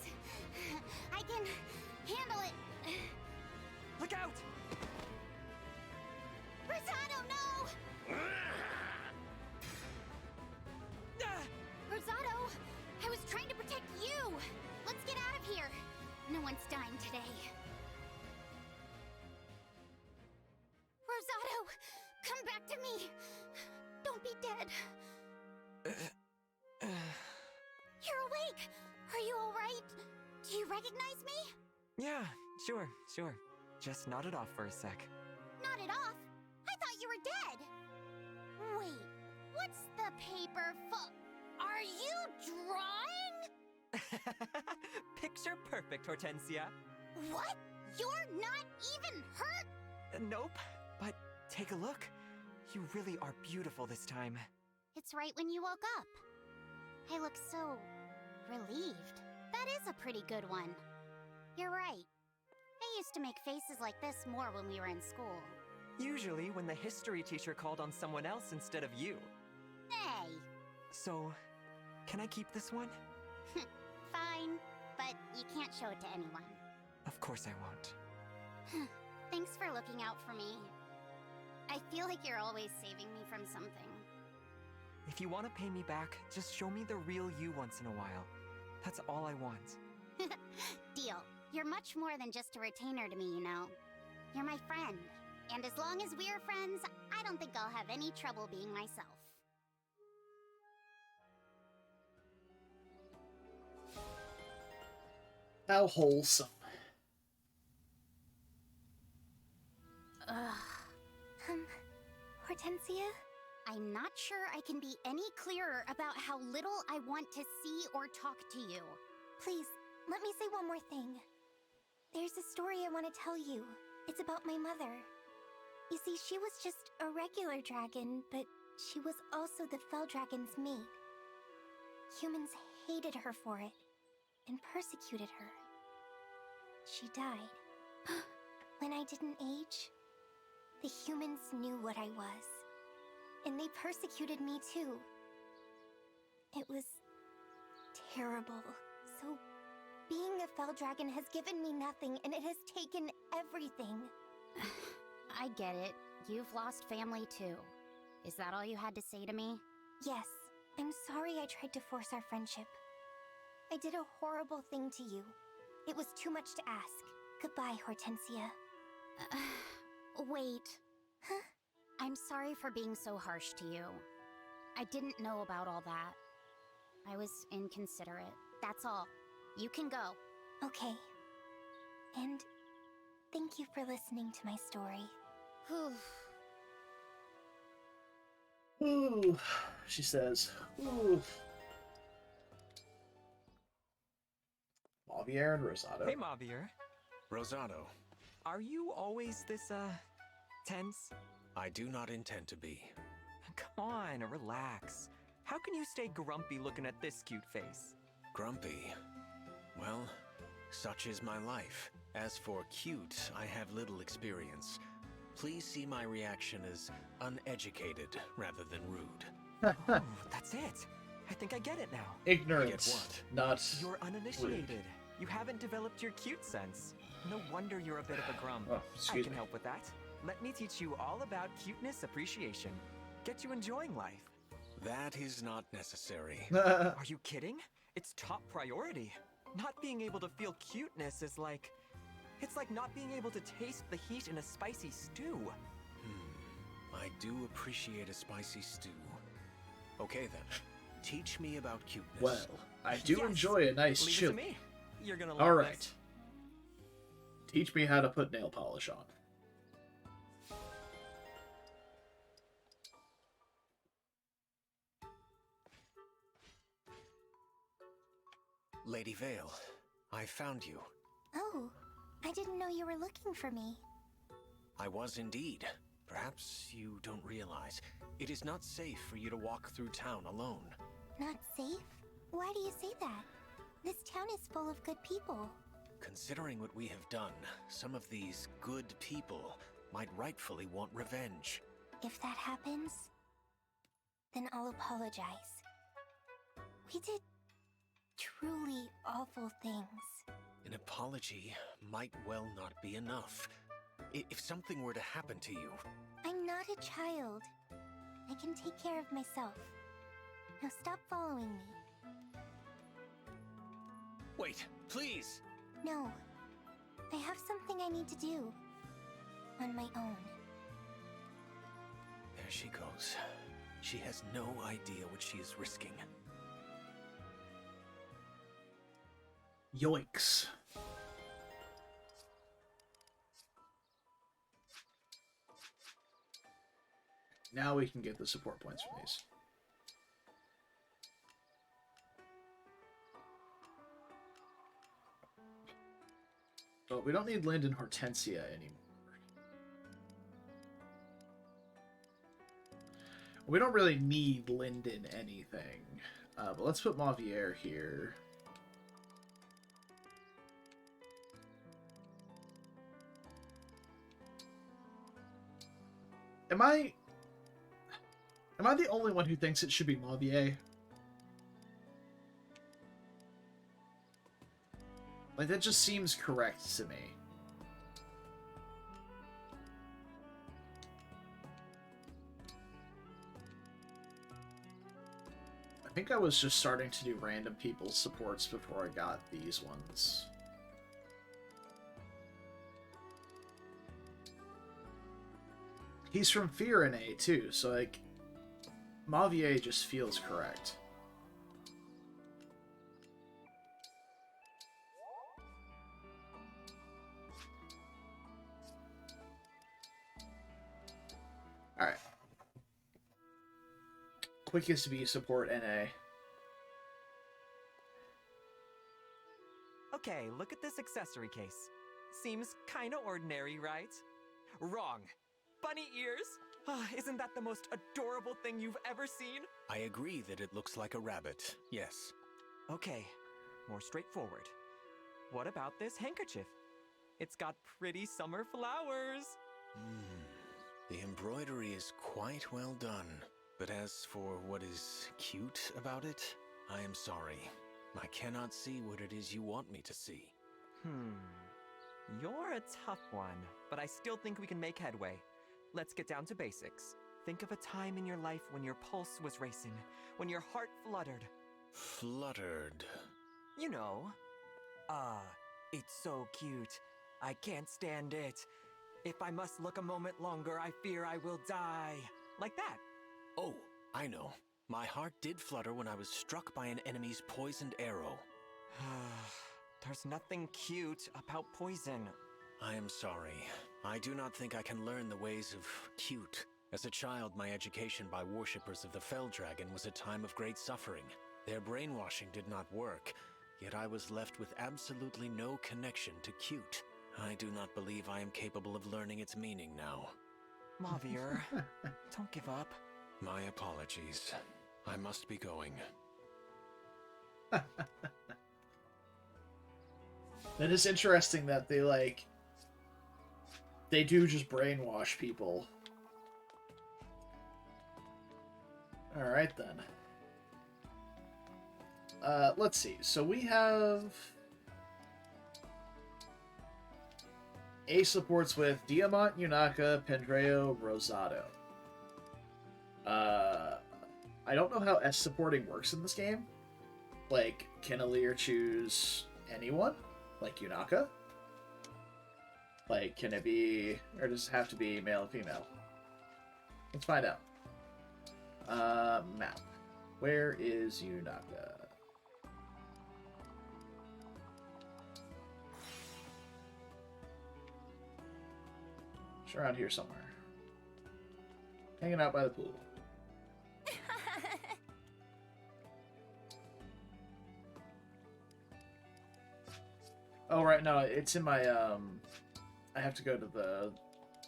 I can handle it. Look out! Rosado, no! Rosado, I was trying to protect you. Let's get out of here. No one's dying today. Rosado, come back to me. Don't be dead. You're awake. Are you all right? Do you recognize me? Yeah, sure. Just nod it off for a sec. Not it off. I thought you were dead. Wait, what's the paper for? Are you drawing? Picture perfect, Hortensia. What? You're not even hurt? Nope, but take a look. You really are beautiful this time. It's right when you woke up. I look so relieved. That is a pretty good one. You're right. I used to make faces like this more when we were in school. Usually when the history teacher called on someone else instead of you. Hey. So, can I keep this one? Fine, but you can't show it to anyone. Of course I won't. Thanks for looking out for me. I feel like you're always saving me from something. If you want to pay me back, just show me the real you once in a while. That's all I want. Deal. You're much more than just a retainer to me, you know. You're my friend. And as long as we're friends, I don't think I'll have any trouble being myself. How wholesome. Hortensia? I'm not sure I can be any clearer about how little I want to see or talk to you. Please, let me say one more thing. There's a story I want to tell you. It's about my mother. You see, she was just a regular dragon, but she was also the Fell Dragon's mate. Humans hated her for it, and persecuted her. She died. When I didn't age, the humans knew what I was. And they persecuted me too. It was terrible. So, being a Fell Dragon has given me nothing, and it has taken everything. I get it. You've lost family too. Is that all you had to say to me? Yes. I'm sorry I tried to force our friendship. I did a horrible thing to you. It was too much to ask. Goodbye, Hortensia. Wait. Huh? I'm sorry for being so harsh to you. I didn't know about all that. I was inconsiderate. That's all. You can go. Okay. And thank you for listening to my story. Whew. Ooh, she says. Ooh. Mavier and Rosado. Hey, Mavier. Rosado, Are you always this, tense? I do not intend to be. Come on, relax. How can you stay grumpy looking at this cute face? Grumpy? Well, such is my life. As for cute, I have little experience. Please see my reaction as uneducated rather than rude. Oh, that's it. I think I get it now. Ignorance, not You're uninitiated. rude. You haven't developed your cute sense. No wonder you're a bit of a grump. Oh, I excuse can me. help with that. Let me teach you all about cuteness appreciation. Get you enjoying life. That is not necessary. Are you kidding? It's top priority. Not being able to feel cuteness is like... It's like not being able to taste the heat in a spicy stew. I do appreciate a spicy stew. Okay then, teach me about cuteness. Well, I do Yes! enjoy a nice Leave it chili. to me. You're gonna love All right. this. Teach me how to put nail polish on. Lady Vale, I found you. Oh, I didn't know you were looking for me. I was indeed. Perhaps you don't realize, it is not safe for you to walk through town alone. Not safe? Why do you say that? This town is full of good people. Considering what we have done, some of these good people might rightfully want revenge. If that happens, then I'll apologize. We did truly awful things. An apology might well not be enough. If something were to happen to you, I'm not a child. I can take care of myself. Now stop following me. wait, please! No. I have something I need to do. On my own. There she goes. She has no idea what she is risking. Yoinks. Now we can get the support points from these. But we don't need Lind and Hortensia anymore. We don't really need Lind in anything. But let's put Mavier here. Am I the only one who thinks it should be Mavier? Like, that just seems correct to me. I think I was just starting to do random people's supports before I got these ones. He's from Fear and A too, so like, Mavier just feels correct. Alright. Quickest to be support NA. Okay, look at this accessory case. Seems kinda ordinary, right? Wrong. Bunny ears? Isn't that the most adorable thing you've ever seen? I agree that it looks like a rabbit, yes. Okay, more straightforward. What about this handkerchief? It's got pretty summer flowers. The embroidery is quite well done. But as for what is cute about it, I am sorry. I cannot see what it is you want me to see. You're a tough one, but I still think we can make headway. Let's get down to basics. Think of a time in your life when your pulse was racing, when your heart fluttered. Fluttered. You know. It's so cute. I can't stand it. If I must look a moment longer, I fear I will die. Like that. Oh, I know. My heart did flutter when I was struck by an enemy's poisoned arrow. There's nothing cute about poison. I am sorry. I do not think I can learn the ways of cute. As a child, my education by worshippers of the Fell Dragon was a time of great suffering. Their brainwashing did not work, yet I was left with absolutely no connection to cute. I do not believe I am capable of learning its meaning now. Mavier, don't give up. My apologies. I must be going. That is interesting that they do just brainwash people. Alright then. Let's see. So we have A supports with Diamant, Yunaka, Pendreo, Rosado. I don't know how S supporting works in this game. Like, can Alir choose anyone? Like Yunaka? Like, can it be... Or does it have to be male or female? Let's find out. Map. Where is Yunaka? She's around here somewhere. Hanging out by the pool. Oh, right, no, it's in my, I have to go to the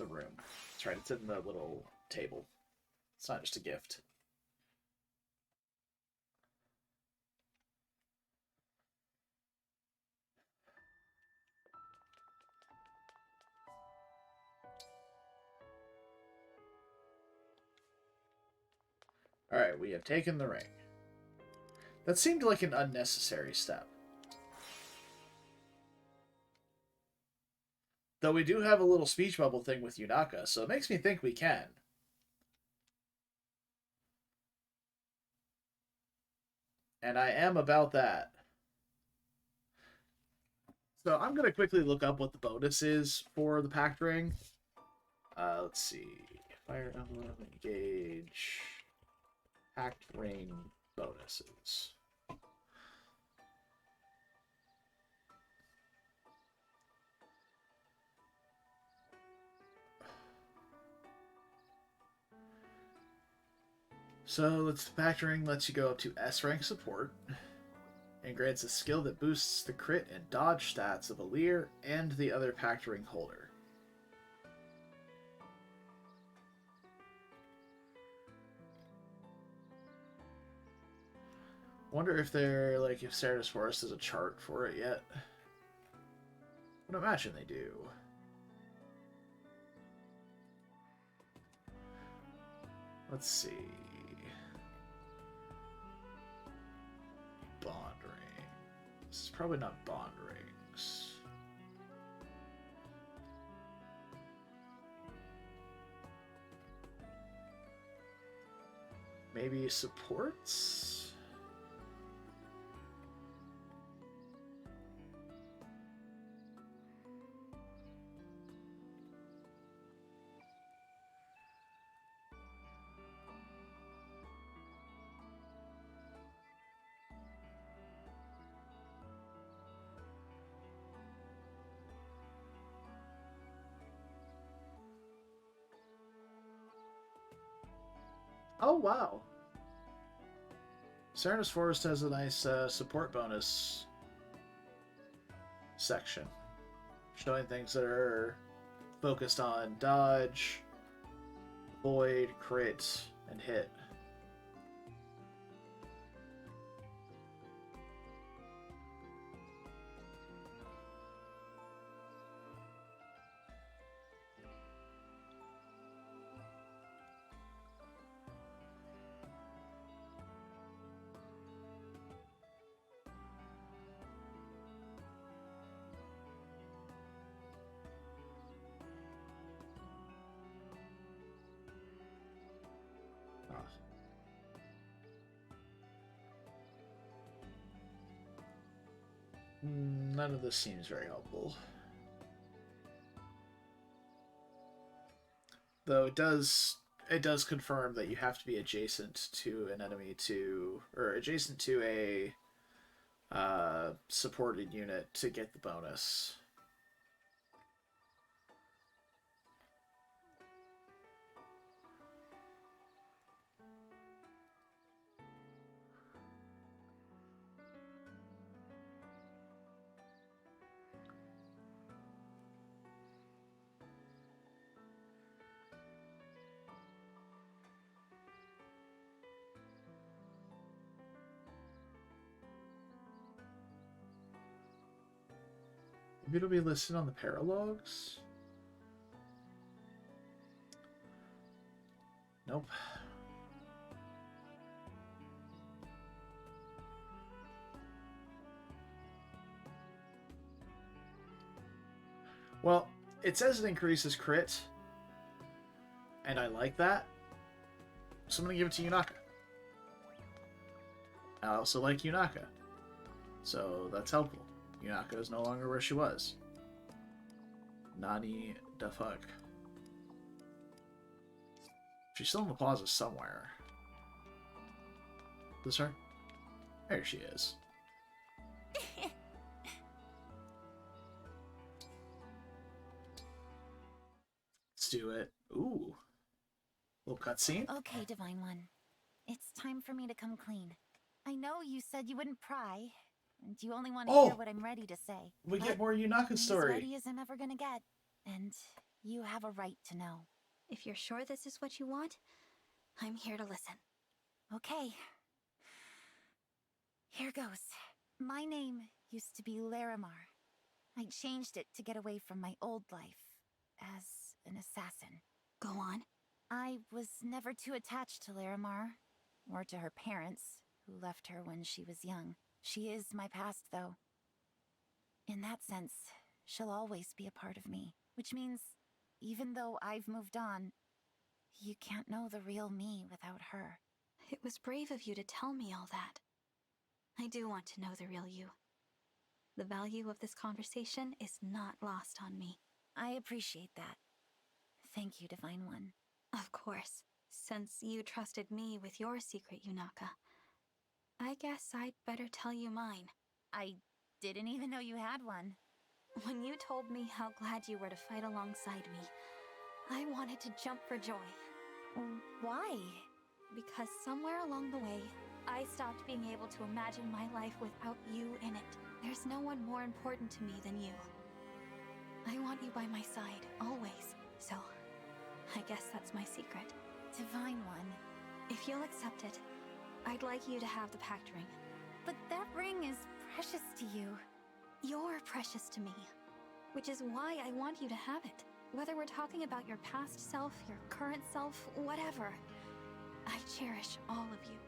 room. That's right, it's in the little table. It's not just a gift. Alright, we have taken the ring. That seemed like an unnecessary step. Though we do have a little speech bubble thing with Yunaka, so it makes me think we can. And I am about that. So I'm going to quickly look up what the bonus is for the packed ring. Let's see. Fire Emblem, engage. Packed ring bonuses. So, the packed ring lets you go up to S rank support, and grants a skill that boosts the crit and dodge stats of Alir and the other packed ring holder. Wonder if they're, like, if Certus Forest has a chart for it yet. I would imagine they do. Let's see. Bond rings. Probably not bond rings. Maybe supports? Oh, wow. Certus Forest has a nice support bonus section. showing things that are focused on dodge, void, crit, and hit. None of this seems very helpful. Though it does confirm that you have to be adjacent to an enemy or adjacent to a supported unit to get the bonus. Maybe it'll be listed on the Paralogues? Nope. Well, it says it increases crit, and I like that, so I'm going to give it to Yunaka. I also like Yunaka, so that's helpful. Yunaka is no longer where she was. Nani da fuck. She's still in the plaza somewhere. This her? There she is. Let's do it. Ooh. Little cutscene. Okay, Divine One. It's time for me to come clean. I know you said you wouldn't pry, and you only want to hear what I'm ready to say. We get more Yunaka story. As ready as I'm ever gonna get, and you have a right to know. If you're sure this is what you want, I'm here to listen. Okay. Here goes. My name used to be Larimar. I changed it to get away from my old life as an assassin. Go on. I was never too attached to Larimar, or to her parents, who left her when she was young. She is my past, though. In that sense, she'll always be a part of me, which means, even though I've moved on, you can't know the real me without her. It was brave of you to tell me all that. I do want to know the real you. The value of this conversation is not lost on me. I appreciate that. Thank you, Divine One. Of course. Since you trusted me with your secret, Yunaka, I guess I'd better tell you mine. I didn't even know you had one. When you told me how glad you were to fight alongside me, I wanted to jump for joy. Why? Because somewhere along the way, I stopped being able to imagine my life without you in it. There's no one more important to me than you. I want you by my side, always. So, I guess that's my secret. Divine One. If you'll accept it, I'd like you to have the pact ring. But that ring is precious to you. You're precious to me, which is why I want you to have it. Whether we're talking about your past self, your current self, whatever, I cherish all of you.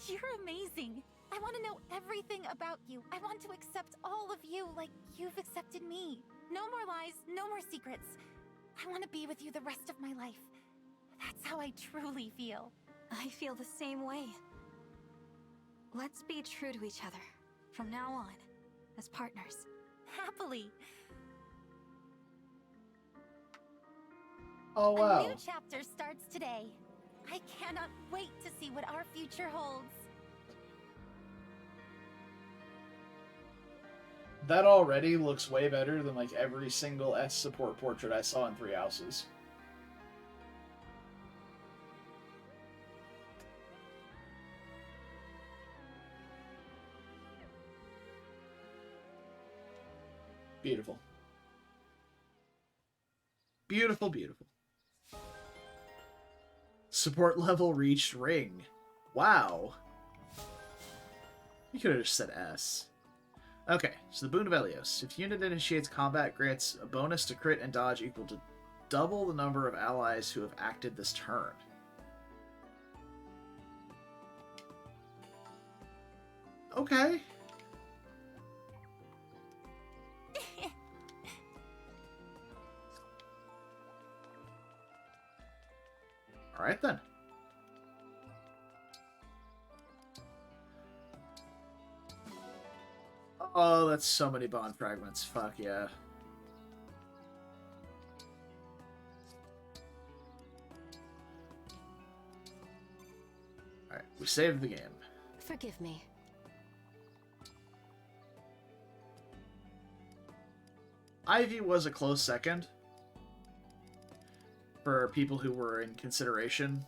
You're amazing. I want to know everything about you. I want to accept all of you like you've accepted me. No more lies, no more secrets. I want to be with you the rest of my life. That's how I truly feel. I feel the same way. Let's be true to each other, from now on, as partners. Happily. Oh, wow. A new chapter starts today. I cannot wait to see what our future holds. That already looks way better than like every single S support portrait I saw in Three Houses. Beautiful. Beautiful, beautiful. Support level reached ring. Wow. You could have just said S. Okay, so the Boon of Elios. If unit initiates combat, grants a bonus to crit and dodge equal to double the number of allies who have acted this turn. Okay. Alright then. Oh, that's so many bond fragments. Fuck yeah. Alright, we saved the game. Forgive me. Ivy was a close second for people who were in consideration.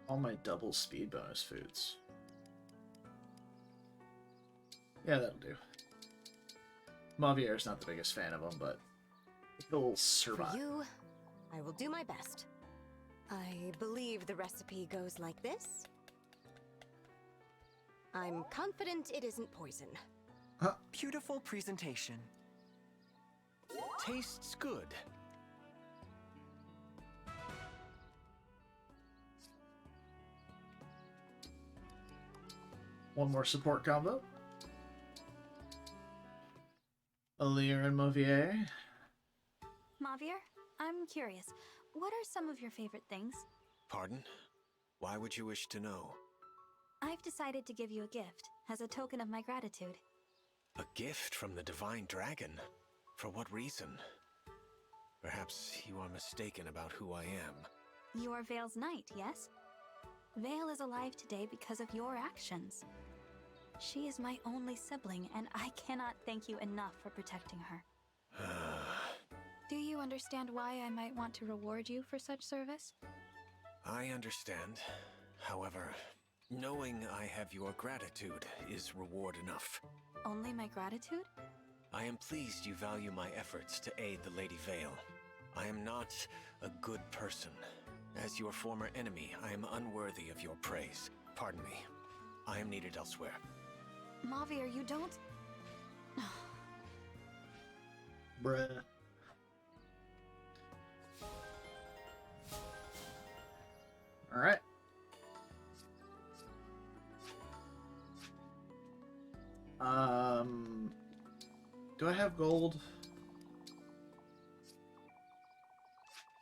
All my double speed bonus foods. Yeah, that'll do. Mavier's not the biggest fan of them, but he'll survive. For you, I will do my best. I believe the recipe goes like this. I'm confident it isn't poison. Huh? Beautiful presentation. Tastes good. One more support combo. Alir and Mavier. Mavier, I'm curious. What are some of your favorite things? Pardon? Why would you wish to know? I've decided to give you a gift as a token of my gratitude. A gift from the Divine Dragon? For what reason? Perhaps you are mistaken about who I am. You are Vale's knight, yes? Vale is alive today because of your actions. She is my only sibling, and I cannot thank you enough for protecting her. Do you understand why I might want to reward you for such service? I understand. However, knowing I have your gratitude is reward enough. Only my gratitude? I am pleased you value my efforts to aid the Lady Vale. I am not a good person. As your former enemy, I am unworthy of your praise. Pardon me. I am needed elsewhere. Mavier, you don't... Bruh. Alright. Do I have gold?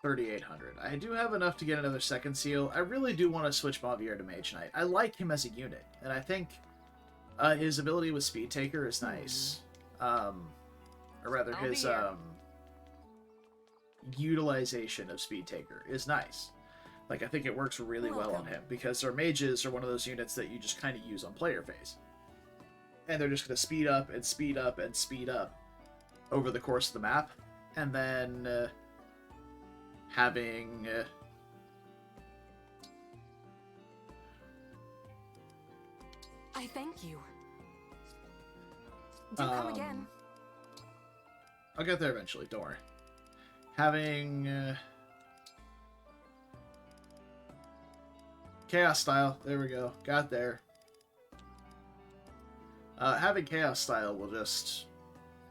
3,800. I do have enough to get another second seal. I really do want to switch Mavier to Mage Knight. I like him as a unit, and I think his ability with Speed Taker is nice. Or rather, his utilization of Speed Taker is nice. Like, I think it works really well on him, because our mages are one of those units that you just kind of use on player phase. And they're just going to speed up and speed up and speed up over the course of the map. And then having... I thank you. Do come again. I'll get there eventually, don't worry. Having... Chaos Style, there we go, got there. Having Chaos Style will just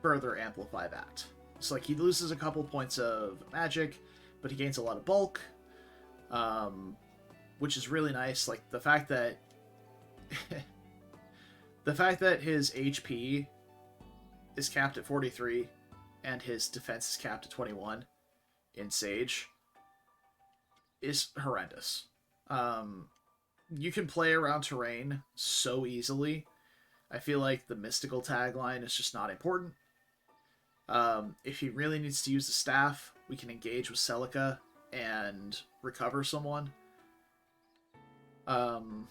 further amplify that. It's like he loses a couple points of magic, but he gains a lot of bulk, which is really nice. Like, the fact that... the fact that his HP is capped at 43, and his defense is capped at 21 in Sage is horrendous. You can play around terrain so easily. I feel like the mystical tagline is just not important. If he really needs to use the staff, we can engage with Celica and recover someone. And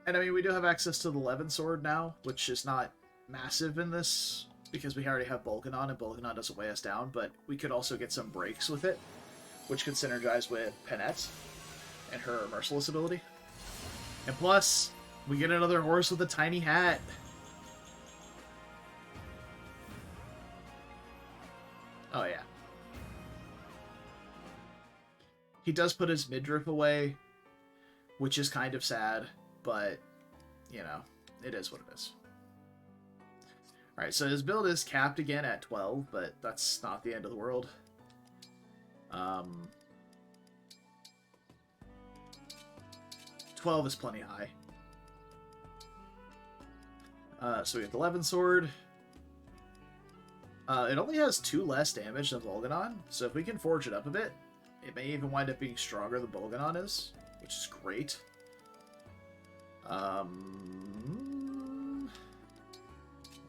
I mean, we do have access to the Levin Sword now, which is not massive in this, because we already have Bolganon, and Bolganon doesn't weigh us down, but we could also get some breaks with it, which could synergize with Penette and her Merciless ability. And plus, we get another horse with a tiny hat. Oh yeah. He does put his midriff away, which is kind of sad, but, you know, it is what it is. Alright, so his build is capped again at 12, but that's not the end of the world. 12 is plenty high. So we have the Levin Sword. It only has 2 less damage than Bolganon, so if we can forge it up a bit, it may even wind up being stronger than Bolganon is, which is great. I'll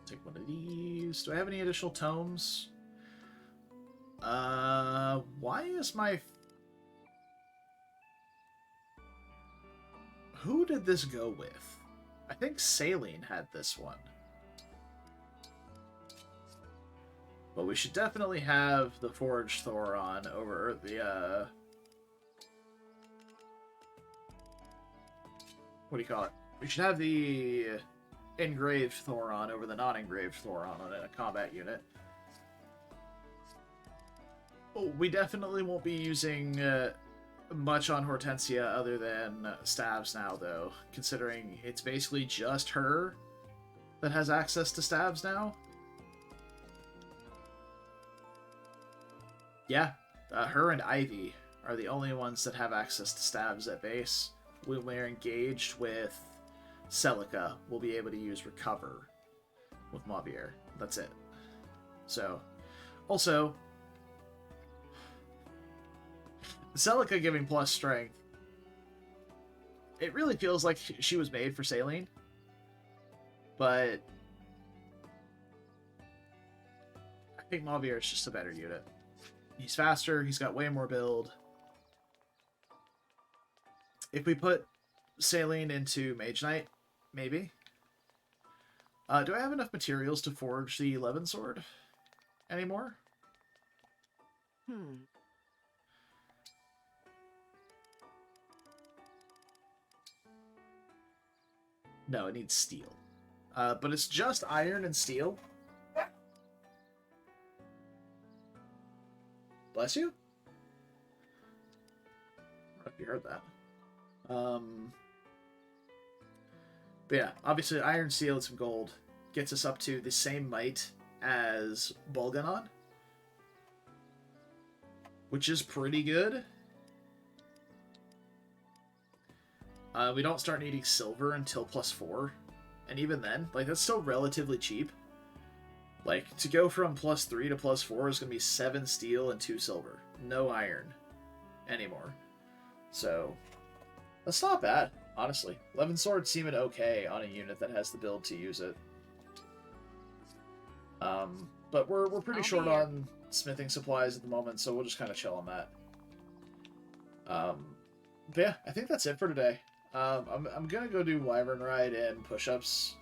take one of these. Do I have any additional tomes? Why is my... Who did this go with? I think Saline had this one. But we should definitely have the Forged Thoron over the, what do you call it? We should have the Engraved Thoron over the non-engraved Thoron on a combat unit. Oh, we definitely won't be using much on Hortensia other than stabs now, though, considering it's basically just her that has access to stabs now. Yeah, her and Ivy are the only ones that have access to stabs at base. When we're engaged with Celica, we'll be able to use Recover with Mavier. That's it. So, also, Celica giving plus strength, it really feels like she was made for Saline, but I think Mavier is just a better unit. He's faster, he's got way more build. If we put Saline into Mage Knight, maybe. Do I have enough materials to forge the Levin Sword anymore? No, it needs steel. But it's just iron and steel. Bless you? I don't know if you heard that. But yeah, obviously iron, steel, and some gold gets us up to the same might as Bolganon, which is pretty good. We don't start needing silver until +4, and even then, like, that's still relatively cheap. Like, to go from +3 to +4 is going to be 7 steel and 2 silver. No iron anymore. So, that's not bad, honestly. Levin Sword seeming okay on a unit that has the build to use it. But we're pretty short on smithing supplies at the moment, so we'll just kind of chill on that. But yeah, I think that's it for today. I'm gonna go do Wyvern Ride and push-ups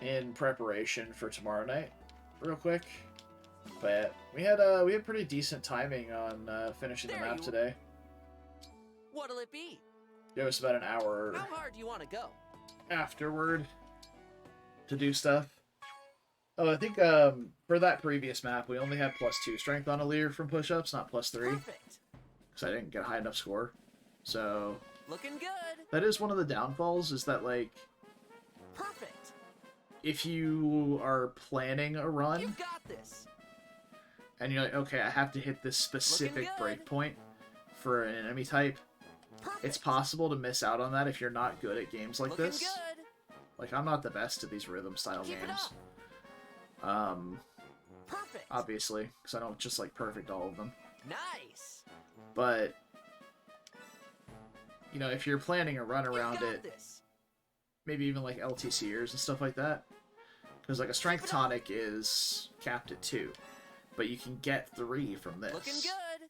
in preparation for tomorrow night, real quick. But we had pretty decent timing on finishing the map today. What'll it be? It was about an hour. How hard do you want to go? Afterward to do stuff. Oh, I think for that previous map we only had +2 strength on Alir from push-ups, not +3. Perfect. Because I didn't get a high enough score. So Looking good. that is one of the downfalls, is that, like, Perfect. if you are planning a run, You got this. and you're like, okay, I have to hit this specific breakpoint for an enemy type, Perfect. it's possible to miss out on that if you're not good at games like Looking this. good. Like, I'm not the best at these rhythm style Keep it games. up. Perfect. Obviously, because I don't just, like, perfect all of them. Nice. But, you know, if you're planning a run around You got it, this. maybe even like LTCers and stuff like that, because like a strength tonic is capped at 2, but you can get 3 from this. Looking good.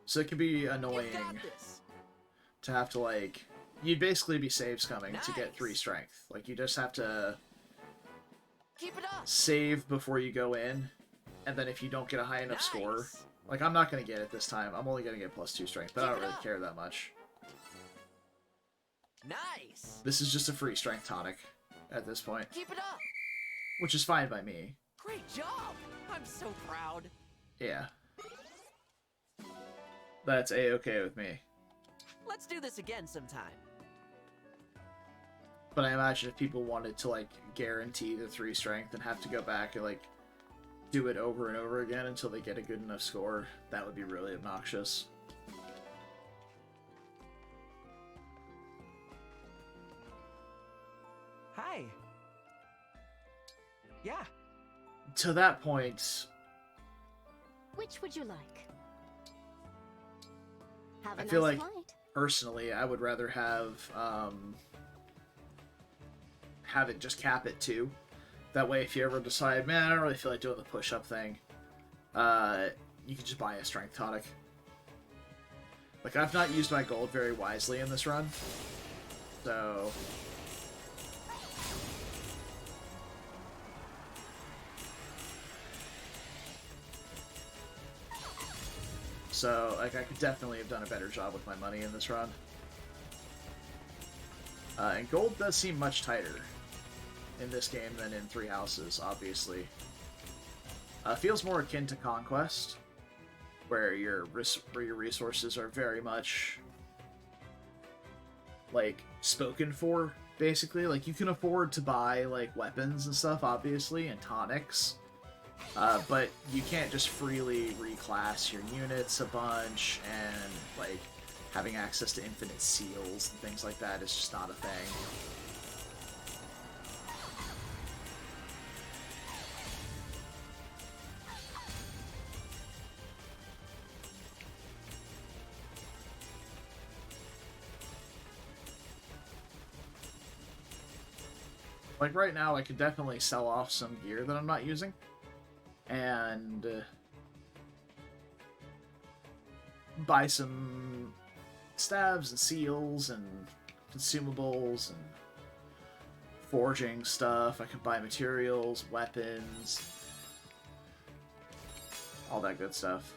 So it can be You annoying got this. to have to, like... You'd basically be save scumming to get 3 strength. Like, you just have to Keep it up. save before you go in, and then if you don't get a high enough score... Like, I'm not going to get it this time. I'm only going to get +2 strength, but I don't really care that much. Nice. This is just a free strength tonic at this point. Keep it up. Which is fine by me. Great job. I'm so proud. Yeah. That's A-okay with me. Let's do this again sometime. But I imagine if people wanted to, like, guarantee the 3 strength and have to go back and, like, do it over and over again until they get a good enough score, that would be really obnoxious. Hi. Yeah. To that point... Which would you like? Have a I feel nice like, flight. personally, I would rather have it just cap it 2. That way, if you ever decide, man, I don't really feel like doing the push-up thing, you can just buy a strength tonic. Like, I've not used my gold very wisely in this run, so... So, like, I could definitely have done a better job with my money in this run. And gold does seem much tighter in this game than in Three Houses, obviously. Feels more akin to Conquest, where your resources are very much, like, spoken for, basically. Like, you can afford to buy, like, weapons and stuff, obviously, and tonics. But you can't just freely reclass your units a bunch, and, like, having access to infinite seals and things like that is just not a thing. Like, right now, I could definitely sell off some gear that I'm not using. And buy some stabs and seals and consumables and forging stuff. I could buy materials, weapons, all that good stuff.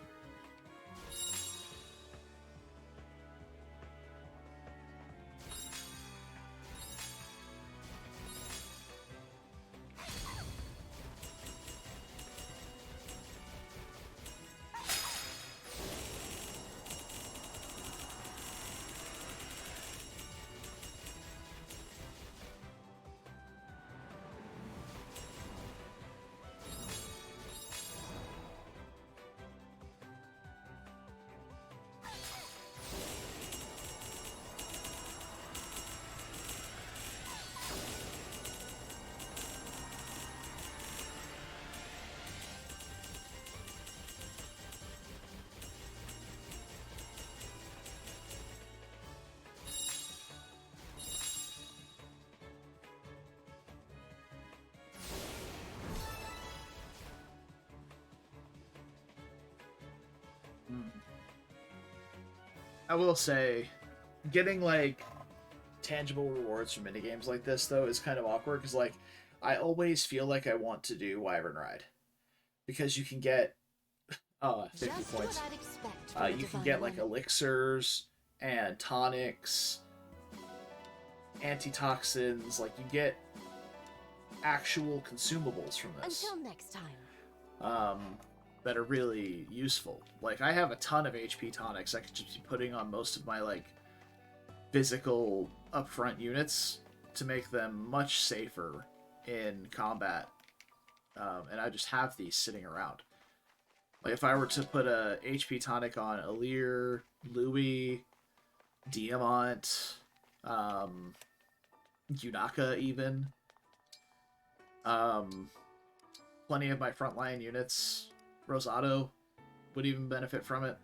I will say, getting, like, tangible rewards from minigames like this, though, is kind of awkward, because, like, I always feel like I want to do Wyvern Ride. Because you can get, 50 Just points. what I'd expect from a You can divine get, like, woman. elixirs, and tonics, antitoxins, like, you get actual consumables from this. Until next time. That are really useful. Like, I have a ton of HP tonics I could just be putting on most of my, like, physical upfront units to make them much safer in combat. And I just have these sitting around. Like, if I were to put a HP tonic on Alir, Louis, Diamant, Yunaka even, plenty of my frontline units, Rosado would even benefit from it.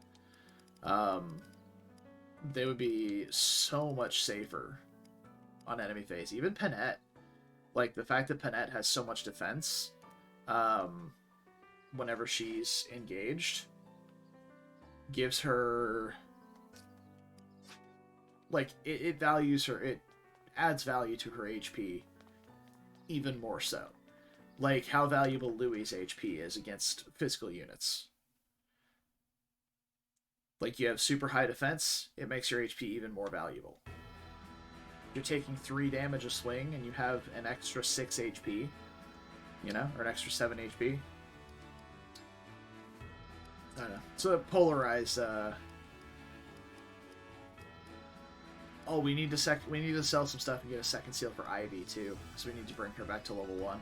They would be so much safer on enemy phase. Even Panette. Like, the fact that Panette has so much defense whenever she's engaged gives her like, it values her, it adds value to her HP even more so. Like how valuable Louis's HP is against physical units. Like, you have super high defense, it makes your HP even more valuable. You're taking 3 damage a swing, and you have an extra 6 HP, you know, or an extra 7 HP. I don't know. So polarized. Oh, we need to sell some stuff and get a second seal for Ivy too, because we need to bring her back to level 1.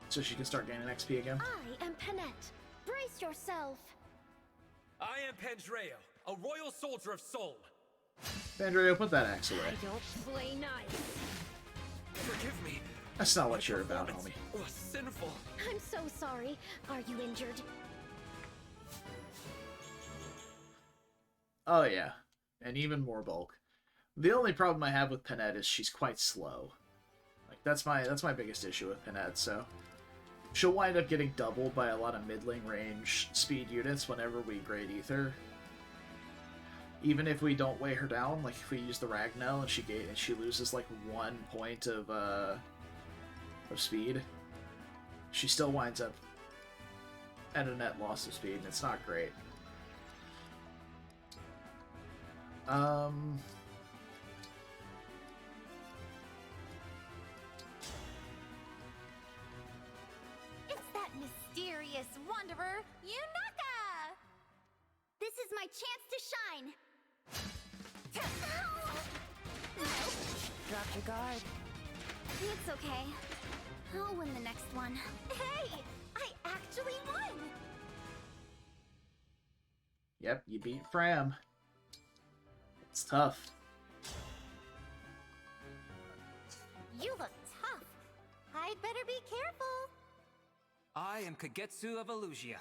So she can start gaining XP again. I am Panette. Brace yourself. I am Pandreo, a royal soldier of Soul. Pandreo, put that axe away. I don't play nice. Forgive me. That's not what you're about, homie. Was sinful. I'm so sorry. Are you injured? Oh yeah, and even more bulk. The only problem I have with Panette is she's quite slow. Like, that's my biggest issue with Panette. So she'll wind up getting doubled by a lot of middling range speed units whenever we Great Ether. Even if we don't weigh her down, like if we use the Ragnell and she loses like 1 point of speed, she still winds up at a net loss of speed, and it's not great. It's that mysterious wanderer, Yunaka! This is my chance to shine! Drop your guard. It's okay. I'll win the next one. Hey! I actually won! Yep, you beat Fram. It's tough. You look tough. I'd better be careful. I am Kagetsu of Elusia.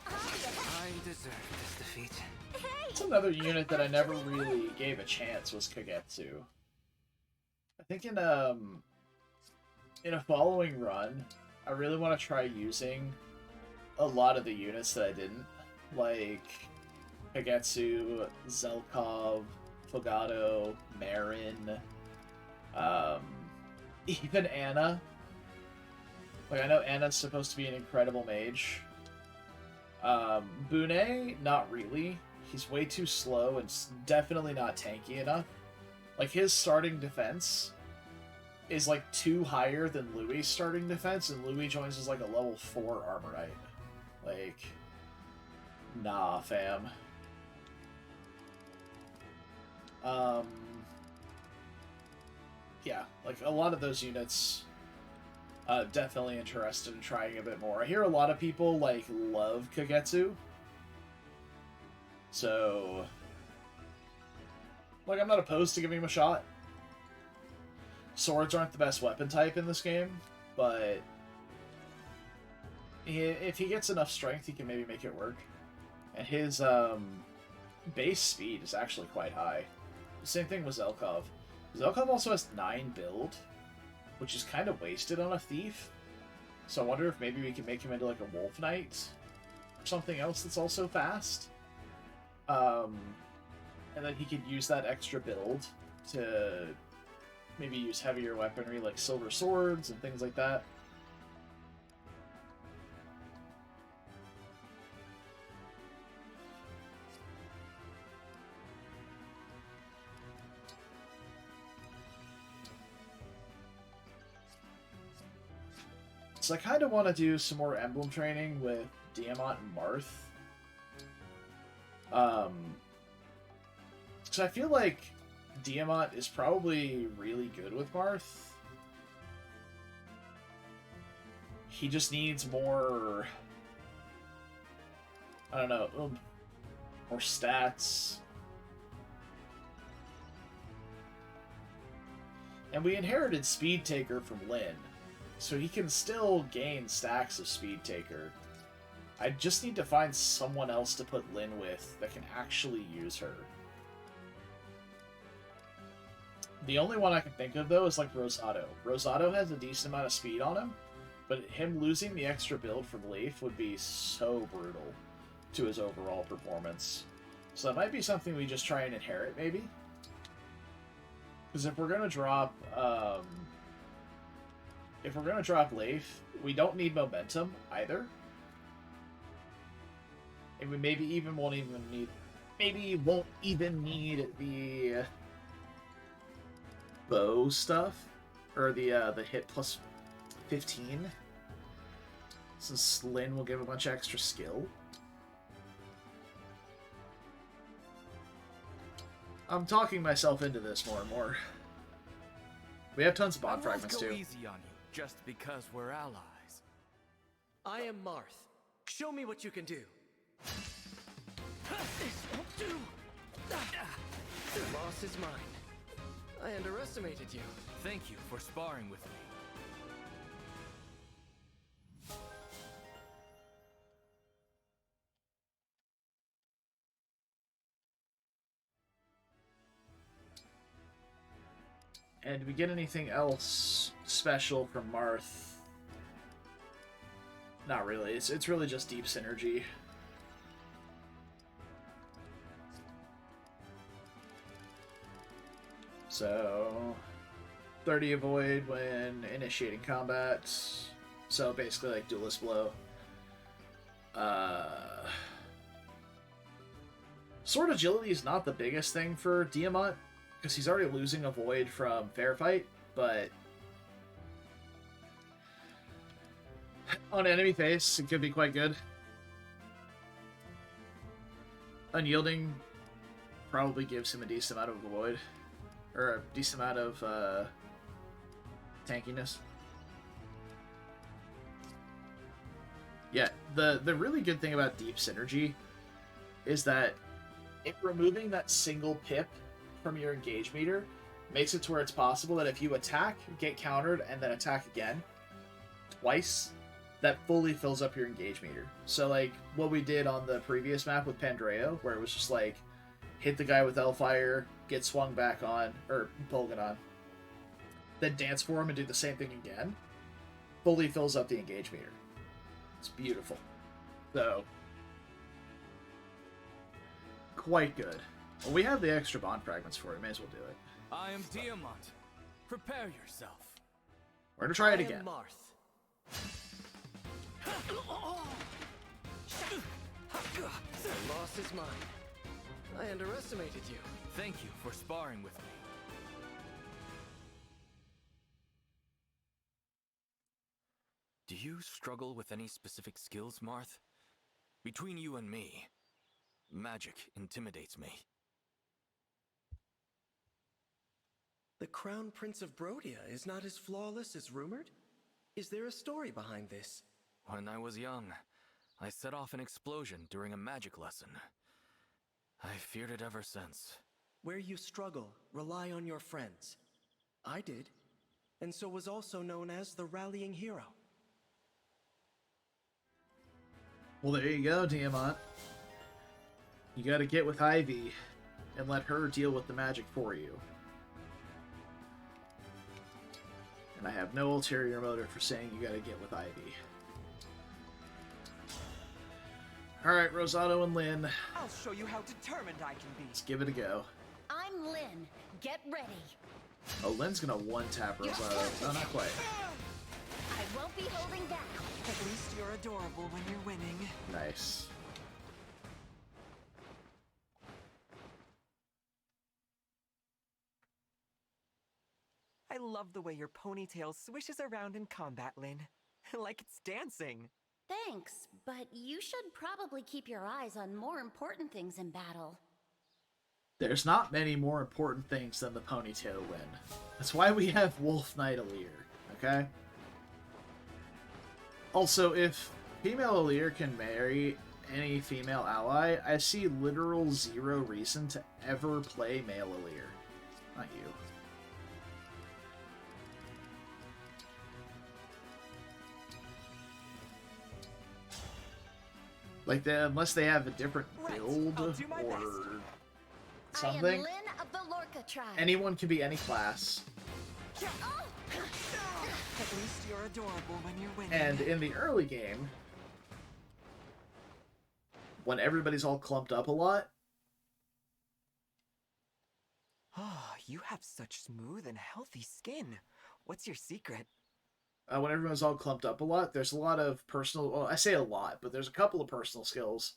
I deserve this defeat. It's another unit that I never really gave a chance, was Kagetsu. I think in a following run, I really want to try using a lot of the units that I didn't. Like Kagetsu, Zelkov, Fogado, Marin, even Anna. Like, I know Anna's supposed to be an incredible mage. Bune, not really. He's way too slow and definitely not tanky enough. Like, his starting defense is like 2 higher than Louis' starting defense, and Louis joins as like a level 4 armor knight. Like, nah, fam. Yeah, like a lot of those units, definitely interested in trying a bit more. I hear a lot of people like love Kagetsu, so like I'm not opposed to giving him a shot. Swords aren't the best weapon type in this game, but if he gets enough strength, he can maybe make it work. And his base speed is actually quite high. Same thing with Zelkov. Zelkov also has 9 build, which is kind of wasted on a thief. So I wonder if maybe we can make him into like a Wolf Knight or something else that's also fast. And then he could use that extra build to maybe use heavier weaponry like silver swords and things like that. So I kind of want to do some more emblem training with Diamant and Marth. So I feel like Diamant is probably really good with Marth. He just needs more, I don't know, more stats. And we inherited Speed Taker from Lyn, so he can still gain stacks of Speed Taker. I just need to find someone else to put Lyn with that can actually use her. The only one I can think of, though, is like Rosado. Rosado has a decent amount of speed on him, But him losing the extra build from Leaf would be so brutal to his overall performance. So that might be something we just try and inherit, maybe? Because if we're gonna drop Leaf, we don't need momentum either. And we maybe even won't even need the bow stuff, or the hit plus 15, since Lyn will give a bunch of extra skill. I'm talking myself into this more and more. We have tons of bond fragments too. Easy on you, just because we're allies. I am Marth. Show me what you can do. This won't do. The loss is mine. I underestimated you. Thank you for sparring with me. And do we get anything else special from Marth? Not really. It's really just deep synergy. So, 30 avoid when initiating combat. So basically like Duelist Blow. Sword Agility is not the biggest thing for Diamant, because he's already losing a void from Fair Fight, but on enemy face, it could be quite good. Unyielding probably gives him a decent amount of void, or a decent amount of tankiness. Yeah, the really good thing about Deep Synergy is that removing that single pip from your engage meter makes it to where it's possible that if you attack, get countered, and then attack again twice, that fully fills up your engage meter. So like what we did on the previous map with Pandreo, where it was just like hit the guy with Hellfire, get swung back on, or Polgan on, then dance for him and do the same thing again, fully fills up the engage meter. It's beautiful. So, quite good. Well, we have the extra bond fragments for it. May as well do it. I am Diamant. Prepare yourself. We're gonna try it again. The loss is mine. I underestimated you. Thank you for sparring with me. Do you struggle with any specific skills, Marth? Between you and me, magic intimidates me. The Crown Prince of Brodia is not as flawless as rumored? Is there a story behind this? When I was young, I set off an explosion during a magic lesson. I feared it ever since. Where you struggle, rely on your friends. I did, and so was also known as the Rallying Hero. Well, there you go, Diamant. You gotta get with Ivy and let her deal with the magic for you. And I have no ulterior motive for saying you gotta get with Ivy. Alright, Rosado and Lyn. I'll show you how determined I can be. Let's give it a go. I'm Lyn. Get ready. Oh, Lyn's gonna one-tap Rosado. No, not quite. I won't be holding back. At least you're adorable when you're winning. Nice. I love the way your ponytail swishes around in combat, Lyn. Like it's dancing. Thanks, but you should probably keep your eyes on more important things in battle. There's not many more important things than the ponytail win. That's why we have Wolf Knight Alir, okay? Also, if female Alir can marry any female ally, I see literal zero reason to ever play male Alir. Not you. Like, unless they have a different build or something. I am Lyn of the Lorca tribe. Anyone can be any class. Oh, At least you're adorable when you're winning. And in the early game, when everybody's all clumped up a lot... Ah, you have such smooth and healthy skin. What's your secret? When everyone's all clumped up a lot, there's a lot of personal... Well, I say a lot, but there's a couple of personal skills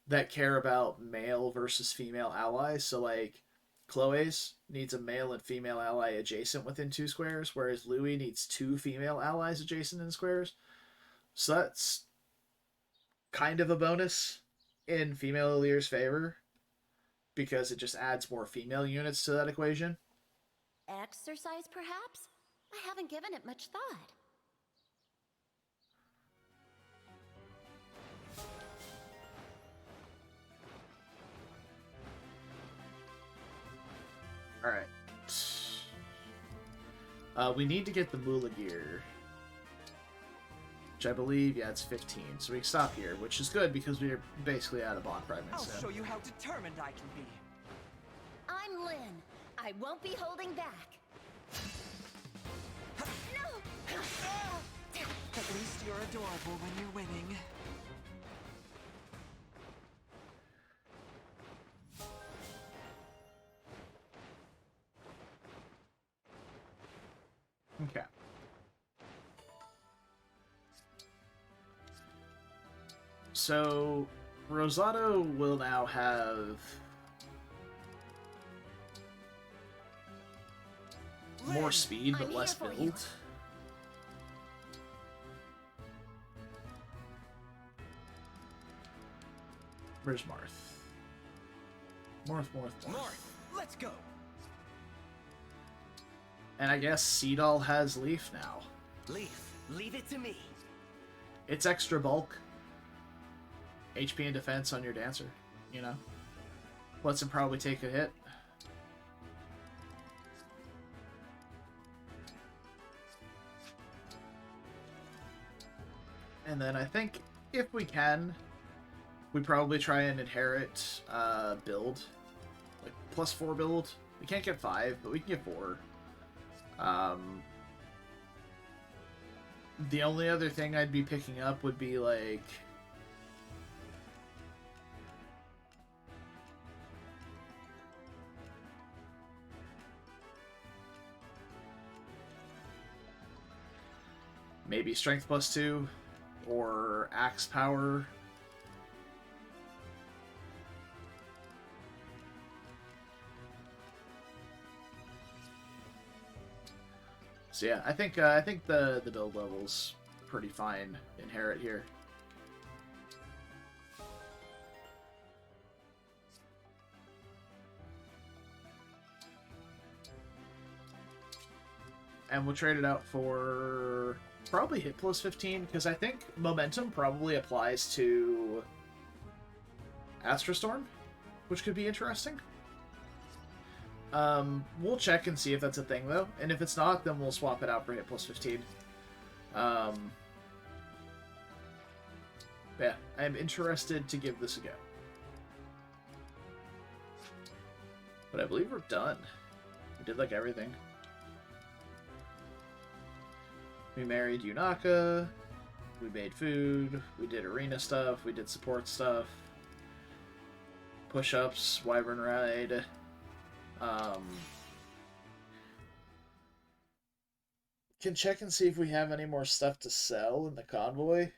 that care about male versus female allies. So, like, Chloe's needs a male and female ally adjacent within 2 squares, whereas Louis needs 2 female allies adjacent in squares. So that's kind of a bonus in female Lear's favor, because it just adds more female units to that equation. Exercise, perhaps? I haven't given it much thought. Alright. We need to get the Mula gear. Which I believe, yeah, it's 15. So we can stop here, which is good because we're basically out of bond fragments. I'll show you how determined I can be. I'm Lynn. I won't be holding back. No! At least you're adorable when you're winning. Okay. So, Rosato will now have more speed, but less build. Where's Marth? Marth. Let's go. And I guess Seedall has Leaf now. Leaf, leave it to me. It's extra bulk. HP and defense on your Dancer, you know? Lets him probably take a hit. And then I think, if we can, we probably try and inherit build. Like, +4 build. We can't get 5, but we can get 4. The only other thing I'd be picking up would be, like... maybe Strength +2, or Axe Power. So yeah, I think the build level's pretty fine. Inherit here. And we'll trade it out for probably hit +15, because I think momentum probably applies to Astrostorm, which could be interesting. We'll check and see if that's a thing, though. And if it's not, then we'll swap it out for hit +15. Yeah, I'm interested to give this a go. But I believe we're done. We did, like, everything. We married Yunaka. We made food. We did arena stuff. We did support stuff. Push-ups. Wyvern ride. Can check and see if we have any more stuff to sell in the convoy.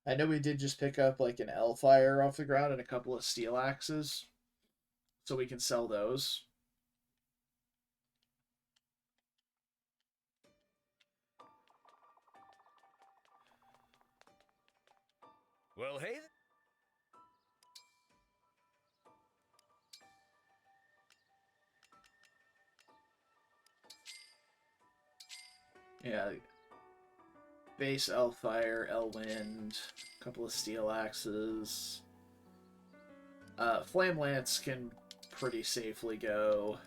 I know we did just pick up like an L-Fire off the ground and a couple of steel axes, so we can sell those. Well, hey. Yeah. Base L-Fire, L-Wind, a couple of steel axes. Flame Lance can pretty safely go.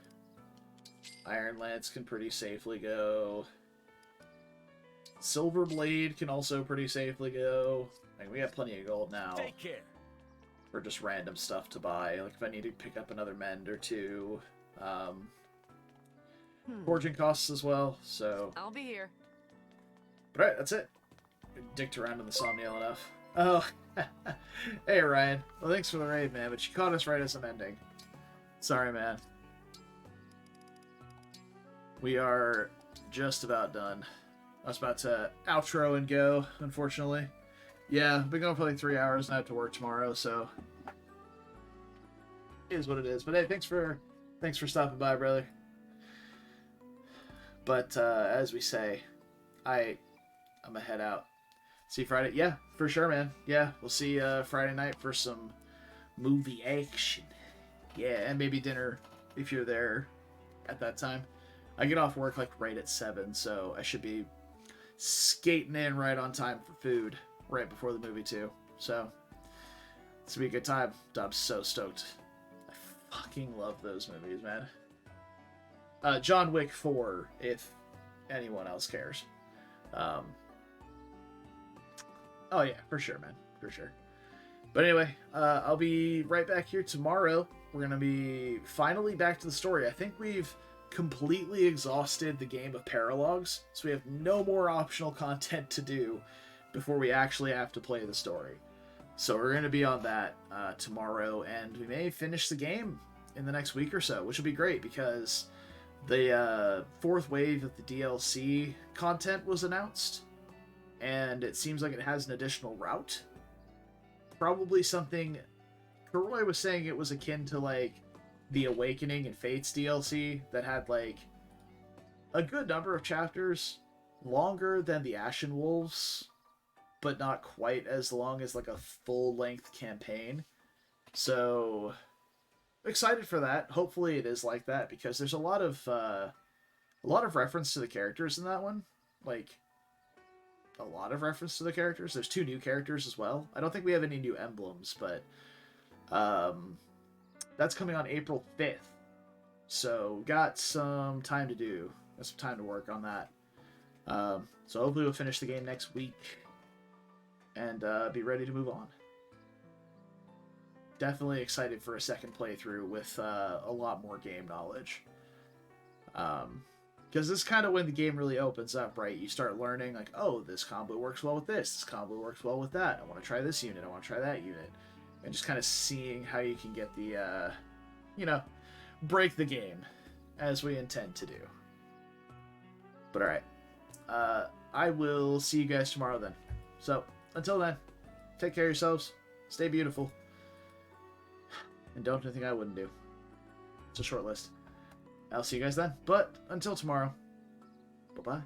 Iron Lance can pretty safely go. Silver Blade can also pretty safely go. Like, we got plenty of gold now. Take care. For just random stuff to buy. Like, if I need to pick up another mend or two. forging costs as well, so... I'll be here. But alright, that's it. Dicked around in the Somniel enough. Oh, hey Ryan. Well, thanks for the raid, man, but you caught us right as I'm ending. Sorry, man. We are just about done. I was about to outro and go, unfortunately. Yeah, I've been going for like 3 hours and I have to work tomorrow, so... It is what it is. But hey, thanks for stopping by, brother. But, as we say, I'm gonna head out. See you Friday? Yeah, for sure, man. Yeah, we'll see you Friday night for some movie action. Yeah, and maybe dinner if you're there at that time. I get off work like right at 7, so I should be skating in right on time for food right before the movie too. So it's gonna be a good time. I'm so stoked. I fucking love those movies, man. John Wick 4, if anyone else cares. Oh yeah, for sure, man. For sure. But anyway, I'll be right back here tomorrow. We're going to be finally back to the story. I think we've completely exhausted the game of Paralogues, so we have no more optional content to do before we actually have to play the story. So we're going to be on that tomorrow, and we may finish the game in the next week or so, which will be great because the fourth wave of the DLC content was announced, and it seems like it has an additional route. Probably something... Karoy was saying it was akin to, like, the Awakening and Fates DLC that had, like, a good number of chapters, longer than the Ashen Wolves, but not quite as long as, like, a full-length campaign. So, excited for that. Hopefully it is like that, because there's a lot of reference to the characters in that one. Like, a lot of reference to the characters. There's 2 new characters as well. I don't think we have any new emblems, but that's coming on April 5th. So got some time to do. Got some time to work on that. So hopefully we'll finish the game next week and be ready to move on. Definitely excited for a second playthrough with a lot more game knowledge. Because this is kind of when the game really opens up, right? You start learning, like, oh, this combo works well with this combo works well with that. I want to try this unit, I want to try that unit. And just kind of seeing how you can get the, break the game, as we intend to do. But alright, I will see you guys tomorrow then. So, until then, take care of yourselves, stay beautiful, and don't do anything I wouldn't do. It's a short list. I'll see you guys then, but until tomorrow, bye-bye.